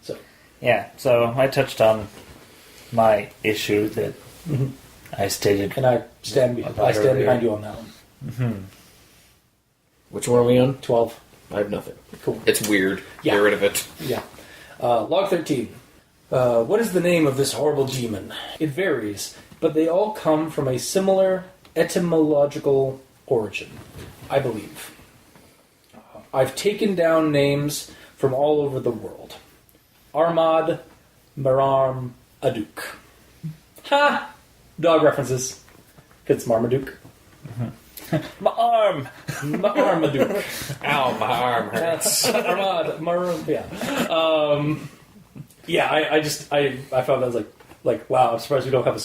So I touched on my issue that I stated. And I stand behind you on that one. Mm-hmm. Which one are we on? 12. I have nothing. Cool. It's weird. Yeah. Get rid of it. Yeah. Log 13. What is the name of this horrible demon? It varies, but they all come from a similar etymological origin, I believe. I've taken down names from all over the world. Armad, Maram, Aduk. Ha! Dog references. It's Marmaduke. My arm! Marmaduke. Ow, my arm hurts. Armad, Maram, I found that was wow, I'm surprised we don't have a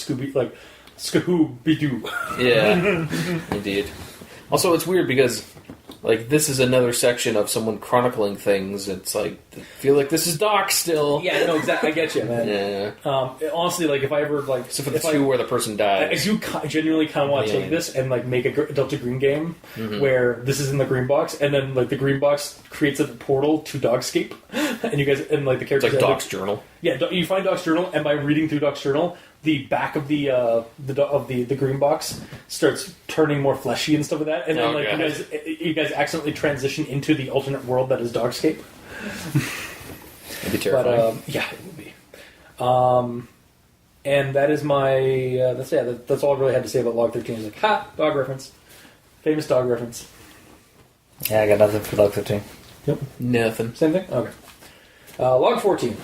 Scooby-Doo. Yeah, indeed. Also, it's weird because, this is another section of someone chronicling things. It's I feel like this is Doc still. Yeah, no, exactly. I get you, man. Yeah. Honestly, if I ever, So for the two where the person dies. I do genuinely kind of want to take this and, make a Delta Green game where this is in the green box, and then, the green box creates a portal to Dogscape, and you guys, and, the characters... It's Doc's journal. Yeah, you find Doc's journal, and by reading through Doc's journal, the back of the green box starts turning more fleshy and stuff like that, and then you guys accidentally transition into the alternate world that is Dogscape. It'd be terrifying. But it would be. And that is my that's all I really had to say about Log 13. Is dog reference, famous dog reference. Yeah, I got nothing for Log 15. Yep, Nothing. same thing. Okay. Log 14.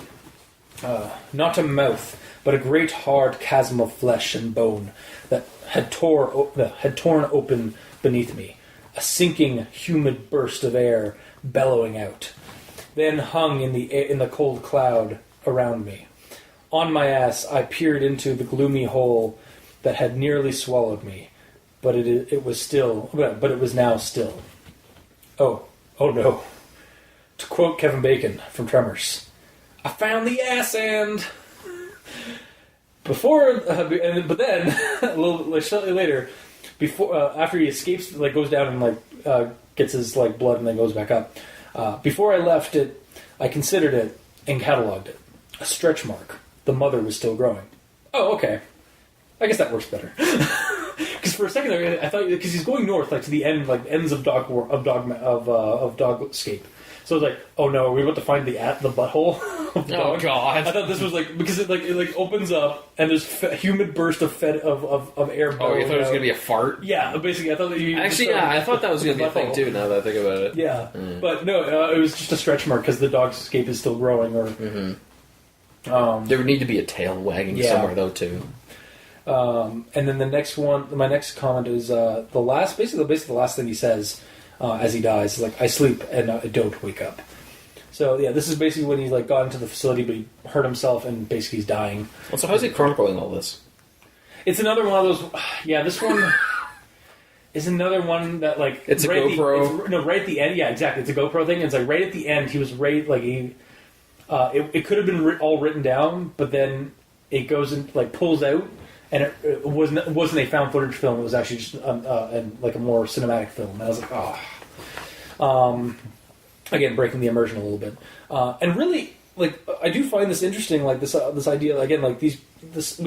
Not a mouth, but a great hard chasm of flesh and bone that had torn open beneath me, a sinking, humid burst of air bellowing out, then hung in the cold cloud around me. On my ass, I peered into the gloomy hole that had nearly swallowed me, but it was now still. Oh no! To quote Kevin Bacon from Tremors, I found the ass end. But then a little shortly later, after he escapes, goes down and gets his blood and then goes back up. Before I left it, I considered it and cataloged it. A stretch mark. The mother was still growing. Oh, okay. I guess that works better. Because for a second there, I thought because he's going north, like to the end, like ends of Dogscape. So I was like, oh no, are we about to find the butthole of the dog? God! I thought this was like because it opens up and there's a humid burst of air. Oh, you thought it was gonna be a fart? Yeah, basically, I thought that you actually, yeah, I thought that was gonna be a thing too. Now that I think about it, yeah, but no, it was just a stretch mark because the Dogscape is still growing. Or there would need to be a tail wagging somewhere though too. And then the next one, my next comment is the last thing he says as he dies is like, "I sleep and I don't wake up." So yeah, this is basically when he's like got into the facility, but he hurt himself and basically he's dying. Well, so how's he chronicling all this? It's another one of those. Yeah, this one is another one that like it's a GoPro. Right at the end. Yeah, exactly. It's a GoPro thing. It's like right at the end. He was like he. It could have been all written down, but then it goes and like pulls out. And it wasn't a found footage film. It was actually just like a more cinematic film. And I was like, oh. Again, breaking the immersion a little bit. And really, like, I do find this interesting. Like this idea again. Like we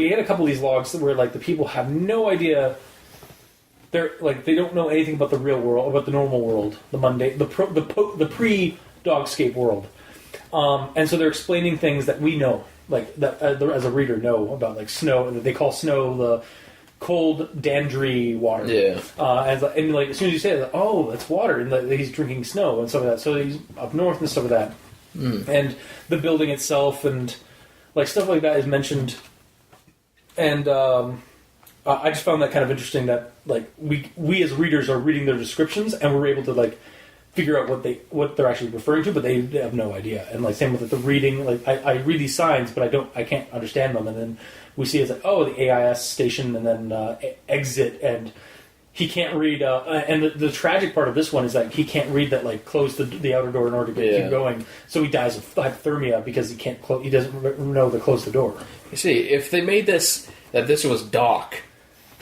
had a couple of these logs where like the people have no idea. They're like they don't know anything about the real world, about the normal world, the mundane, the pre-Dogscape world. And so they're explaining things that we know. Like that, as a reader, know about like snow. They call snow the cold dandry water. Yeah. And like as soon as you say it, like, oh, that's water, and he's drinking snow and stuff like that. So he's up north and stuff like that. And the building itself and like stuff like that is mentioned. And I just found that kind of interesting that like we as readers are reading their descriptions and we're able to like figure out what they're actually referring to, but they have no idea. And like same with the reading, like I read these signs, but I can't understand them. And then we see it's like, oh, the AIS station, and then exit, and he can't read. And the tragic part of this one is that he can't read that like close the outer door in order to keep going. So he dies of hypothermia because he can't he doesn't know to close the door. You see, if they made this was Doc,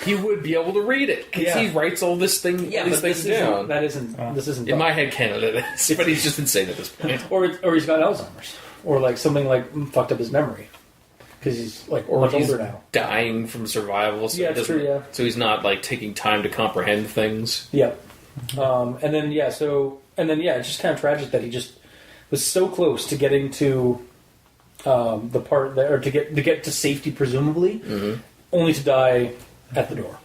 he would be able to read it because he writes all this thing. Yeah, these things down. This isn't. In my head, canon it is, but he's just insane at this point. Or he's got Alzheimer's, or like something like fucked up his memory because he's like much older now, dying from survival. So that's true. Yeah, so he's not like taking time to comprehend things. Yeah, and then it's just kind of tragic that he just was so close to getting to the part there, or to get to safety, presumably, only to die at the door.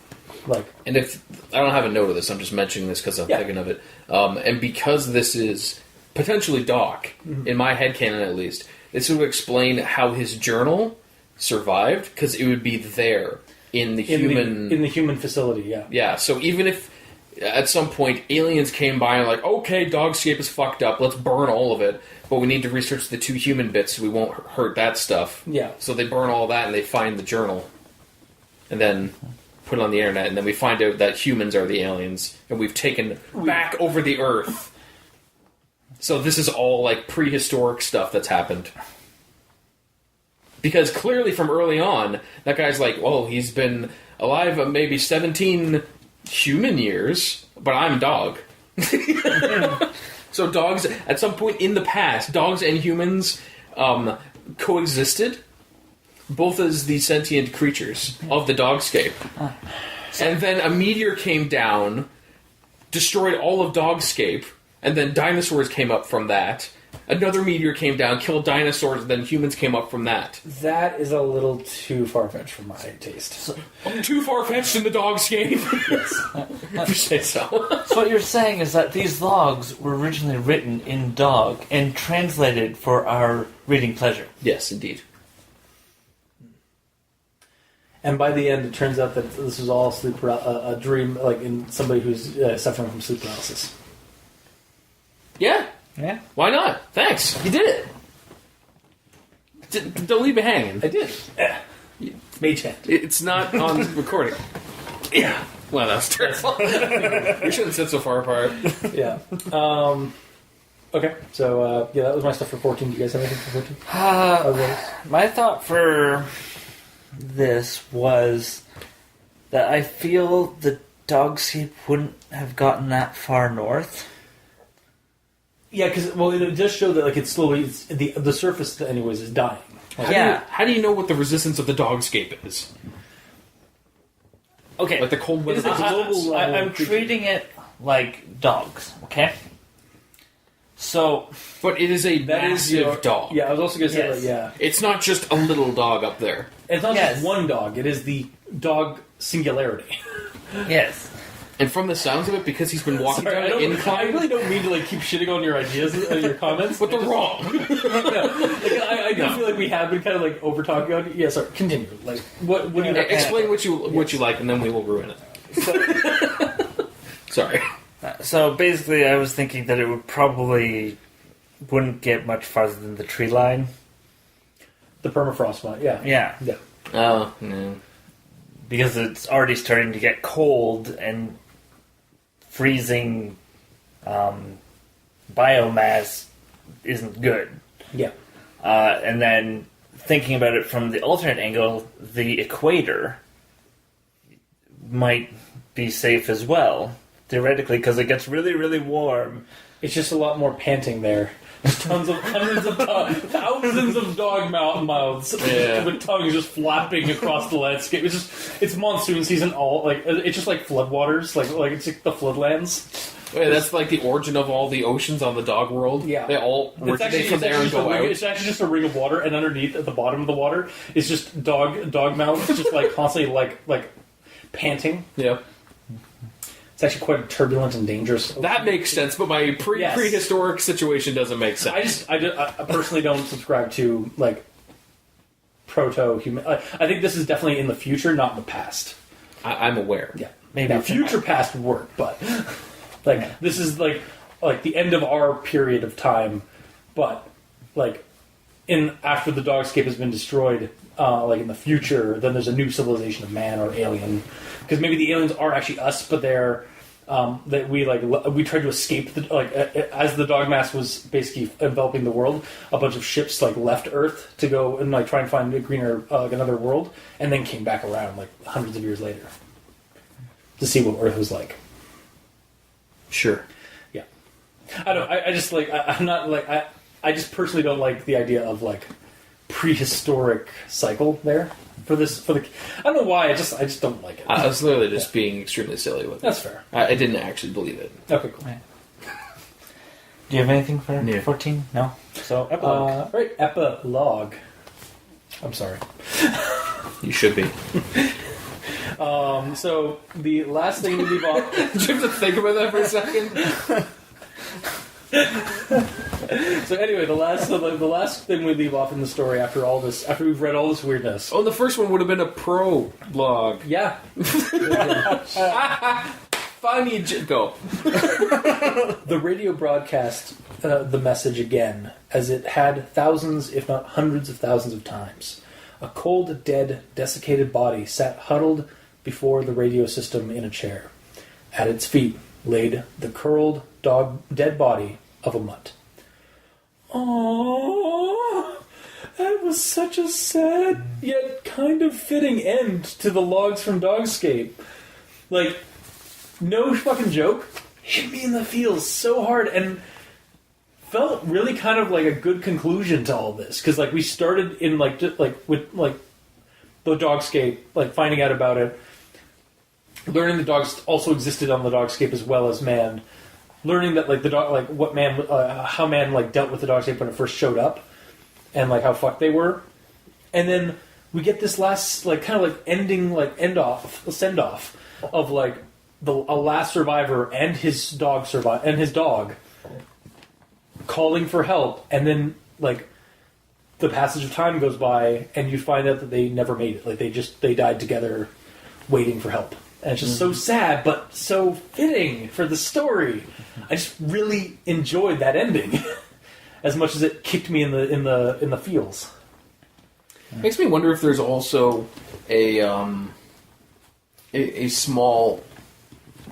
Like, and if I don't have a note of this, I'm just mentioning this because I'm thinking of it. And because this is potentially Doc, in my headcanon at least, this would explain how his journal survived because it would be there in the human facility. Yeah. Yeah. So even if at some point aliens came by and like, okay, Dogscape is fucked up, let's burn all of it, but we need to research the 2 human bits so we won't hurt that stuff. Yeah. So they burn all that and they find the journal. And then put it on the internet, and then we find out that humans are the aliens, and we've taken back over the Earth. So this is all like prehistoric stuff that's happened. Because clearly from early on, that guy's like, well, he's been alive maybe 17 human years, but I'm dog. So dogs, at some point in the past, dogs and humans coexisted. Both as the sentient creatures of the Dogscape. And then a meteor came down, destroyed all of Dogscape, and then dinosaurs came up from that. Another meteor came down, killed dinosaurs, and then humans came up from that. That is a little too far-fetched for my taste. Too far-fetched in the Dogscape? Yes. If you say so. So what you're saying is that these logs were originally written in Dog and translated for our reading pleasure. Yes, indeed. And by the end, it turns out that this was all a dream, like in somebody who's suffering from sleep paralysis. Yeah. Yeah. Why not? Thanks. You did it. Don't leave me hanging. I did. Yeah. Mage hand. It's not on recording. Yeah. Well, that's terrible. We shouldn't sit so far apart. Yeah. Okay. So, that was my stuff for 14. Do you guys have anything for 14? My thought for this was that I feel the Dogscape wouldn't have gotten that far north. Yeah, because it does show that like it's slowly the surface anyways is dying. Like, how do you know what the resistance of the Dogscape is? Okay. Like the cold weather. It is a global level I'm creature. treating it like dogs, okay? So, But it is a That is massive your dog. Yeah, I was also going to say, Yes. like, yeah. It's not just a little dog up there. It's not Yes. just one dog. It is the dog singularity. yes. And from the sounds of it, because he's been walking Sorry, down I an incline, really don't mean to like keep shitting on your ideas and your comments. but they're wrong. I do feel like we have been kind of like over talking on. Yeah, sorry. Continue. Like, what do you? Explain what you like, and then we will ruin it. Sorry. So basically, I was thinking that it would probably wouldn't get much farther than the tree line. The permafrost one. Yeah. Yeah. Yeah. Oh, no. Because it's already starting to get cold and freezing biomass isn't good. Yeah. And then thinking about it from the alternate angle, the equator might be safe as well, theoretically, because it gets really, really warm. It's just a lot more panting there. There's tons of hundreds of thousands of dog mouths Yeah. with tongues just flapping across the landscape. It's monsoon season. It's just like floodwaters. Like it's like the floodlands. Wait, that's like the origin of all the oceans on the dog world. Yeah. They all originate from there and go out. It's actually just a ring of water, and underneath at the bottom of the water is just dog mouths, just like constantly like panting. Yeah. It's actually quite turbulent and dangerous. That makes sense, but my Yes. prehistoric situation doesn't make sense. I personally don't subscribe to like proto-human. I think this is definitely in the future, not in the past. I'm aware. Yeah, Maybe now, it's in future past would work, but like this is like the end of our period of time. But like after the Dogscape has been destroyed, like in the future, then there's a new civilization of man or alien. Because maybe the aliens are actually us, but they're that we tried to escape as the dog mass was basically enveloping the world. A bunch of ships like left Earth to go and like try and find a greener another world, and then came back around like hundreds of years later to see what Earth was like. Sure. Yeah, I don't. I just like I'm not like I just personally don't like the idea of like prehistoric cycle there. For the, I don't know why. I just don't like it. I was literally just being extremely silly with it. That's fair. I didn't actually believe it. Okay, cool. Right. Do you have anything for Yeah. 14? No? So, epilogue. Right, epilogue. I'm sorry. You should be. So the last thing we leave off. Did you have to think about that for a second? So anyway, the last thing we leave off in the story after all this, after we've read all this weirdness. Oh, the first one would have been a prologue. Yeah. Funny go. The radio broadcast the message again, as it had thousands, if not hundreds of thousands of times. A cold, dead, desiccated body sat huddled before the radio system in a chair. At its feet laid the curled, dead body of a mutt. Aww, that was such a sad yet kind of fitting end to the logs from Dogscape. Like, no fucking joke, hit me in the feels so hard and felt really kind of like a good conclusion to all this. Because like we started in like just like with like the Dogscape, like finding out about it, learning the dogs also existed on the Dogscape as well as man. Learning that like the dog, like what man, how man like dealt with the Dogscape when it first showed up, and like how fucked they were, and then we get this last like kind of like ending like send off of like a last survivor and his dog calling for help, and then like the passage of time goes by, and you find out that they never made it. Like they died together, waiting for help. And it's just so sad, but so fitting for the story. I just really enjoyed that ending, as much as it kicked me in the feels. Makes me wonder if there's also a small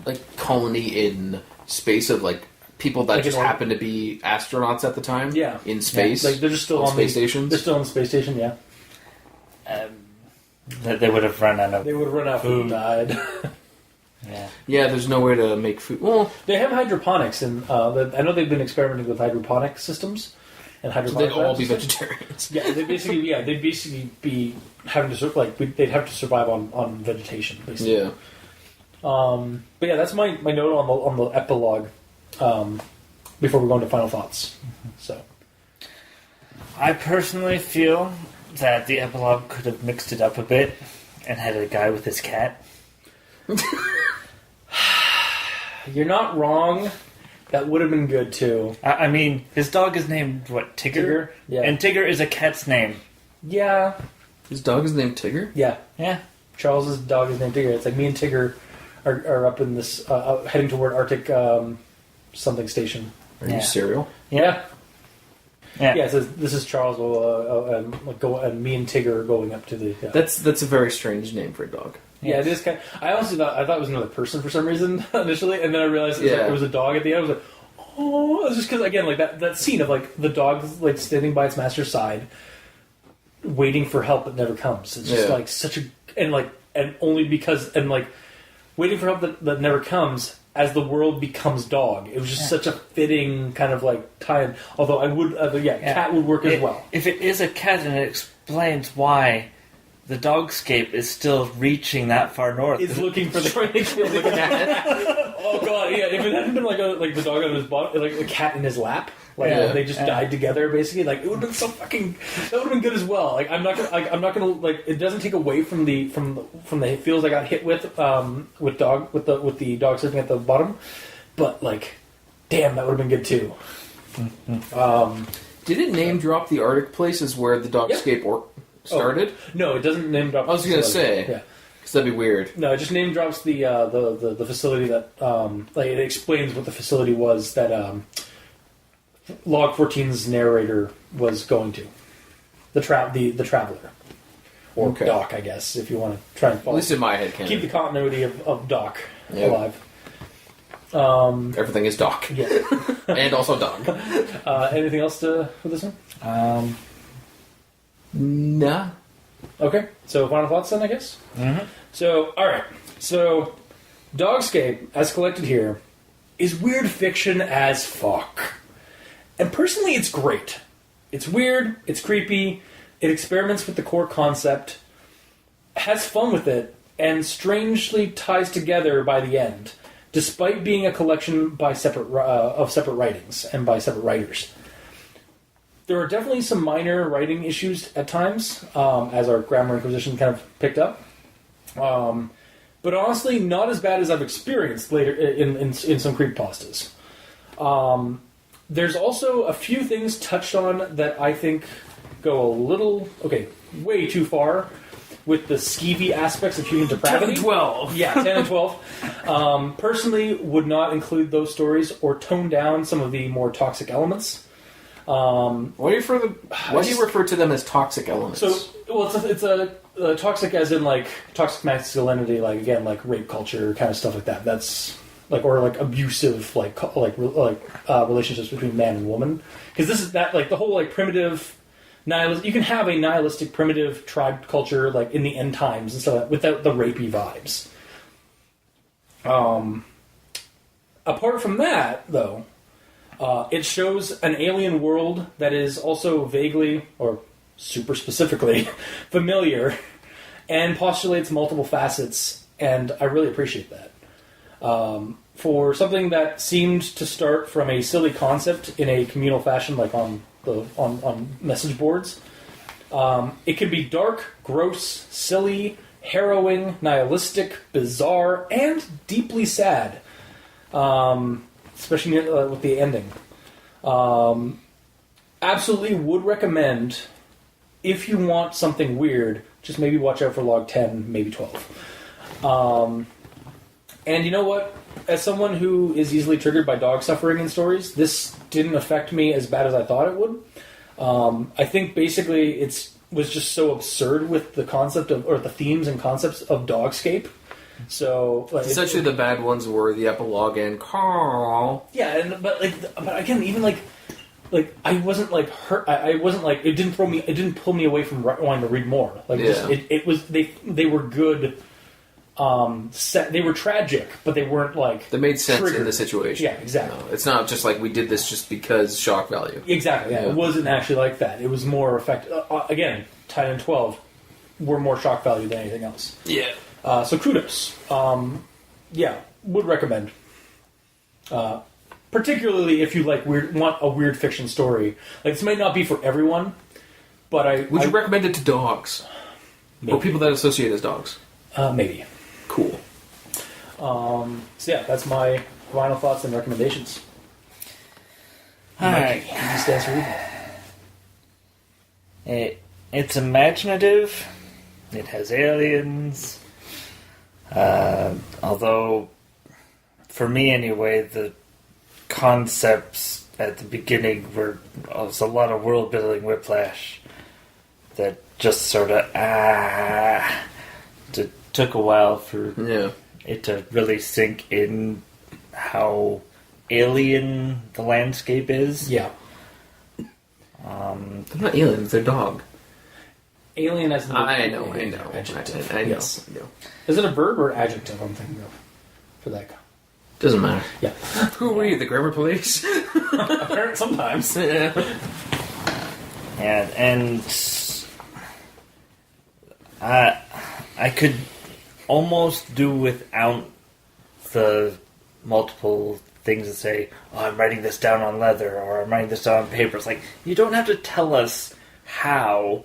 like colony in space of like people that Like just an happen to be astronauts at the time. Yeah, in space. Yeah. Like they're just still on space stations. They're still on the space station. Yeah, That they would have run out of. they would have run out of food and died. Yeah. Yeah, there's no way to make food. Well, They have hydroponics, and I know they've been experimenting with hydroponic systems and so hydroponic. they'd all be systems. vegetarians. Yeah, they'd basically be having to they'd have to survive on vegetation, basically. Yeah. But yeah, that's my note on the epilogue. Before we go into final thoughts, so I personally feel that the epilogue could have mixed it up a bit and had a guy with his cat. you're not wrong. That would have been good too. I mean, his dog is named what? Tigger? Yeah. And Tigger is a cat's name. Yeah. His dog is named Tigger? Yeah. Yeah. Charles's dog is named Tigger. It's like me and Tigger are up in this heading toward Arctic something station. Are you cereal? Yeah. Yeah. Yeah, it says this is Charles. And me and Tigger are going up to the. That's a very strange name for a dog. Yeah, it is kind of, I honestly thought it was another person for some reason initially, and then I realized it was a dog at the end. I was like, oh, it's just because again, like that scene of like the dog like standing by its master's side, waiting for help that never comes. It's just like such a and only because waiting for help that never comes. As the world becomes dog, it was just such a fitting kind of like tie-in. Although I would, cat would work as well. If it is a cat, and it explains why the Dogscape is still reaching that far north. Is looking for the Looking at it. Oh god, yeah. If it hadn't been like the dog on his bottom, like a cat in his lap, they just died together. Basically, like it would have been so fucking. That would have been good as well. Like I'm not gonna like. It doesn't take away from the feels I got hit with the dog surfing at the bottom, but like, damn, that would have been good too. Did it name drop the Arctic places where the Dogscape started? Oh, no, it doesn't name drop. I was gonna say, yeah. Because that'd be weird. No, it just name drops the facility that it explains what the facility was that Log 14's narrator was going to. The traveler. Or Doc, I guess, if you want to try and follow. At least in my head, keep the continuity of Doc alive. Everything is Doc. Yeah. And also Dog. Anything else for this one? Nah. Okay, so final thoughts then, I guess? Mm-hmm. So, alright. So, Dogscape, as collected here, is weird fiction as fuck. And personally, it's great. It's weird, it's creepy, it experiments with the core concept, has fun with it, and strangely ties together by the end, despite being a collection by separate writings and by separate writers. There are definitely some minor writing issues at times, as our Grammar Inquisition kind of picked up. But honestly, not as bad as I've experienced later in some creepypastas. There's also a few things touched on that I think go way too far with the skeevy aspects of human depravity. 10 and 12. Yeah, 10 and 12. Personally, would not include those stories or tone down some of the more toxic elements. Why do you refer to them as toxic elements? So, it's a toxic as in like toxic masculinity, like again, like rape culture kind of stuff like that. That's like or like abusive relationships between man and woman. Because this is that like the whole like primitive nihilist. You can have a nihilistic primitive tribe culture like in the end times and stuff like that, without the rapey vibes. Apart from that, though. It shows an alien world that is also vaguely, or super specifically, familiar, and postulates multiple facets, and I really appreciate that. For something that seemed to start from a silly concept in a communal fashion, like on message boards, it can be dark, gross, silly, harrowing, nihilistic, bizarre, and deeply sad. Especially with the ending. Absolutely would recommend, if you want something weird, just maybe watch out for log 10, maybe 12. And you know what? As someone who is easily triggered by dog suffering in stories, this didn't affect me as bad as I thought it would. I think basically it was just so absurd with the concept of, or the themes and concepts of Dogscape. So essentially, the bad ones were the epilogue and Carl. Yeah, but again, even like I wasn't like hurt. I wasn't like it didn't pull me away from wanting to read more. Like it was they were good. They were tragic, but they weren't like they made sense triggered. In the situation. Yeah, exactly. No, it's not just like we did this just because shock value. Exactly. Yeah, it wasn't actually like that. It was more effective. Again, 10 and 12 were more shock value than anything else. Yeah. So kudos. yeah, would recommend. Particularly if you want a weird fiction story. Like, this might not be for everyone, but Would you recommend it to dogs? Maybe. Or people that associate as dogs? Maybe. Cool. So yeah, that's my final thoughts and recommendations. Alright. Easy stance for reading. It's imaginative. It has aliens. Although, for me anyway, the concepts at the beginning was a lot of world building whiplash that just sort of it took a while for it to really sink in how alien the landscape is. Yeah. They're not aliens, they're dog. Alien as an I know. adjective. I know. Yes. Is it a verb or adjective I'm thinking of for that guy? Doesn't matter. Yeah. Who were you, the grammar police? Apparently sometimes. And I could almost do without the multiple things that say, oh, I'm writing this down on leather, or I'm writing this down on paper. It's like, you don't have to tell us how,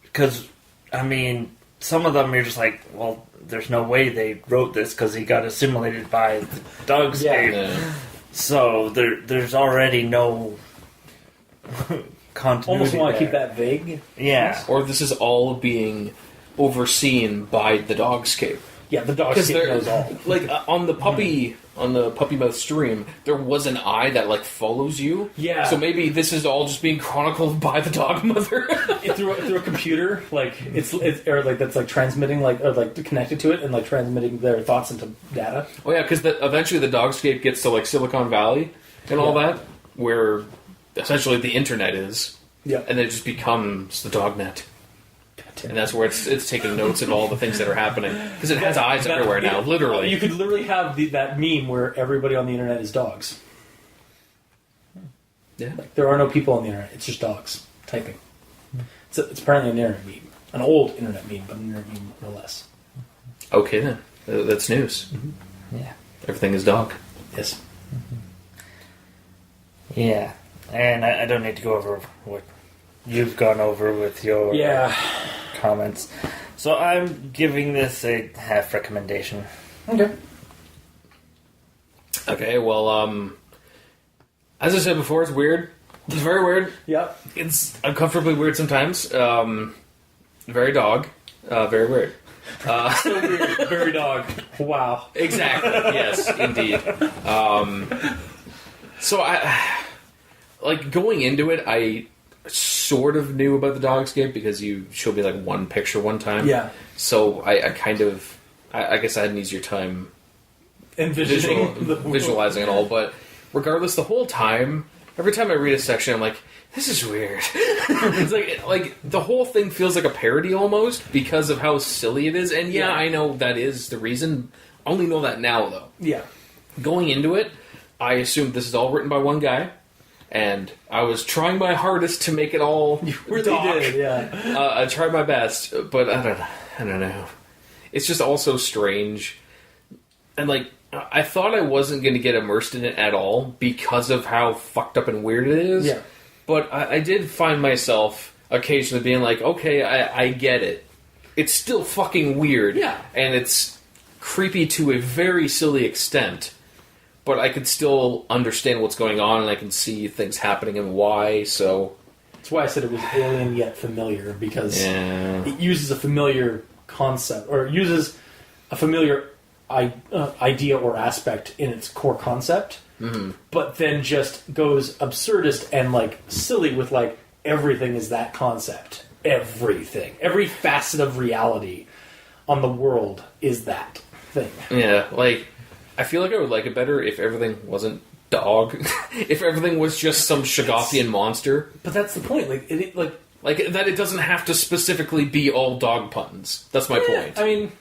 because, I mean, some of them you're just like, well, there's no way they wrote this because he got assimilated by the Dogscape. Yeah. So there's already no continuity. Almost want to there. keep that vague. Yeah. Or this is all being overseen by the Dogscape. Yeah, the Dogscape knows all. Like on the puppy mouth stream, there was an eye that like follows you. Yeah. So maybe this is all just being chronicled by the dog mother. through a computer, like it's or like that's like transmitting or connected to it and like transmitting their thoughts into data. Oh yeah, because eventually the Dogscape gets to like Silicon Valley and all that, where essentially the internet is. Yeah. And it just becomes the dognet. And that's where it's taking notes of all the things that are happening. Because it has eyes everywhere now, literally. You could literally have that meme where everybody on the internet is dogs. Yeah. Like, there are no people on the internet. It's just dogs typing. It's apparently an internet meme. An old internet meme, but an internet meme no less. Okay then. That's news. Mm-hmm. Yeah. Everything is dog. Yes. Mm-hmm. Yeah. And I don't need to go over what you've gone over with your comments. So I'm giving this a half recommendation. Okay. Okay, well, as I said before, it's weird. It's very weird. Yep. It's uncomfortably weird sometimes. Very dog. Very weird. So weird. Very dog. Wow. Exactly. Yes, indeed. So I, like, going into it, I sort of knew about the Dogscape because you showed me like one picture one time. Yeah. So I kind of, I guess I had an easier time visualizing it all. But regardless, the whole time, every time I read a section, I'm like, this is weird. It's like the whole thing feels like a parody almost because of how silly it is. And yeah, I know that is the reason. I only know that now though. Yeah. Going into it, I assumed this is all written by one guy. And I was trying my hardest to make it all Really did, yeah. I tried my best, but I don't know. It's just all so strange. And like, I thought I wasn't going to get immersed in it at all because of how fucked up and weird it is. Yeah. But I did find myself occasionally being like, okay, I get it. It's still fucking weird. Yeah. And it's creepy to a very silly extent. But I could still understand what's going on, and I can see things happening and why, so... That's why I said it was alien yet familiar, because it uses a familiar concept, or uses a familiar idea or aspect in its core concept, but then just goes absurdist and, like, silly with, like, everything is that concept. Everything. Every facet of reality on the world is that thing. Yeah, like... I feel like I would like it better if everything wasn't dog. If everything was just some Shogothian monster. But that's the point. Like that it doesn't have to specifically be all dog puns. That's my point. I mean...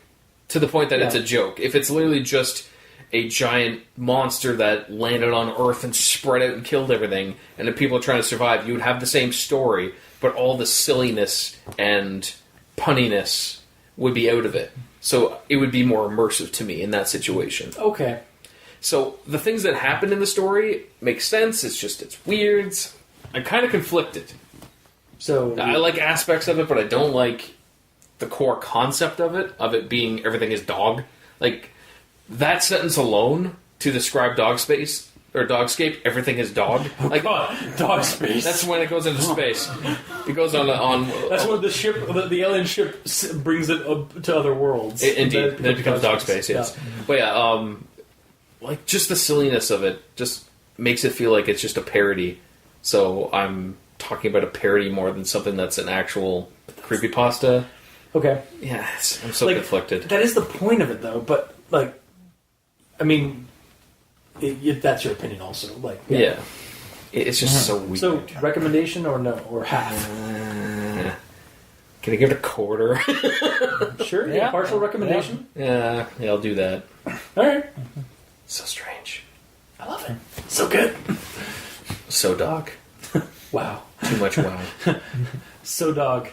To the point that it's a joke. If it's literally just a giant monster that landed on Earth and spread out and killed everything, and if people are trying to survive, you would have the same story, but all the silliness and punniness would be out of it. So it would be more immersive to me in that situation. Okay. So the things that happen in the story make sense. It's weird. I'm kind of conflicted. So I like aspects of it, but I don't like the core concept of it being everything is dog. Like, that sentence alone to describe Dogscape, everything is dog. Like, dog space. That's when it goes into space. It goes on. That's when the ship, the alien ship, brings it up to other worlds. Indeed, then it becomes dog space. Yes, yeah. But yeah, like just the silliness of it just makes it feel like it's just a parody. So I'm talking about a parody more than something that's an actual creepypasta. Okay. Yes, I'm so conflicted. That is the point of it, though. But like, I mean, that's your opinion, also. Like, yeah. It's just so weird. So, recommendation or no, or half? Can I give it a quarter? Sure. Yeah. Partial recommendation. Yeah, I'll do that. All right. So strange. I love it. So good. So dog. Wow. Too much wow. So dog.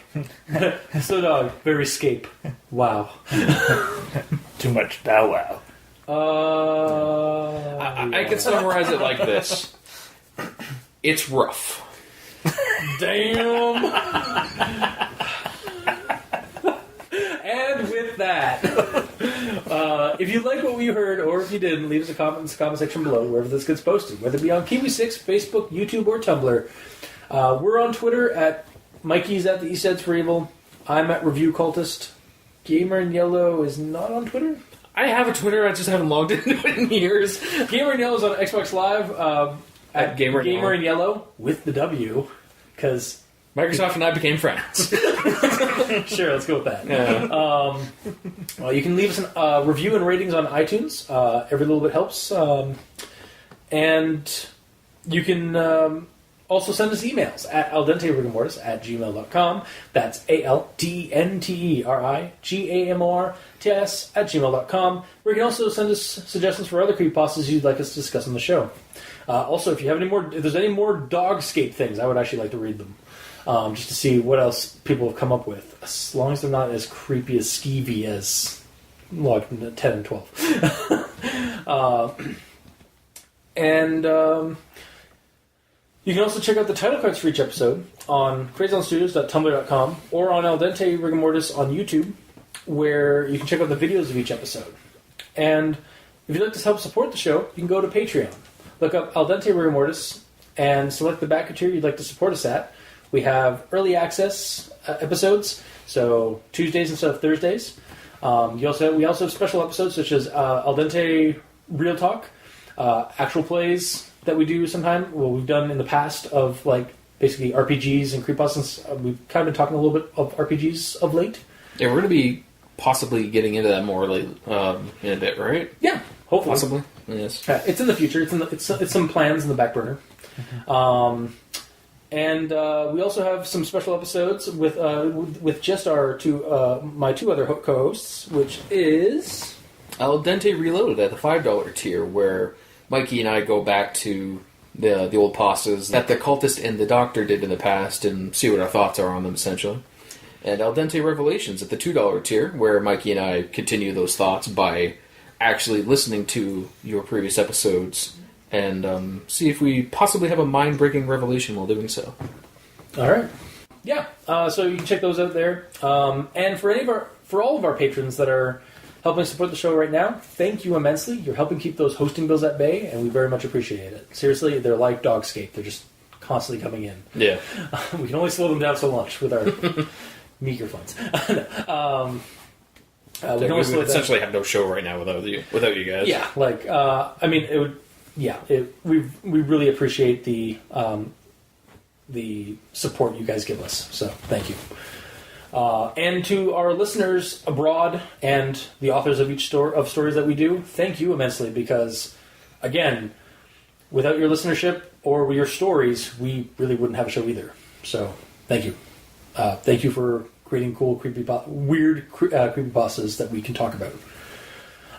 So dog. Very scape. Wow. Too much bow wow. I can summarize it like this. It's rough. Damn. And with that, if you like what we heard, or if you didn't, leave us a comment in the comment section below, wherever this gets posted, whether it be on Kiwi6, Facebook, YouTube, or Tumblr. We're on Twitter at Mikey's at the East Sides for Evil. I'm at Review Cultist. Gamer in Yellow is not on Twitter. I have a Twitter, I just haven't logged into it in years. Gamer in Yellow is on Xbox Live at Gamer in Yellow with the W, because Microsoft and I became friends. Sure, let's go with that. Yeah. You can leave us a review and ratings on iTunes. Every little bit helps. And you can also send us emails at aldenterigamortis@gmail.com. That's ALDNTERIGAMORTIS@gmail.com, where you can also send us suggestions for other creepypastas you'd like us to discuss on the show. Also, if there's any more Dogscape things, I would actually like to read them. Just to see what else people have come up with, as long as they're not as creepy as skeevy as log 10 and 12. You can also check out the title cards for each episode on crazyonstudios.tumblr.com or on Al Dente Rigamortis on YouTube, where you can check out the videos of each episode. And if you'd like to help support the show, you can go to Patreon. Look up Al Dente Rigamortis and select the backer tier you'd like to support us at. We have early access episodes, so Tuesdays instead of Thursdays. We also have special episodes such as Al Dente Real Talk, actual plays that we do sometime. Well, we've done in the past of like basically RPGs and creepypastas. We've kind of been talking a little bit of RPGs of late. Yeah, we're going to be possibly getting into that more in a bit, right? Yeah, hopefully. Possibly. Yes. It's in the future. It's some plans in the back burner. And we also have some special episodes with just my two other co-hosts, which is Al Dente Reloaded at the $5 tier, where Mikey and I go back to the old pastas that the cultist and the doctor did in the past and see what our thoughts are on them, essentially. And Al Dente Revelations at the $2 tier, where Mikey and I continue those thoughts by actually listening to your previous episodes and see if we possibly have a mind-breaking revelation while doing so. All right. Yeah. So you can check those out there. And for all of our patrons that are helping support the show right now, thank you immensely. You're helping keep those hosting bills at bay, and we very much appreciate it. Seriously, they're like Dogscape. They're just constantly coming in. Yeah. We can only slow them down so much with our meager funds. We essentially have no show right now without you guys. Yeah. It would. Yeah. We really appreciate the support you guys give us. So thank you. And to our listeners abroad and the authors of each stories that we do, thank you immensely, because, again, without your listenership or your stories, we really wouldn't have a show either. So, thank you. Thank you for creating cool, weird creepypastas that we can talk about.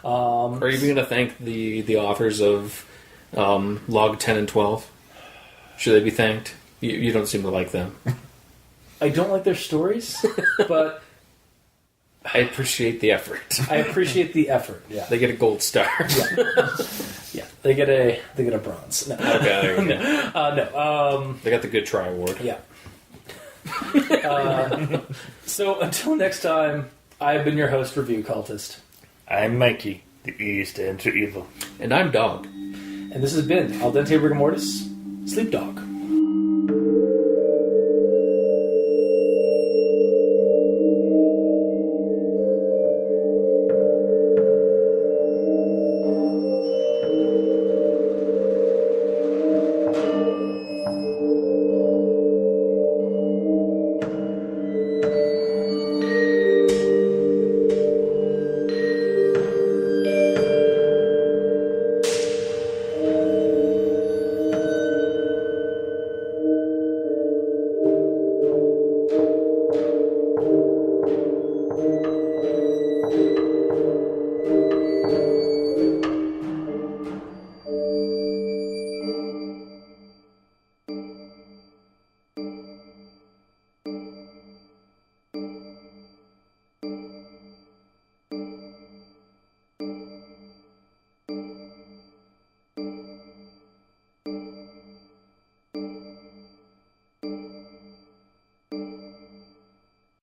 Are you going to thank the authors of Log 10 and 12? Should they be thanked? You don't seem to like them. I don't like their stories, but I appreciate the effort. I appreciate the effort. Yeah. They get a gold star. Yeah. They get a bronze. No. Okay, there we go. No. They got the good try award. Yeah. So until next time, I've been your host, Review Cultist. I'm Mikey. The E stands for evil. And I'm Dog. And this has been Al Dente Rigor Mortis, Sleep Dog.